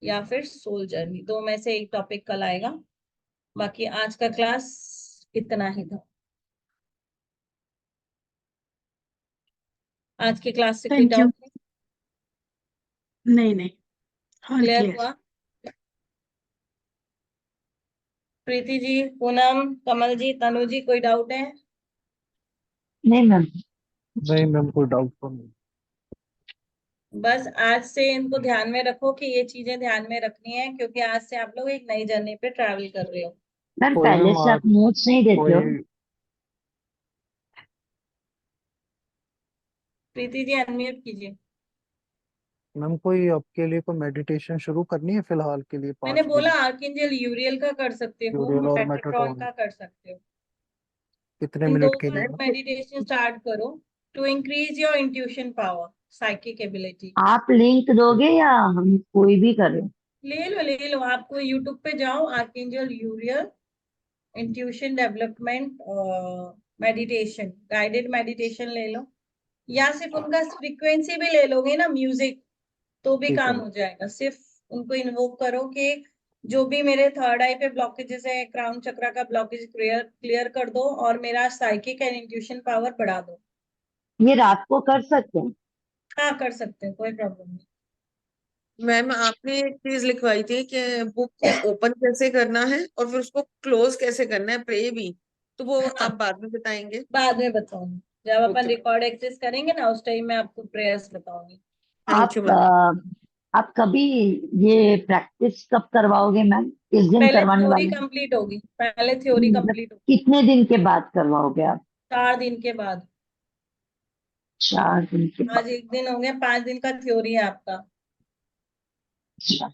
या फिर सोल जर्नी, दो में से एक टॉपिक कल आएगा। बाकी आज का क्लास इतना ही था। आज की क्लास से कोई थैंक यू। डाउट नहीं? नहीं नहीं, ऑल क्लियर क्लियर। हुआ? प्रीति जी, पूनम, कमल जी, तनु जी, कोई डाउट है? नहीं मैम। नहीं मैम, कोई डाउट तो नहीं। बस आज से इनको ध्यान में रखो कि ये चीजें ध्यान में रखनी है, क्योंकि आज से आप लोग एक नई जर्नी पे ट्रैवल कर रहे हो। मैम कोई पहले मैम से आप नोट्स नहीं देते हो? कोई प्रीति जी अनम्यूट कीजिए। मैम कोई आपके लिए कोई मेडिटेशन शुरू करनी है फिलहाल के लिए मैंने 5 दिन? बोला आर्कएंजल यूरियल का कर सकते हो, यूरियल और मेटाट्रॉन मेटाट्रॉन का कर सकते हो। कितने इन दो मिनट के का लिए मैम? मेडिटेशन स्टार्ट करो to increase your intuition power, psychic ability. आप लिंक दोगे या हम कोई भी करें? ले लो, आपको यूट्यूब पे जाओ, archangel Uriel intuition development meditation, guided meditation ले लो, या सिर्फ उनका फ्रीक्वेंसी भी ले लोगे ना, म्यूजिक, तो भी ठीक है काम मैम। हो जाएगा। सिर्फ उनको इन्वोक करो कि जो भी मेरे थर्ड आई पे ब्लॉकेजेस है, क्राउन चक्रा का ब्लॉकेज क्लियर क्लियर कर दो, और मेरा साइकिक एंड इंट्यूशन पावर बढ़ा दो। ये रात को कर सकते हैं? हाँ कर सकते हैं, कोई प्रॉब्लम नहीं। मैम आपने एक चीज लिखवाई थी कि बुक को ओपन कैसे करना है और फिर उसको क्लोज कैसे करना है, प्रे भी, तो वो हाँ आप बाद में बताएंगे। बाद में बताऊंगी, जब अपन ओके मैम, रिकॉर्ड एक्सेस करेंगे ना, उस टाइम मैं आपको प्रेयर्स बताऊंगी। थैंक यू आप मैम। आप कभी ये प्रैक्टिस कब करवाओगे मैम? किस दिन पहले करवाने थ्योरी वाले हैं? कंप्लीट होगी, पहले थ्योरी मतलब कंप्लीट होगी, कितने दिन के बाद करवाओगे आप? 4 दिन के बाद। 4 दिन के आज बाद? एक दिन हो गया, 5 दिन का थ्योरी है आपका। अच्छा।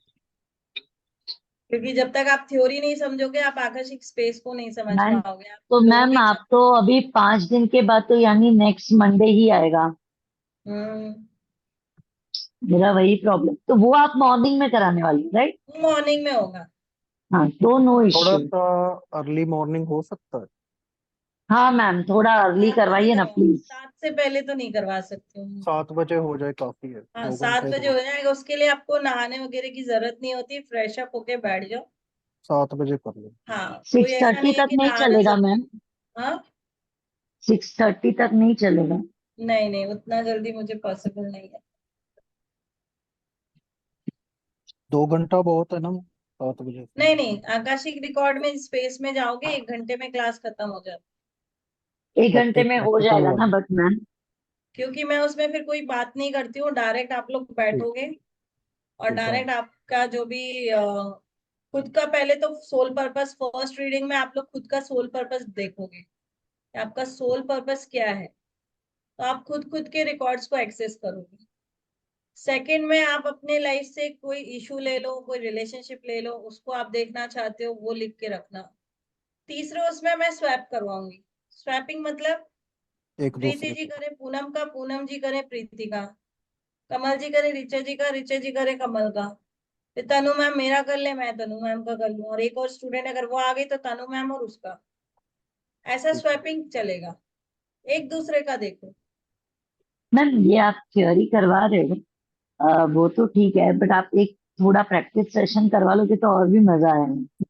क्योंकि जब तक आप थ्योरी नहीं समझोगे, आप आकर्षिक स्पेस को नहीं समझ मैम पाओगे, आप तो फ्लो मैम नहीं कर। आप तो अभी 5 दिन के बाद, तो यानी नेक्स्ट मंडे ही आएगा। हम्म, मेरा वही प्रॉब्लम, तो वो आप मॉर्निंग में कराने वाली, राइट? मॉर्निंग में होगा। हाँ तो नो थोड़ा इश्यू। सा अर्ली मॉर्निंग हो सकता है? हाँ मैम, थोड़ा अर्ली 7 बजे करवाइए ना करवाओ, प्लीज। 7 से पहले तो नहीं करवा सकती हूँ। 7 बजे हो जाए काफी है, हाँ 2 घंटे 7 बजे तो। हो जाएगा, उसके लिए आपको नहाने वगैरह की जरूरत नहीं होती, फ्रेश अप होके बैठ जाओ। 7 बजे कर लो। हाँ कोई ऐसा 6:30 नहीं है तक कि नहीं नहाना चलेगा जरूरी मैम? है। हाँ 6:30 तक नहीं चलेगा? नहीं नहीं, उतना जल्दी मुझे पॉसिबल नहीं है। 2 घंटा बहुत है ना, 7 बजे से। नहीं नहीं, आकाशिक रिकॉर्ड में स्पेस में जाओगे 1 घंटे में क्लास खत्म हो जाती 1 घंटे प्रैक्टिस में हो प्रैक्टिकल जाएगा ना वाला। But ma'am? है, क्योंकि मैं उसमें फिर कोई बात नहीं करती हूँ, डायरेक्ट आप लोग ठीक। बैठोगे और ठीक है। डायरेक्ट आपका जो भी खुद का पहले तो सोल पर्पस, फर्स्ट रीडिंग में आप लोग खुद का सोल पर्पस देखोगे कि आपका सोल पर्पस क्या है, तो आप खुद खुद के रिकॉर्ड्स को एक्सेस करोगे। सेकंड में आप अपने लाइफ से कोई इशू ले लो, कोई रिलेशनशिप ले लो, उसको आप देखना चाहते हो वो लिख के रखना। तीसरे उसमें मैं स्वैप करवाऊंगी। स्वैपिंग मतलब एक प्रीति दूसरे जी को। करे पूनम का, पूनम जी करे प्रीति का, कमल जी करे ऋचा जी का, ऋचा जी करे कमल का, फिर तनु मैम मेरा कर ले, मैं तनु मैम का कर लूं, और एक और स्टूडेंट अगर वो आ गई तो तनु मैम और उसका। ऐसा ठीक है। स्वैपिंग चलेगा, एक दूसरे का देखो। मैम ये आप थ्योरी करवा रहे हो, वो तो ठीक है, बट आप एक थोड़ा प्रैक्टिस सेशन करवा लोगे तो और भी मजा आएगा।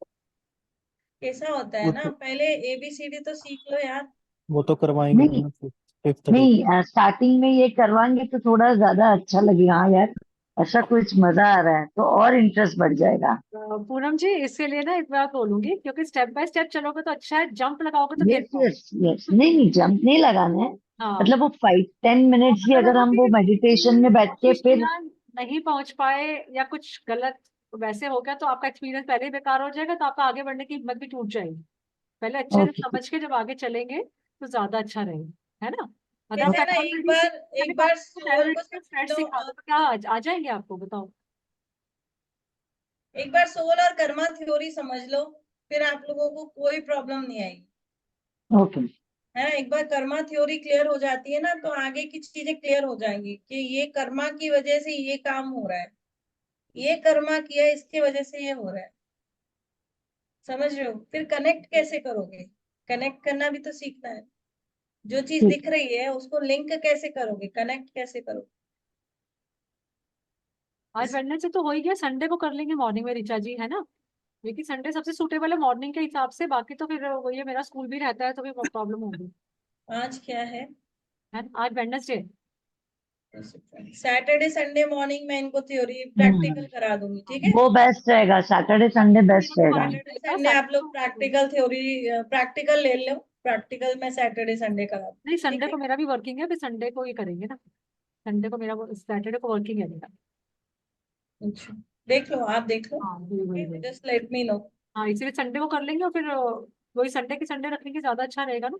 कैसा होता है वो ना, तो पहले ABCD तो सीख लो यार। वो तो करवाएंगे नहीं ना 5th डे को। नहीं, स्टार्टिंग में ये करवाएंगे तो थोड़ा ज्यादा अच्छा लगेगा। हाँ यार, ऐसा कुछ मजा आ रहा है तो और इंटरेस्ट बढ़ जाएगा। पूनम जी इसके लिए ना एक बात बोलूंगी, क्योंकि स्टेप बाय स्टेप चलोगे तो अच्छा है, जंप लगाओगे तो गिर यस पाओगे। यस यस, नहीं नहीं, जंप नहीं लगाना है। हाँ, मतलब वो 5-10 मिनट्स भी अगर अगर देखो हम कि वो मेडिटेशन में बैठ के कोशिश फिर। किया नहीं पहुंच पाए या कुछ गलत वैसे हो गया तो आपका एक्सपीरियंस पहले ही बेकार हो जाएगा, तो आपका आगे बढ़ने की हिम्मत भी टूट जाएगी। पहले अच्छे से ओके समझ के जब आगे चलेंगे तो ज्यादा अच्छा रहेगा, है ना। अगर आप कहते हैं ना, एक ऑलरेडी बार मैंने एक कहा बार सोल को फ्रेंड समझ लो, सिखा दो तो क्या आ जाएंगे आपको, बताओ। एक बार सोल और कर्मा थ्योरी समझ लो, फिर आप लोगों को कोई प्रॉब्लम नहीं आएगी। ओके। है ना, एक बार कर्मा थ्योरी क्लियर हो जाती है ना, तो आगे की चीजें क्लियर हो जाएंगी कि ये कर्मा की वजह से ये काम हो रहा है, ये कर्मा किया इसकी वजह से ये हो रहा है। समझ रहे हो, फिर कनेक्ट कैसे करोगे, कनेक्ट करना भी तो सीखना है। जो चीज ठीक। दिख रही है उसको लिंक कैसे करोगे, कनेक्ट कैसे करोगे। आज इस वेडनेसडे तो हो ही गया, संडे को कर लेंगे मॉर्निंग में ऋचा जी, है ना। लेकिन संडे सबसे सूटेबल है मॉर्निंग के हिसाब से, बाकी तो फिर वही है, मेरा स्कूल भी रहता है तो भी प्रॉब्लम होगी। आज क्या है, है ना? आज वेडनेसडे। सैटरडे संडे मॉर्निंग में इनको थ्योरी हम्म, प्रैक्टिकल करा दूंगी, ठीक है। वो बेस्ट रहेगा, सैटरडे संडे बेस्ट रहेगा। सैटरडे संडे आप लोग प्रैक्टिकल थ्योरी, प्रैक्टिकल ले लो, प्रैक्टिकल में सैटरडे संडे करा दूँ, नहीं, ठीक संडे है। को मेरा भी वर्किंग है, फिर संडे को ही करेंगे ना। संडे को मेरा, सैटरडे को वर्किंग है मेरा। अच्छा, देख लो, आप देख लो, हाँ वही वही वही। Just let me know. हाँ इसीलिए संडे को कर लेंगे, और फिर वही संडे के संडे रखने की ज्यादा अच्छा रहेगा ना,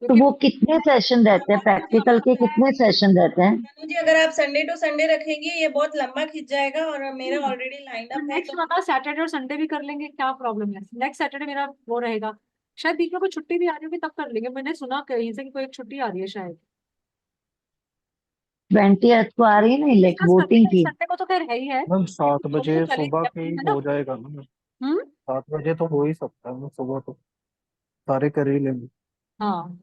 तो क्योंकि वो कितने सेशन रहते हैं, प्रैक्टिकल के कितने सेशन रहते हैं? तनु जी अगर आप संडे टू संडे रखेंगे ये बहुत लंबा खिंच जाएगा, और मेरा ऑलरेडी लाइन अप है, नेक्स्ट तो वाला सैटरडे और संडे भी कर लेंगे, क्या प्रॉब्लम है। नेक्स्ट सैटरडे मेरा वो रहेगा, शायद बीच में कोई छुट्टी भी आ रही होगी तब कर लेंगे, मैंने सुना कहीं से कि कोई एक छुट्टी आ रही है शायद। 20th को आ रही है ना, लाइक डिस्कस करते वोटिंग हैं, की। संडे को तो खैर है ही है, मैम लेकिन 7 वो भी तो बजे सुबह चलेंगे के अपनी, ही है ना। हो जाएगा ना मैम। हम्म। 7 बजे तो हो ही सकता है मैम, सुबह तो सारे कर ही लेंगे। हाँ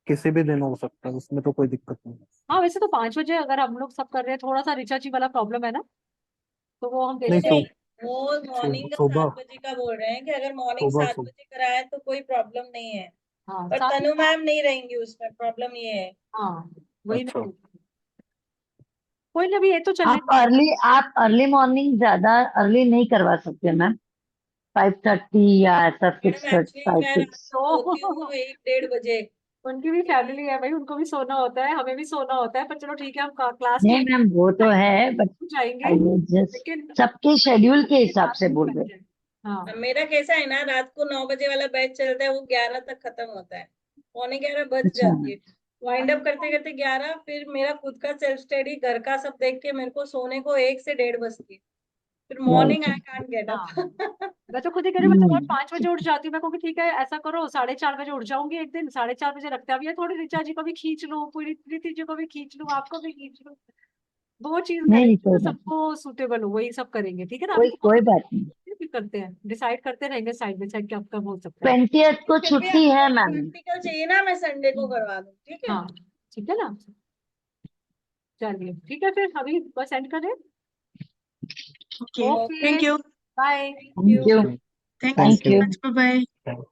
किसी भी दिन हो सकता है, उसमें तो कोई दिक्कत नहीं। हाँ, वैसे तो 5 बजे अगर हम लोग सब कर रहे हैं, थोड़ा सा रिचा जी वाला प्रॉब्लम है ना, तो वो हम नहीं, देखते नहीं, हैं। वो मॉर्निंग का सुबह 7 बजे का बोल रहे हैं कि अगर मॉर्निंग सुबह 7 सुबह। बजे कराए तो कोई प्रॉब्लम नहीं है, हाँ पर साथ में। तनु मैम नहीं रहेंगी उसमें, प्रॉब्लम ये है। हाँ वही अच्छा। ना, कोई ना, अभी ये तो चलने। आप अर्ली मॉर्निंग ज्यादा अर्ली नहीं करवा सकते मैम? 5:30 या ऐसा मैडम 6:30, एक्चुअली फाइव मैं रात सिक्स को सोती हूँ तो 1-1:30 बजे। उनकी भी फैमिली है भाई, उनको भी सोना होता है, हमें भी सोना होता है, पर चलो ठीक है, हम क्लास के नहीं मैम, वो तो है बट जाएंगे, आई जस्ट लेकिन सबके शेड्यूल के के हिसाब साथ से में बोल रहे बैठे हैं। हाँ अब मेरा कैसा है ना, रात को 9 बजे वाला बैच चलता है, वो 11 तक खत्म होता है, 11:45 बज अच्छा। जाती है। वाइंड अप करते करते 11, फिर मेरा खुद का सेल्फ स्टडी घर का सब देख के मेरे को सोने को 1 से 1:30 बजती है, फिर morning right. I can't get हाँ, अप। मैं तो खुद ही कह रही हूँ, मैं तो रोज 5 बजे उठ जाती हूँ, मैं कहूँगी ठीक है ऐसा करो 4:30 बजे उठ जाऊंगी, एक दिन 4:30 बजे रखते हैं, अब ये थोड़ी ऋचा जी को भी खींच लूँ, पूरी प्रीति जी को भी खींच लूँ, आपको भी खींच लूँ, वो चीज नहीं नहीं, करेंगे कोई तो बात नहीं, सबको सूटेबल हो, वही सब करेंगे, ठीक है ना। अभी कोई तो कोई बात नहीं। करते हैं, डिसाइड करते रहेंगे साइड बाय साइड कब कब हो सकता है। 20th को फिर भी छुट्टी है आपको मैम। प्रैक्टिकल चाहिए ना, मैं संडे को करवा दूँ, ठीक है? हाँ ठीक है ना, चलिए ठीक है फिर अभी बस एंड करें। Okay. Okay Thank you. Bye. Thank thank you. You. Thank you thank so you. much. Bye bye.